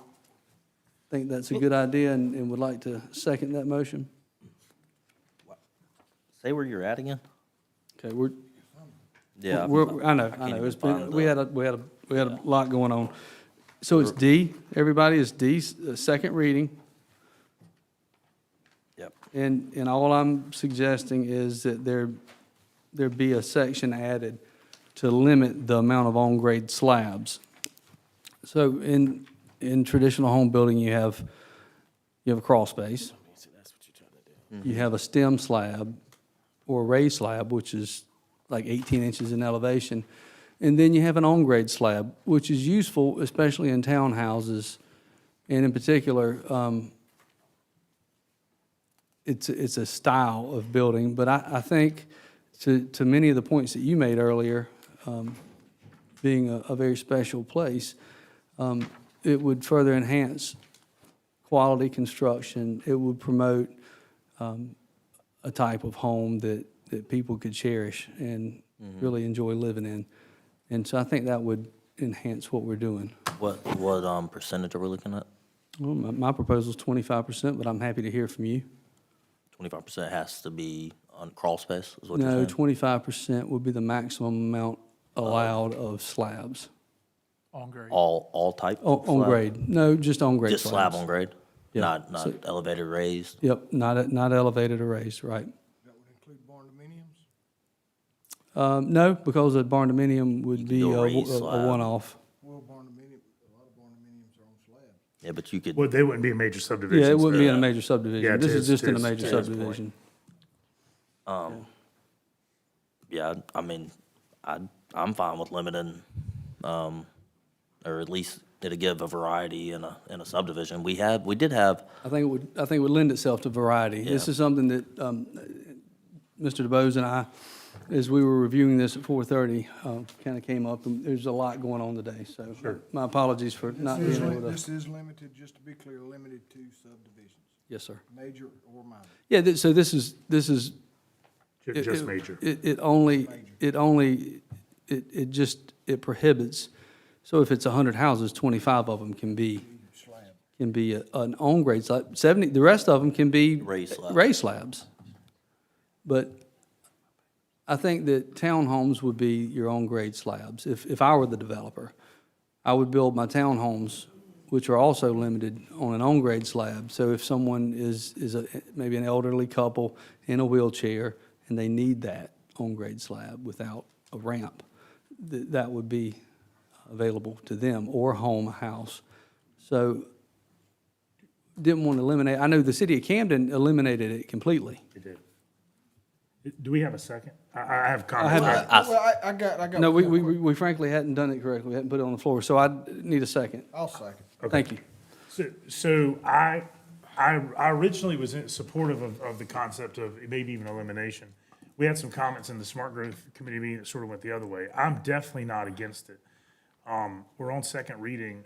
think that's a good idea and would like to second that motion? Say where you're at again? Okay, Yeah. I know. It's been, we had a lot going on. So it's D, everybody, it's D, second reading. Yep. And all I'm suggesting is that there be a section added to limit the amount of on-grade slabs. So in traditional home building, you have you have a crawl space. You have a stem slab or a raised slab, which is like 18 inches in elevation. And then you have an on-grade slab, which is useful, especially in townhouses. And in particular, it's a style of building. But I think to many of the points that you made earlier, being a very special place, it would further enhance quality construction. It would promote a type of home that people could cherish and really enjoy living in. And so I think that would enhance what we're doing. What percentage are we looking at? Well, my proposal is 25%, but I'm happy to hear from you. 25% has to be on crawl space, is what you're No, saying? 25% would be the maximum amount allowed of slabs. On grade. All type? On slab? grade. No, just on grade. Just slab slabs. on grade? Yeah. Not So- elevated raised? Yep, not elevated or raised, right. That would include barn dominiums? No, because a barn dominium would be do a a raised slab. one-off. Well, a lot of barn dominiums are on slabs. Yeah, but you could, Well, they wouldn't be a major subdivision. Yeah, it wouldn't be in a Yeah. major Yeah, subdivision. This to is just in a his- major to his point. subdivision. yeah, I mean, I'm fine with limiting, or at least to give a variety in a subdivision. We did have, I think it would lend itself to variety. This Yeah. is something that Mr. DeBose and I, as we were reviewing this at 4:30, kind of came up, and there's a lot going on today, so my apologies for not being able to. This is limited, just to be clear, limited to subdivisions, Yes, sir. major or minor. Yeah, so this is. Just major. It prohibits, so if it's 100 houses, 25 of them can be an on-grade slab. 70, the rest of them can be Raised slabs. raised slabs. But I think that townhomes would be your on-grade slabs. If I were the developer, I would build my townhomes, which are also limited, on an on-grade slab. So if someone is maybe an elderly couple in a wheelchair and they need that on-grade slab without a ramp, that would be available to them, or home, house. So didn't want to eliminate, I know the city of Camden eliminated it completely. They did. Do we have a second? I have I have- comments. Well, I got. No, one quick- we frankly hadn't done it correctly. We hadn't put it on the floor, so I need a second. I'll second. Thank you. So I originally was supportive of the concept of maybe even elimination. We had some comments in the Smart Growth Committee meeting that sort of went the other way. I'm definitely not against it. We're on second reading.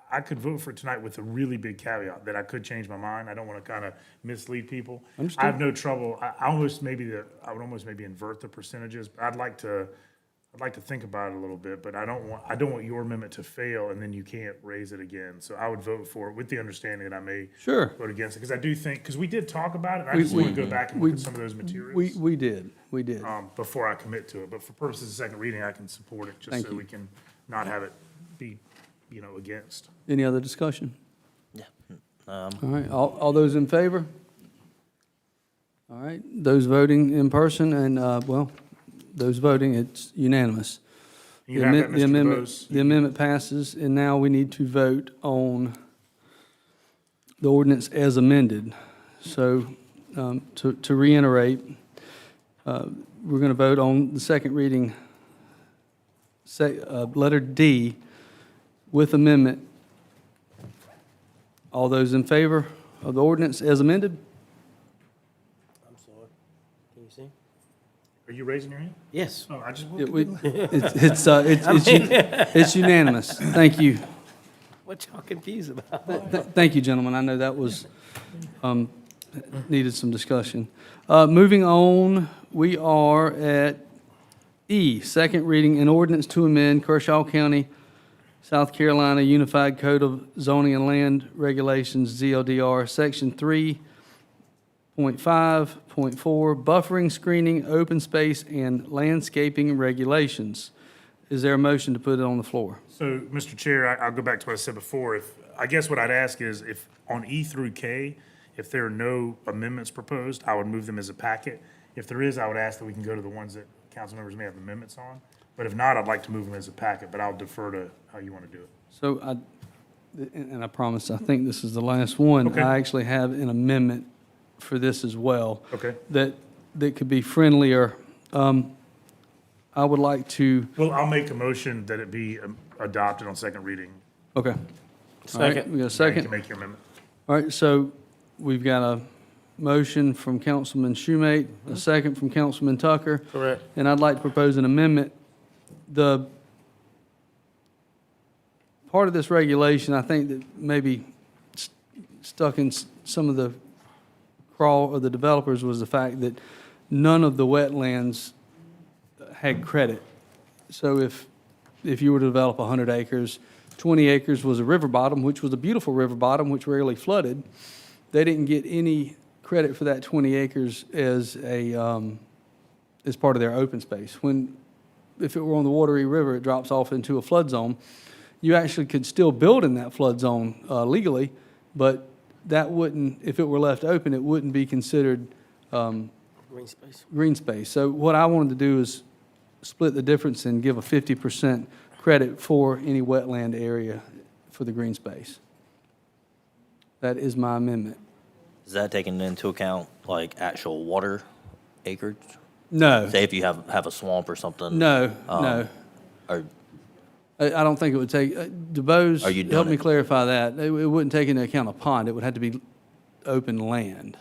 I could vote for it tonight with a really big caveat that I could change my mind. I don't want to kind of mislead people. Understood. I have no trouble. I would almost maybe invert the percentages. But I'd like to think about it a little bit, but I don't want your amendment to fail and then you can't raise it again. So I would vote for it with the understanding that I may Sure. vote against it, because I do think, because we did talk about it, and I just want to go back and look at some of those materials We did. before I commit to it. But for purposes of second reading, I can support it, just Thank so you. we can not have it be, against. Any other discussion? yeah. All right, all those in favor? All right, those voting in person and, those voting, it's unanimous. You have that, The Mr. amendment- DeBose? The amendment passes, and now we need to vote on the ordinance as amended. So, to reiterate, we're going to vote on the second reading, letter D with amendment. All those in favor of the ordinance as amended? I'm sorry. Can you see? Are you raising your hand? Yes. Oh, I just. It's unanimous. Thank you. What y'all confused about? Thank you, gentlemen. I know that was, needed some discussion. Moving on, we are at E, second reading, an ordinance to amend Kershaw County, South Carolina Unified Code of Zoning and Land Regulations, ZLDR, Section 3.5.4, buffering, screening, open space, and landscaping regulations. Is there a motion to put it on the floor? So, Mr. Chair, I'll go back to what I said before. I guess what I'd ask is if on E through K, if there are no amendments proposed, I would move them as a packet. If there is, I would ask that we can go to the ones that council members may have amendments on. But if not, I'd like to move them as a packet, but I'll defer to how you want to do it. So and I promise, I think this is the last one. Okay. I actually have an amendment for this as well. Okay. That could be friendlier. I would like to, Well, I'll make a motion that it be adopted on second reading. okay. All right, we got a Now you second? can make your amendment. All right, so we've got a motion from Councilman Schumate, a second from Councilman Tucker. Correct. And I'd like to propose an amendment. The part of this regulation, I think that maybe stuck in some of the craw of the developers was the fact that none of the wetlands had credit. So if you were to develop 100 acres, 20 acres was a river bottom, which was a beautiful river bottom, which rarely flooded. They didn't get any credit for that 20 acres as part of their open space. If it were on the watery river, it drops off into a flood zone. You actually could still build in that flood zone legally, but that wouldn't, if it were left open, it wouldn't be considered Green space. green space. So what I wanted to do is split the difference and give a 50% credit for any wetland area for the green space. That is my amendment. Is that taking into account like actual water acreage? No. Say if you have a swamp or something? No, no. Or I don't think it would take, DuBose, Are you doing help me it- clarify that. It wouldn't take into account a pond. It would have to be open land.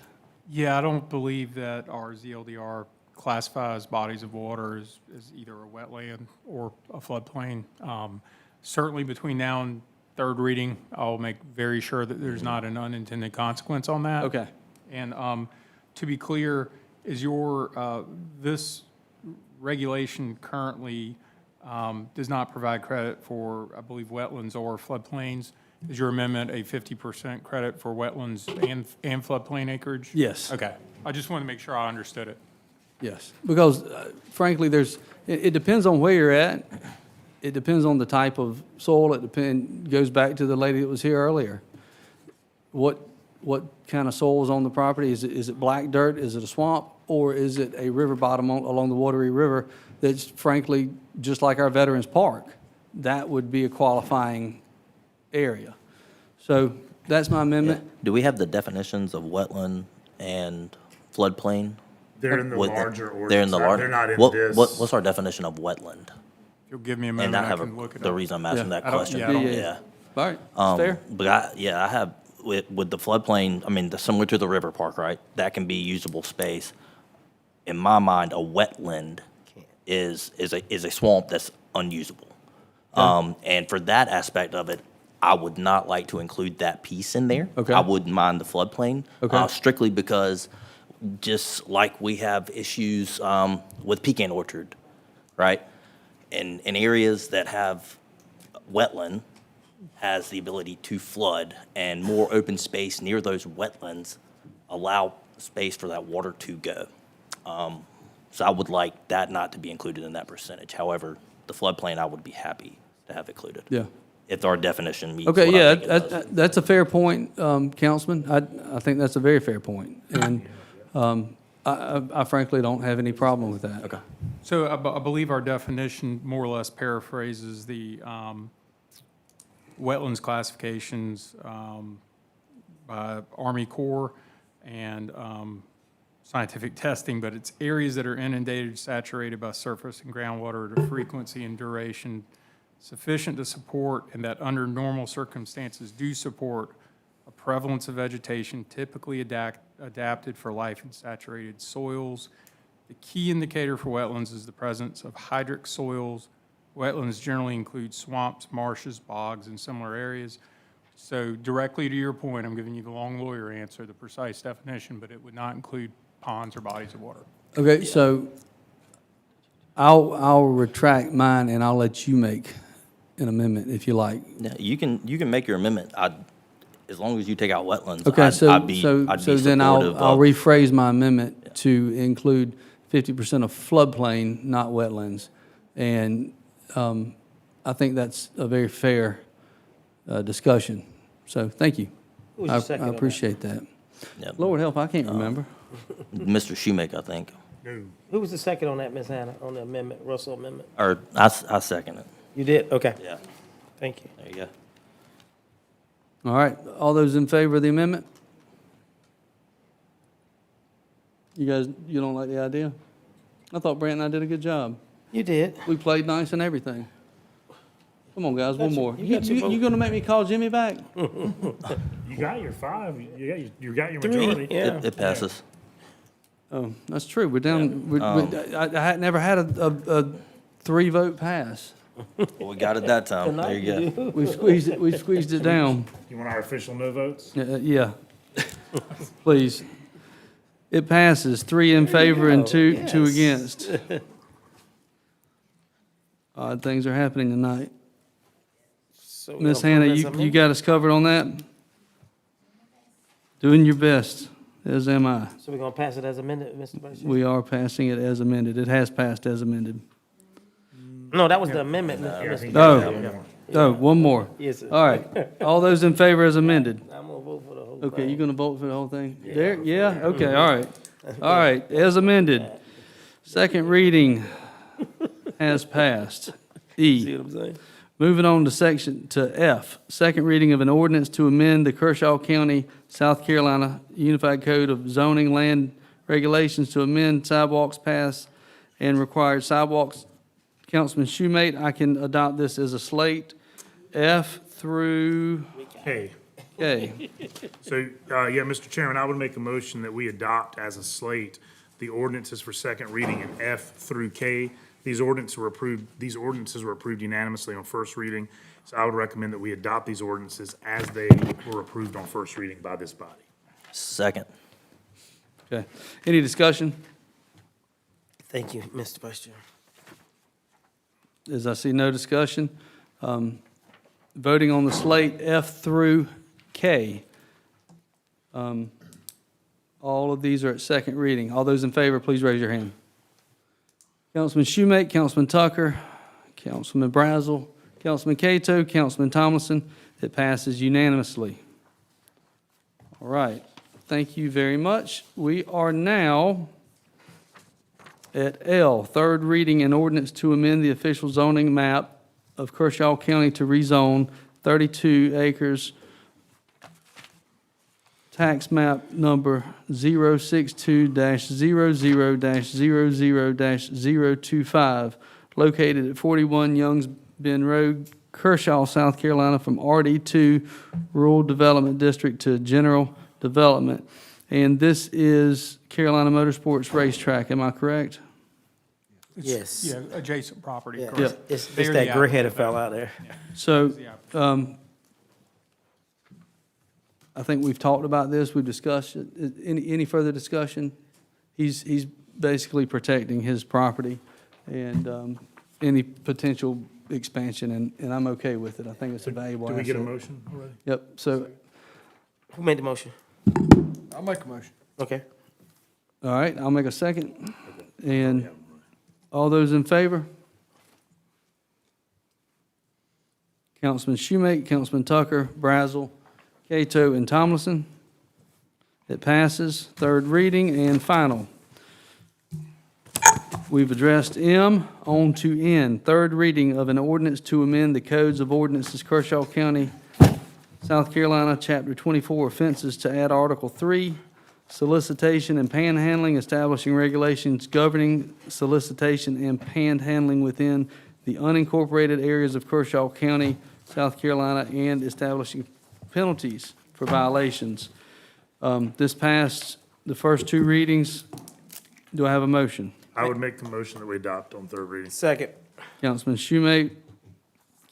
Yeah, I don't believe that our ZLDR classifies bodies of water as either a wetland or a floodplain. Certainly between now and third reading, I'll make very sure that there's not an unintended consequence on that. Okay. And to be clear, is this regulation currently does not provide credit for, I believe, wetlands or floodplains? Is your amendment a 50% credit for wetlands and floodplain acreage? Yes. Okay. I just want to make sure I understood it. Yes, because frankly, it depends on where you're at. It depends on the type of soil. Goes back to the lady that was here earlier. What kind of soil is on the property? Is it black dirt? Is it a swamp? Or is it a river bottom along the watery river that's frankly just like our Veterans Park? That would be a qualifying area. So that's my amendment. do we have the definitions of wetland and floodplain? They're in the With larger ordinance. They're in the larger. They're not in what, this. What's our definition of wetland? If you'll give me a And moment, I I have can look it up. the reason I'm asking Yeah. that I don't- question. yeah, I don't- Yeah. All right, fair. But I have, with the floodplain, I mean, similar to the river park, right? That can be usable space. In my mind, a wetland is a swamp that's unusable. And for that aspect of it, I would not like to include that piece in there. Okay. I wouldn't mind the floodplain. Okay. Strictly because just like we have issues with pecan orchard, right? In areas that have wetland has the ability to flood, and more open space near those wetlands allow space for that water to go. So I would like that not to be included in that percentage. However, the floodplain, I would be happy to have included. Yeah. If our definition meets Okay, what I yeah, think it does. that's a fair point, Councilman. I think that's a very fair point. And I frankly don't have any problem with that. Okay. So I believe our definition more or less paraphrases the wetlands classifications by Army Corps and scientific testing, but it's areas that are inundated, saturated by surface and groundwater at a frequency and duration sufficient to support, and that under normal circumstances do support a prevalence of vegetation typically adapted for life in saturated soils. The key indicator for wetlands is the presence of hydric soils. Wetlands generally include swamps, marshes, bogs, and similar areas. So directly to your point, I'm giving you the long lawyer answer, the precise definition, but it would not include ponds or bodies of water. Okay, so I'll retract mine and I'll let you make an amendment if you like. Yeah, you can make your amendment. As long as you take out wetlands, Okay, I'd be so then supportive I'll of- rephrase my amendment to include 50% of floodplain, not wetlands. And I think that's a very fair discussion. So thank you. Who was your second I on that? appreciate that. Yeah. Lord help, I can't remember. Mr. Shoemaker, I think. No. Who was the second on that, Ms. Hannah, on the amendment, Russell amendment? Or I second it. You did? Okay. Yeah. Thank you. There you go. All right, all those in favor of the amendment? You guys, you don't like the idea? I thought Brant and I did a good job. You did. We played nice and everything. Come on, guys, one more. you got your vote. You gonna make me call Jimmy back? You got your 5, you got your Three, majority. yeah. It passes. Oh, that's true. We're down, I had never had a 3-vote pass. Well, we got it that time. There you go. We squeezed it down. You want our official no votes? Yeah. Please. It passes, 3 in favor and two against. Odd things are happening tonight. So Miss Hannah, you got us covered on that? Doing your best, as am I. So we're gonna pass it as amended, Mr. Vice Chair? We are passing it as amended. It has passed as amended. No, that was the amendment, Mr. Oh, one more. Yes, sir. All right. All those in favor as amended? I'm gonna vote for the whole Okay, thing. you gonna vote for the whole thing? Derek, yeah? Okay, all right. All right, as amended. Second reading has passed. See E. what I'm saying? Moving on to F, second reading of an ordinance to amend the Kershaw County, South Carolina Unified Code of Zoning Land Regulations to amend sidewalks, paths, and required sidewalks. Councilman Schumate, I can adopt this as a slate, F through Hey, K. so, yeah, Mr. Chairman, I would make a motion that we adopt as a slate the ordinances for second reading in F through K. These ordinances were approved unanimously on first reading, so I would recommend that we adopt these ordinances as they were approved on first reading by this body. Second. Okay. Any discussion? Thank you, Mr. Vice Chair. As I see no discussion, voting on the slate F through K. All of these are at second reading. All those in favor, please raise your hand. Councilman Schumate, Councilman Tucker, Councilman Brazel, Councilman Cato, Councilman Tomlinson. It passes unanimously. All right. Thank you very much. We are now at L, third reading an ordinance to amend the official zoning map of Kershaw County to rezone 32 acres, tax map number 062-00-00-025, located at 41 Youngs Bend Road, Kershaw, South Carolina, from RD2 Rural Development District to General Development. And this is Carolina Motorsports Racetrack, am I correct? It's- Yes. Yeah, adjacent property, Yeah, correct. it's They're that the gray-headed applicant. fella out there. So, I think we've talked about this, we've discussed it. Any further discussion? He's basically protecting his property and any potential expansion, and I'm okay with it. I think it's a valuable Do asset. we get a motion already? Yep, so, Who made the motion? I'll make a motion. Okay. all right, I'll make a second. And all those in favor? Councilman Schumate, Councilman Tucker, Brazel, Cato, and Tomlinson. It passes. Third reading and final. We've addressed M, on to N. Third reading of an ordinance to amend the codes of ordinances Kershaw County, South Carolina, Chapter 24, offenses to add Article 3, solicitation and panhandling, establishing regulations governing solicitation and panhandling within the unincorporated areas of Kershaw County, South Carolina, and establishing penalties for violations. This passed the first 2 readings. Do I have a motion? I would make the motion that we adopt on third reading. Second. Councilman Schumate,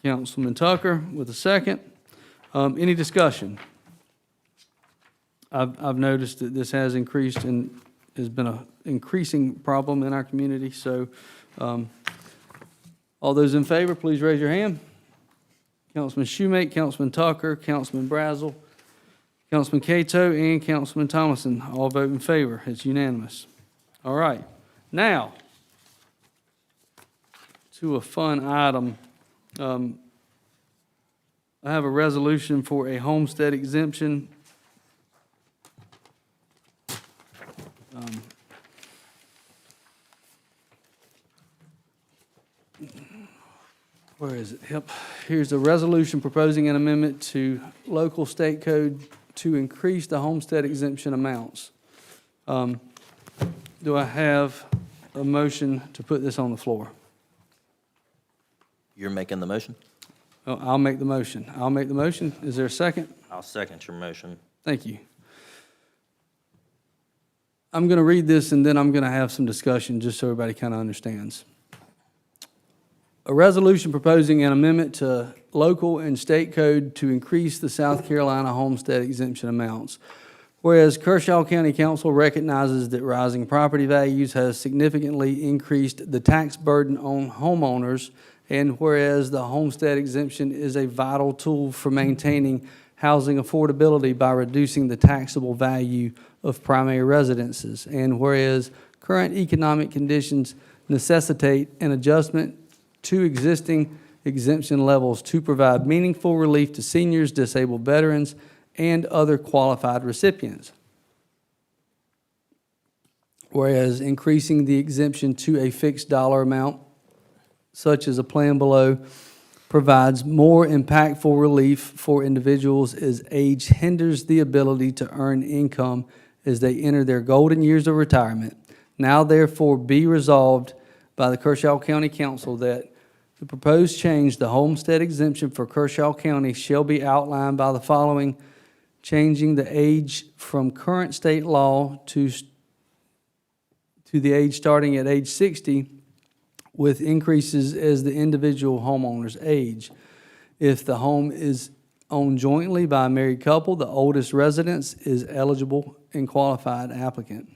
Councilman Tucker with a second. Any discussion? I've noticed that this has increased and has been an increasing problem in our community, so all those in favor, please raise your hand. Councilman Schumate, Councilman Tucker, Councilman Brazel, Councilman Cato, and Councilman Tomlinson all vote in favor. It's unanimous. All right. Now, to a fun item. I have a resolution for a homestead exemption. Where is it? Yep. Here's a resolution proposing an amendment to local state code to increase the homestead exemption amounts. Do I have a motion to put this on the floor? You're making the motion? Oh, I'll make the motion. I'll make the motion. Is there a second? I'll second your motion. Thank you. I'm going to read this and then I'm going to have some discussion just so everybody kind of understands. A resolution proposing an amendment to local and state code to increase the South Carolina homestead exemption amounts. Whereas Kershaw County Council recognizes that rising property values has significantly increased the tax burden on homeowners, and whereas the homestead exemption is a vital tool for maintaining housing affordability by reducing the taxable value of primary residences, and whereas current economic conditions necessitate an adjustment to existing exemption levels to provide meaningful relief to seniors, disabled veterans, and other qualified recipients. Whereas increasing the exemption to a fixed dollar amount, such as a plan below, provides more impactful relief for individuals as age hinders the ability to earn income as they enter their golden years of retirement. Now therefore be resolved by the Kershaw County Council that the proposed change, the homestead exemption for Kershaw County, shall be outlined by the following: changing the age from current state law to the age starting at age 60, with increases as the individual homeowner's age. If the home is owned jointly by a married couple, the oldest residence is eligible and qualified applicant.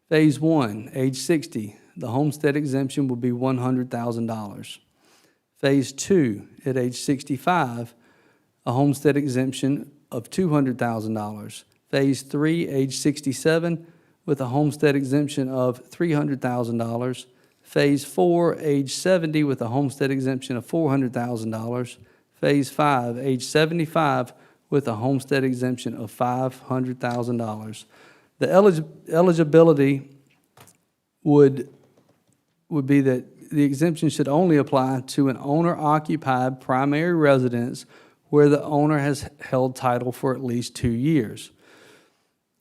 Phase 1, age 60, the homestead exemption will be $100,000. Phase 2, at age 65, a homestead exemption of $200,000. Phase 3, age 67, with a homestead exemption of $300,000. Phase 4, age 70, with a homestead exemption of $400,000. Phase 5, age 75, with a homestead exemption of $500,000. The eligibility would be that the exemption should only apply to an owner-occupied primary residence where the owner has held title for at least 2 years.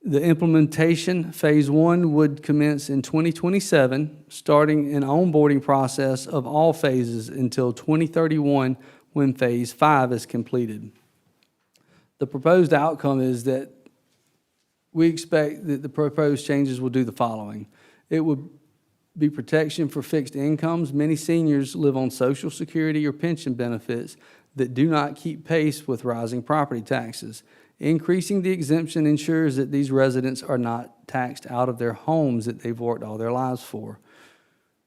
The implementation, Phase 1, would commence in 2027, starting an onboarding process of all phases until 2031, when Phase 5 is completed. The proposed outcome is that we expect that the proposed changes will do the following. It would be protection for fixed incomes. Many seniors live on Social Security or pension benefits that do not keep pace with rising property taxes. Increasing the exemption ensures that these residents are not taxed out of their homes that they've worked all their lives for.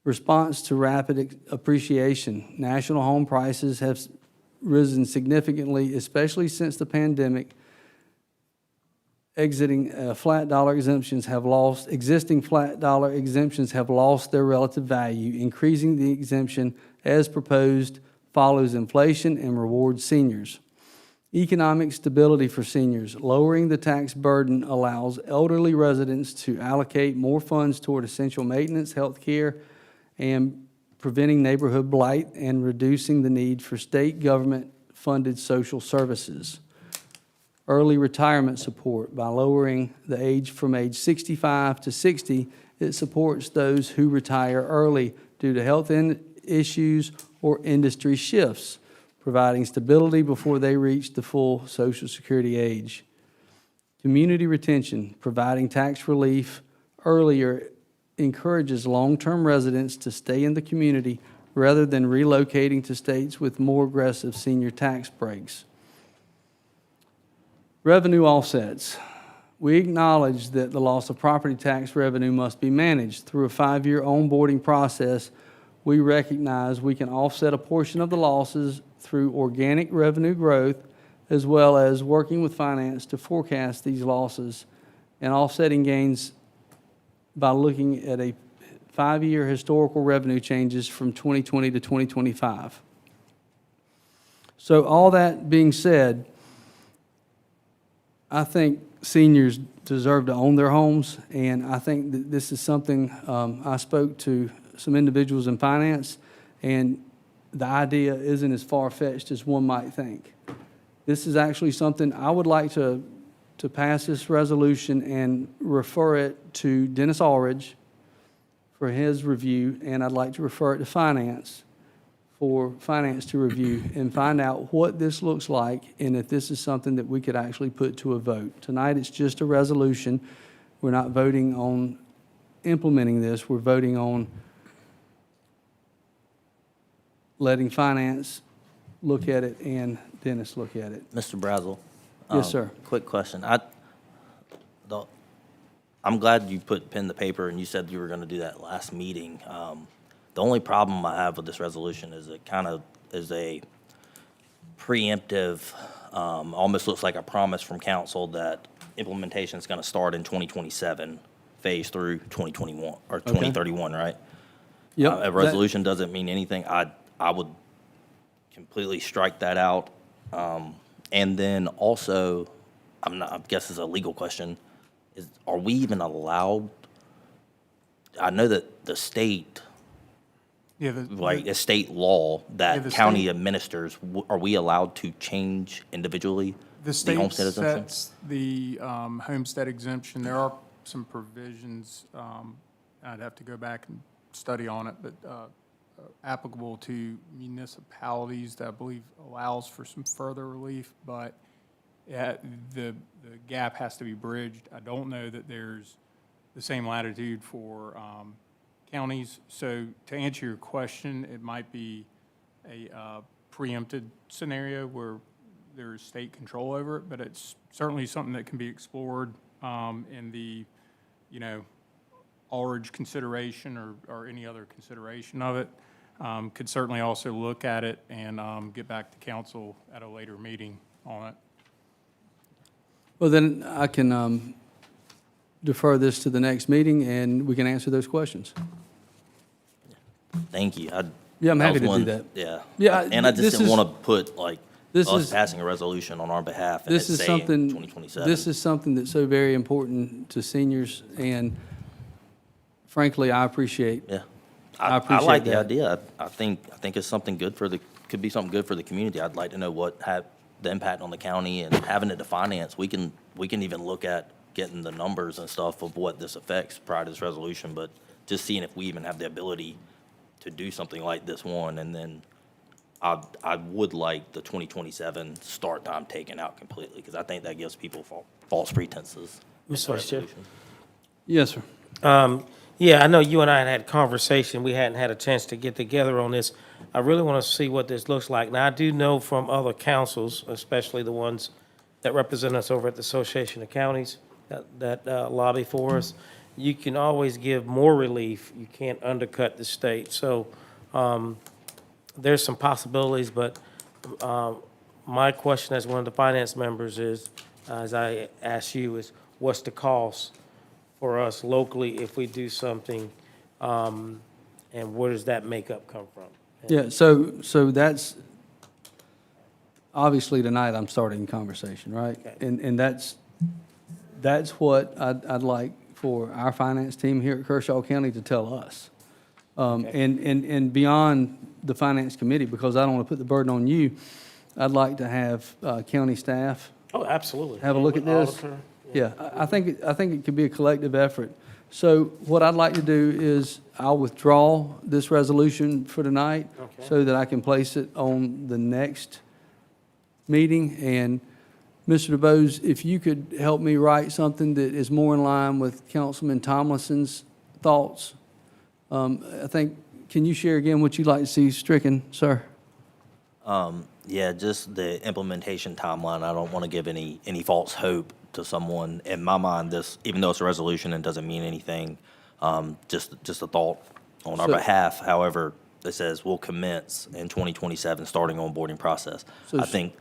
Response to rapid appreciation. National home prices have risen significantly, especially since the pandemic. Existing flat dollar exemptions have lost their relative value. Increasing the exemption as proposed follows inflation and rewards seniors. Economic stability for seniors. Lowering the tax burden allows elderly residents to allocate more funds toward essential maintenance, health care, and preventing neighborhood blight, and reducing the need for state government-funded social services. Early retirement support. By lowering the age from age 65 to 60, it supports those who retire early due to health issues or industry shifts, providing stability before they reach the full Social Security age. Community retention. Providing tax relief earlier encourages long-term residents to stay in the community rather than relocating to states with more aggressive senior tax breaks. Revenue offsets. We acknowledge that the loss of property tax revenue must be managed. Through a 5-year onboarding process, we recognize we can offset a portion of the losses through organic revenue growth, as well as working with finance to forecast these losses and offsetting gains by looking at a 5-year historical revenue changes from 2020 to 2025. So all that being said, I think seniors deserve to own their homes, and I think that this is something I spoke to some individuals in finance, and the idea isn't as far-fetched as one might think. This is actually something, I would like to pass this resolution and refer it to Dennis Aldridge for his review, and I'd like to refer it to Finance for Finance to review and find out what this looks like and if this is something that we could actually put to a vote. Tonight, it's just a resolution. We're not voting on implementing this. We're voting on letting Finance look at it and Dennis look at it. Mr. Brazel? Yes, sir. Quick question. I'm glad you put pen to paper and you said you were going to do that last meeting. The only problem I have with this resolution is it kind of is a preemptive, almost looks like a promise from council that implementation is going to start in 2027, phase through 2021, or 2031, right? Yep. A resolution doesn't mean anything. I would completely strike that out. And then also, I guess it's a legal question, are we even allowed, I know that the state, like a state law that the county state- administers, are we allowed to change individually The state homestead exemption? sets the homestead exemption. There are some provisions, I'd have to go back and study on it, but applicable to municipalities that I believe allows for some further relief, but the gap has to be bridged. I don't know that there's the same latitude for counties. So to answer your question, it might be a preempted scenario where there's state control over it, but it's certainly something that can be explored in the, Aldridge consideration or any other consideration of it. Could certainly also look at it and get back to council at a later meeting on it. Well, then I can defer this to the next meeting, and we can answer those questions. Thank you. Yeah, I'm that happy was to do one- that. Yeah. Yeah, And I just this didn't is- want to put this us is- passing a resolution on our behalf and it This is saying something, 2027. this is something that's so very important to seniors, and frankly, I appreciate. Yeah. I I appreciate like the that. idea. I think it's something good could be something good for the community. I'd like to know what the impact on the county, and having it to finance, we can even look at getting the numbers and stuff of what this affects prior to this resolution, but just seeing if we even have the ability to do something like this one, and then I would like the 2027 start time taken out completely, because I think that gives people false pretenses. Mr. Vice Chair. Yes, sir. Yeah, I know you and I had a conversation. We hadn't had a chance to get together on this. I really want to see what this looks like. Now, I do know from other councils, especially the ones that represent us over at the Association of Counties that lobby for us, you can always give more relief. You can't undercut the state. So there's some possibilities, but my question as one of the finance members is, as I ask you, is what's the cost for us locally if we do something, and where does that makeup come from? Yeah, so that's, obviously tonight I'm starting a conversation, right? Okay. And that's what I'd like for our finance team here at Kershaw County to tell us. And beyond the finance committee, because I don't want to put the burden on you, I'd like to have county staff Oh, absolutely. have a look at this. Auditor, Yeah, I think it could be a collective effort. So what I'd like to do is I'll withdraw this resolution for tonight Okay. so that I can place it on the next meeting. And Mr. DeBose, if you could help me write something that is more in line with Councilman Tomlinson's thoughts. I think, can you share again what you'd like to see stricken, sir? Yeah, just the implementation timeline. I don't want to give any false hope to someone. In my mind, this, even though it's a resolution and doesn't mean anything, just a thought on our So- behalf. However, it says we'll commence in 2027, starting onboarding process. So- I think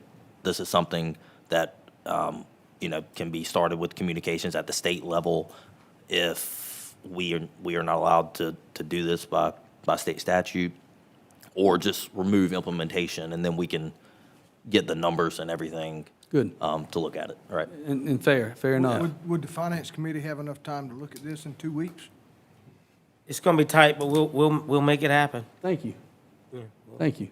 this is something that, can be started with communications at the state level if we are not allowed to do this by state statute, or just remove implementation, and then we can get the numbers and everything. Good. To look at it, right? And fair enough. Would the finance committee have enough time to look at this in 2 weeks? It's gonna be tight, but we'll make it happen. Thank you. Yeah, Thank you.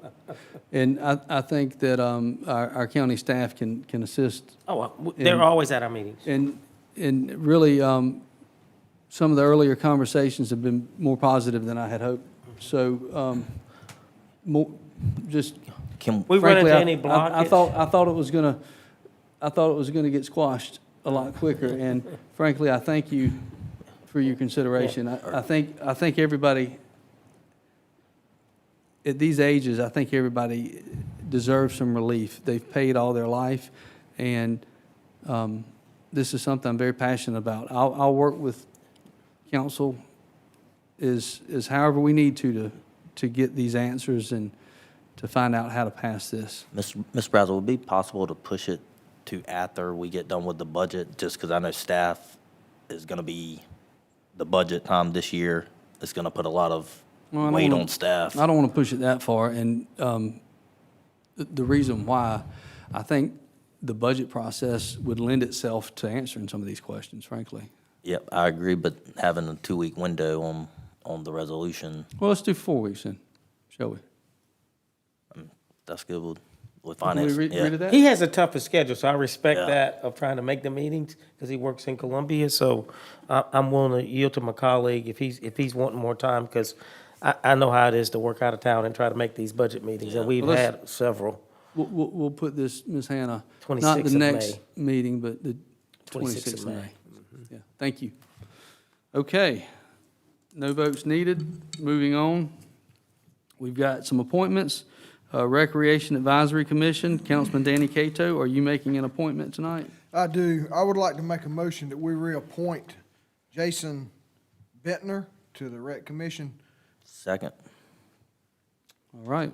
And I think that our county staff can assist. They're always at our meetings. And really, some of the earlier conversations have been more positive than I had hoped. So, more, just Can we run frankly, into any I blockage? thought it was gonna get squashed a lot quicker. And frankly, I thank you for your consideration. I think everybody, at these ages, I think everybody deserves some relief. They've paid all their life, and this is something I'm very passionate about. I'll work with council is however we need to get these answers and to find out how to pass this. Mr. Brazel, would it be possible to push it to after we get done with the budget? Just because I know staff is going to be, the budget time this year is going to put a lot of weight on staff. I don't want to push it that far, and the reason why, I think the budget process would lend itself to answering some of these questions, frankly. Yep, I agree, but having a 2-week window on the resolution, Well, let's do 4 weeks then, shall we? that's good with Can finance. we Yeah. read that? He has a tougher schedule, so I respect Yeah. that of trying to make the meetings because he works in Columbia. So I'm willing to yield to my colleague if he's wanting more time because I know how it is to work out of town and try to make these budget meetings, and we've Well, had several. We'll put this, Ms. Hannah, not 26th the of next meeting, but the 26th of May. Yeah, thank you. Okay, no votes needed. Moving on. We've got some appointments. Recreation Advisory Commission, Councilman Danny Cato, are you making an appointment tonight? I do. I would like to make a motion that we reappoint Jason Bentner to the Rec Commission. Second. All right.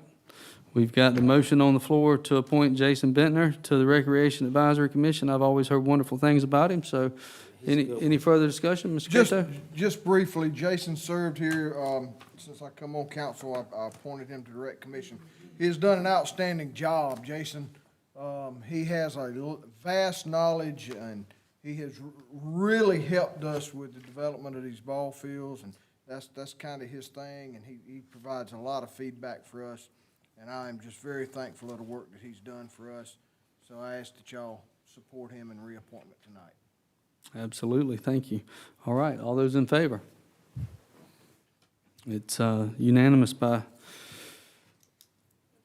We've got the motion on the floor to appoint Jason Bentner to the Recreation Advisory Commission. I've always heard wonderful things about him, so any further discussion, Mr. Cato? Just briefly, Jason served here, since I come on council, I appointed him to the Rec Commission. He has done an outstanding job, Jason. He has a vast knowledge, and he has really helped us with the development of these ball fields, and that's kind of his thing, and he provides a lot of feedback for us, and I am just very thankful of the work that he's done for us. So I ask that y'all support him in reappointment tonight. Absolutely, thank you. All right, all those in favor? It's unanimous by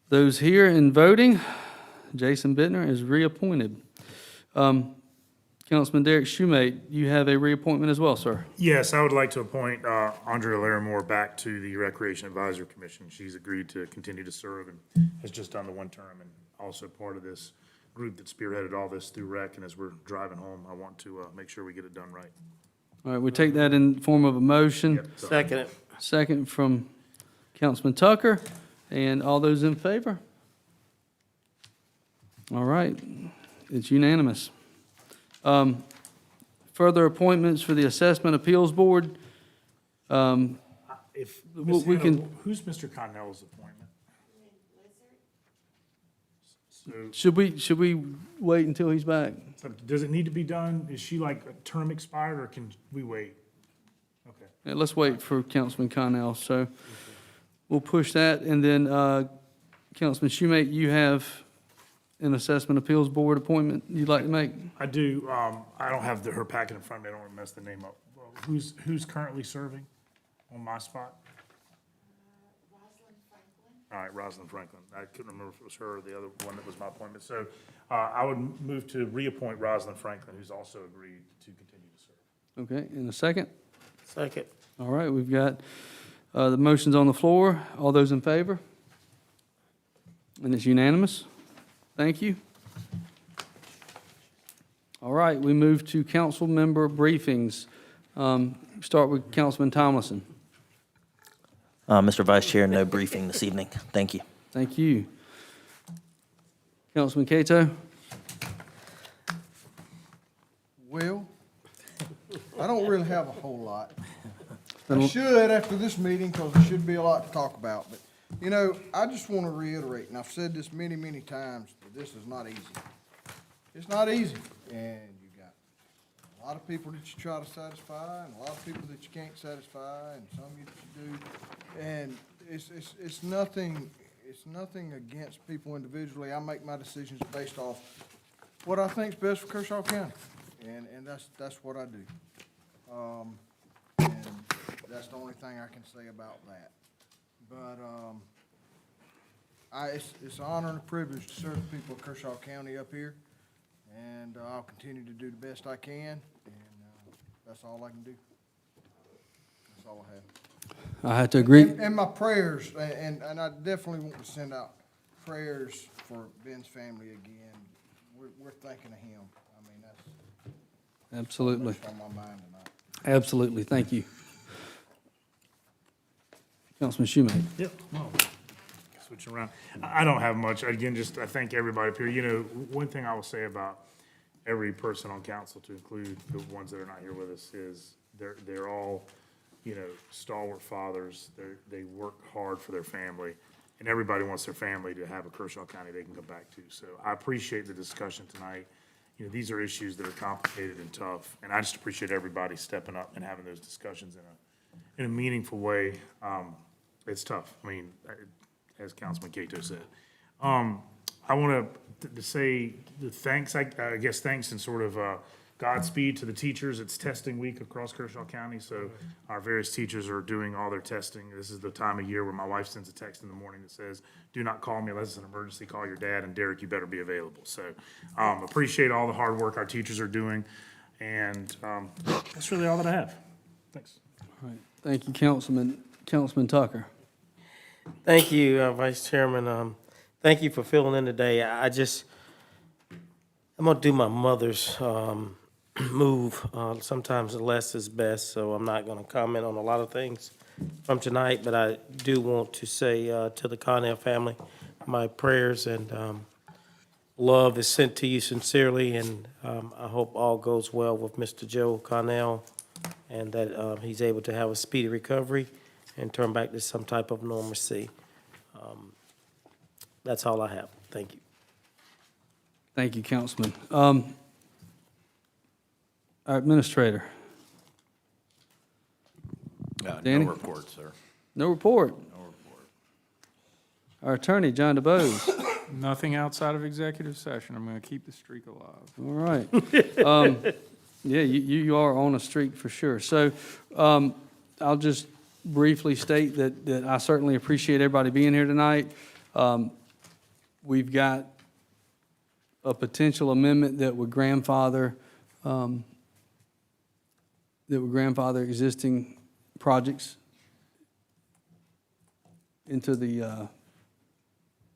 those here in voting. Jason Bittner is reappointed. Councilman Derek Schumate, you have a reappointment as well, sir. Yes, I would like to appoint Andrea Larimore back to the Recreation Advisory Commission. She's agreed to continue to serve and has just done the one term and also part of this group that spearheaded all this through rec. And as we're driving home, I want to make sure we get it done right. All right, we take that in form of a motion. Yep, so- Second it. Second from Councilman Tucker, and all those in favor? All right, it's unanimous. Further appointments for the Assessment Appeals Board. If, We can- who's Mr. Connell's appointment? So, Should we wait until he's back? so does it need to be done? Is she like a term expired or can we wait? Okay. Yeah, let's wait for Councilman Connell, so we'll push that, and then, Councilman Schumate, you have an Assessment Appeals Board appointment you'd like to make? I do. I don't have her packet in front of me. I don't want to mess the name up. Well, who's currently serving on my spot? All right, Rosalind Franklin. I couldn't remember if it was her or the other one that was my appointment. So I would move to reappoint Rosalind Franklin, who's also agreed to continue to serve. Okay, in a second? Second. All right, we've got the motions on the floor. All those in favor? And it's unanimous. Thank you. All right, we move to council member briefings. Start with Councilman Tomlinson. Mr. Vice Chair, no briefing this evening. Thank you. Thank you. Councilman Cato? Well, I don't really have a whole lot. Then- I should after this meeting, because there should be a lot to talk about. But, you know, I just want to reiterate, and I've said this many, many times, that this is not easy. It's not easy. And you got a lot of people that you try to satisfy, and a lot of people that you can't satisfy, and some you do. And it's nothing it's nothing against people individually. I make my decisions based off what I think's best for Kershaw County, and that's what I do. And that's the only thing I can say about that. But, it's an honor and a privilege to serve the people of Kershaw County up here, and I'll continue to do the best I can, and that's all I can do. That's all I have. I have to agree. And my prayers, and I definitely want to send out prayers for Ben's family again. We're thinking of him. I mean, that's Absolutely. on my mind tonight. Absolutely. Thank you. Councilman Shoemate. Yep. Switch around. I don't have much. Again, just I thank everybody up here. You know, one thing I will say about every person on council, to include the ones that are not here with us, is they're all, you know, stalwart fathers. They work hard for their family, and everybody wants their family to have a Kershaw County they can come back to. So I appreciate the discussion tonight. You know, these are issues that are complicated and tough, and I just appreciate everybody stepping up and having those discussions in a meaningful way. It's tough. I mean, as Councilman Cato said. I want to say the thanks, I guess thanks and sort of Godspeed to the teachers. It's testing week across Kershaw County, so our various teachers are doing all their testing. This is the time of year where my wife sends a text in the morning that says, "Do not call me unless it's an emergency. Call your dad, and Derek, you better be available." So appreciate all the hard work our teachers are doing, and that's really all that I have. Thanks. All right. Thank you, Councilman Tucker. Thank you, Vice Chairman. Thank you for filling in today. I'm gonna do my mother's move. Sometimes less is best, so I'm not gonna comment on a lot of things from tonight, but I do want to say to the Connell family, my prayers and love is sent to you sincerely, and I hope all goes well with Mr. Joe Connell, and that he's able to have a speedy recovery and turn back to some type of normalcy. That's all I have. Thank you. Thank you, Councilman. Our Administrator. Danny? No report, sir. No report. No report. Our Attorney, John DeBose. Nothing outside of executive session. I'm going to keep the streak alive. All right. Yeah, you are on a streak for sure. So I'll just briefly state that I certainly appreciate everybody being here tonight. We've got a potential amendment that would grandfather existing projects into the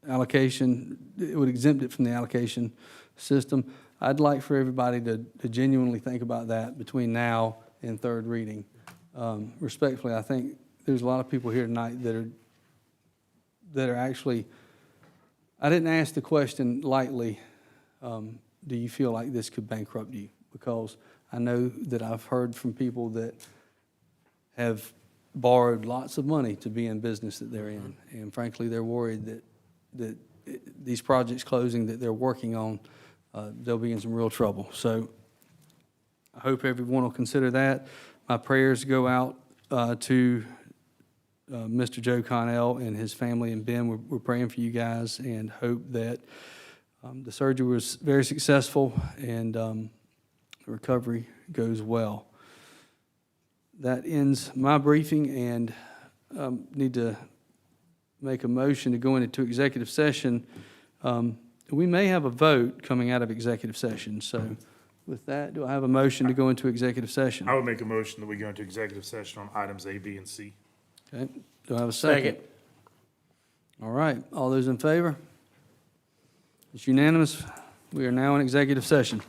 allocation. It would exempt it from the allocation system. I'd like for everybody to genuinely think about that between now and third reading. Respectfully, I think there's a lot of people here tonight that are actually, I didn't ask the question lightly, do you feel like this could bankrupt you? Because I know that I've heard from people that have borrowed lots of money to be in business that they're in. And frankly, they're worried that these projects closing that they're working on, they'll be in some real trouble. So I hope everyone will consider that. My prayers go out to Mr. Joe Connell and his family, and Ben. We're praying for you guys and hope that the surgery was very successful and the recovery goes well. That ends my briefing, and need to make a motion to go into executive session. We may have a vote coming out of executive session. So with that, do I have a motion to go into executive session? I would make a motion that we go into executive session on items A, B, and C. Okay. Do I have a second? All right. All those in favor? It's unanimous. We are now in executive session.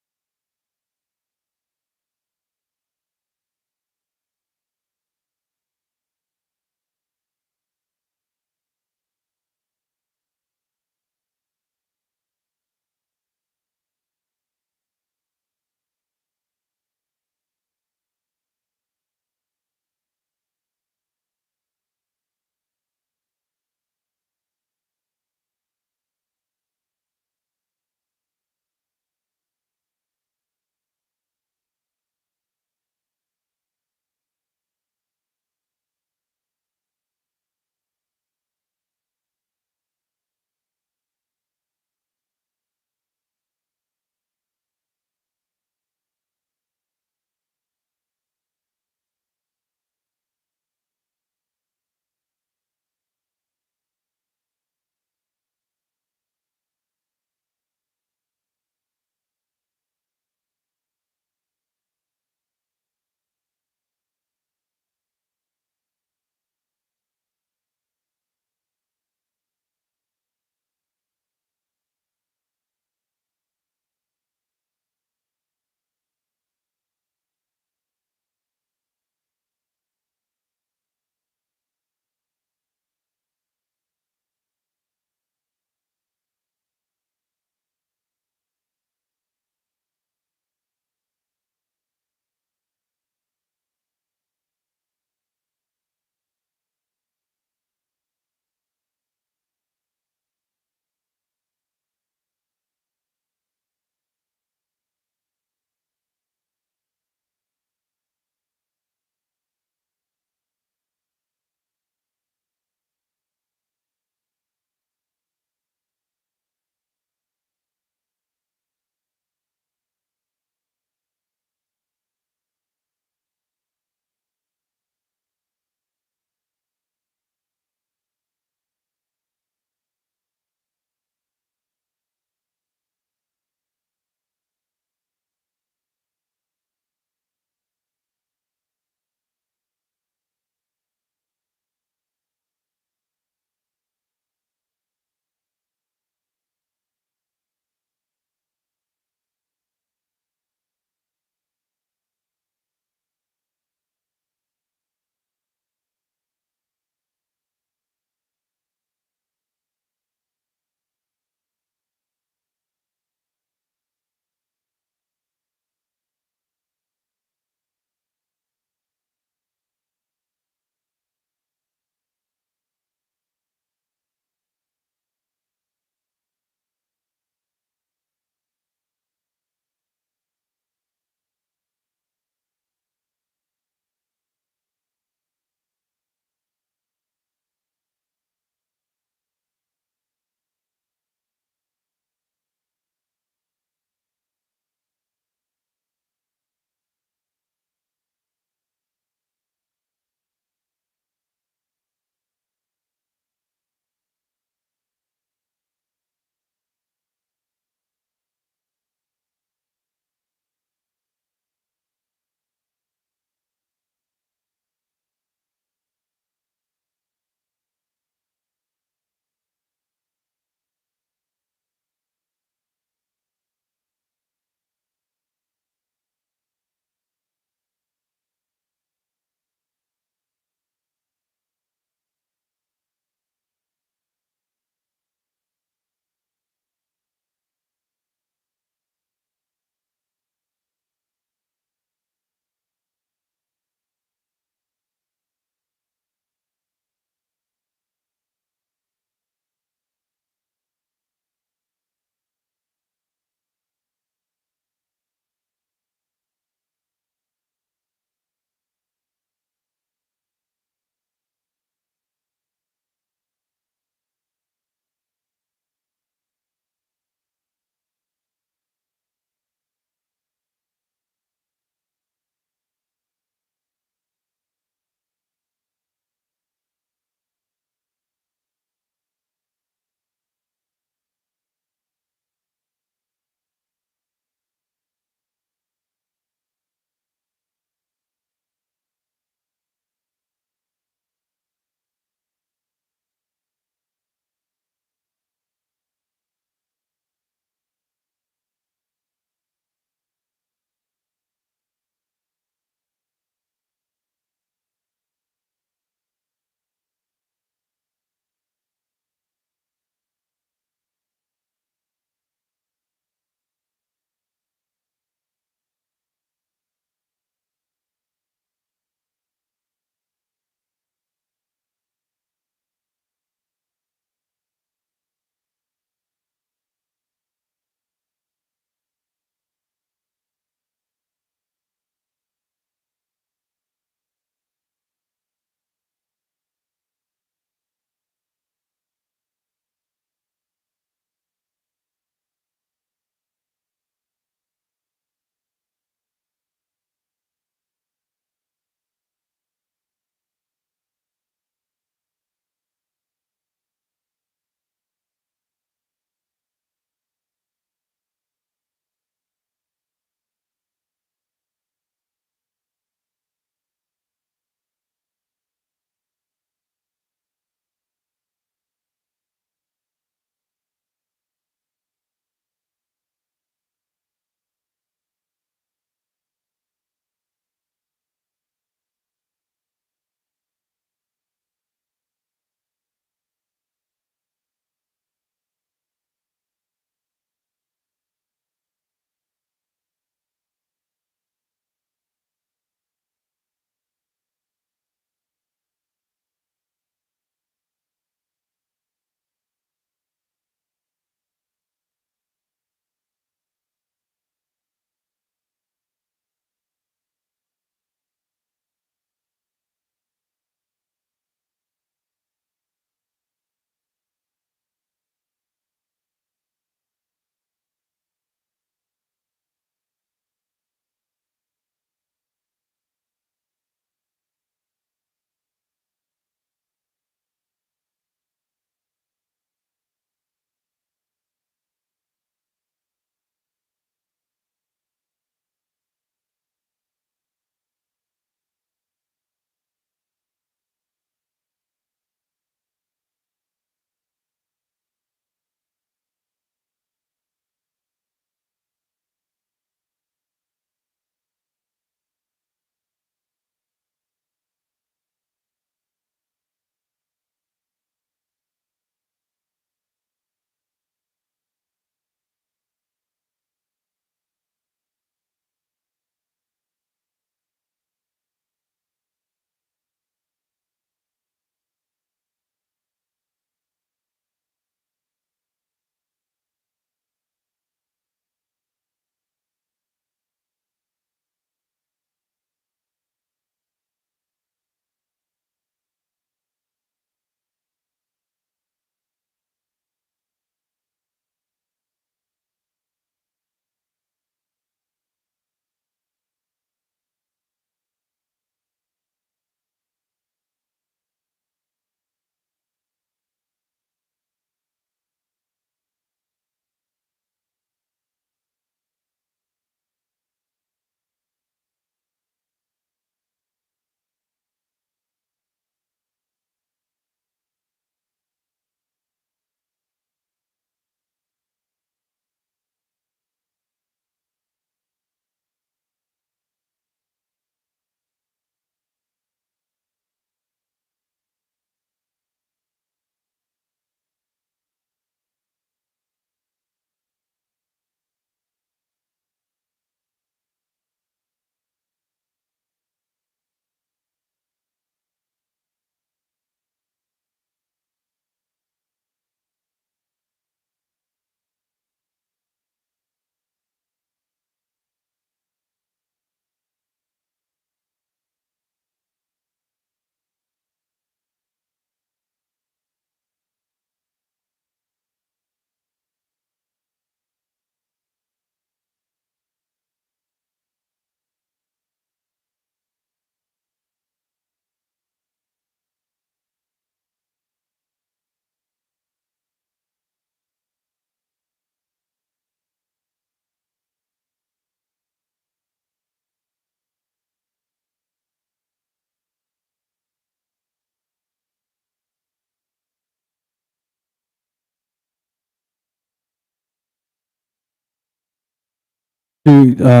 Like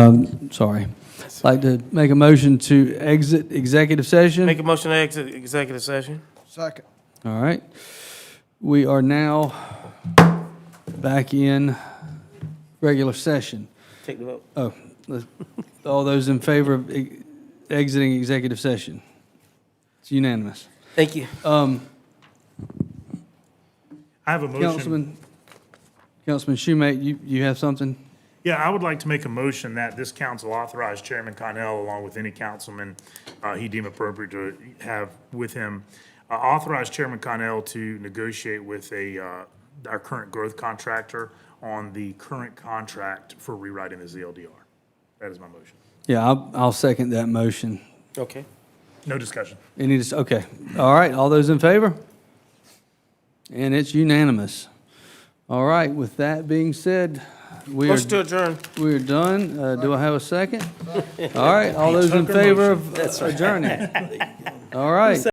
to make a motion to exit executive session. Make a motion to exit executive session. Second. All right. We are now back in regular session. Take the vote. Oh, all those in favor of exiting executive session? It's unanimous. Thank you. I have a motion. Councilman Schumate, you have something? Yeah, I would like to make a motion that this council authorize Chairman Connell, along with any councilman he deem appropriate to have with him, authorize Chairman Connell to negotiate with our current growth contractor on the current contract for rewriting the ZLDR. That is my motion. Yeah, I'll second that motion. Okay. No discussion. Okay. All right, all those in favor? And it's unanimous. All right, with that being said, Motion to adjourn. we are done. Do I have a second? All right, all those in favor of adjourning? All right.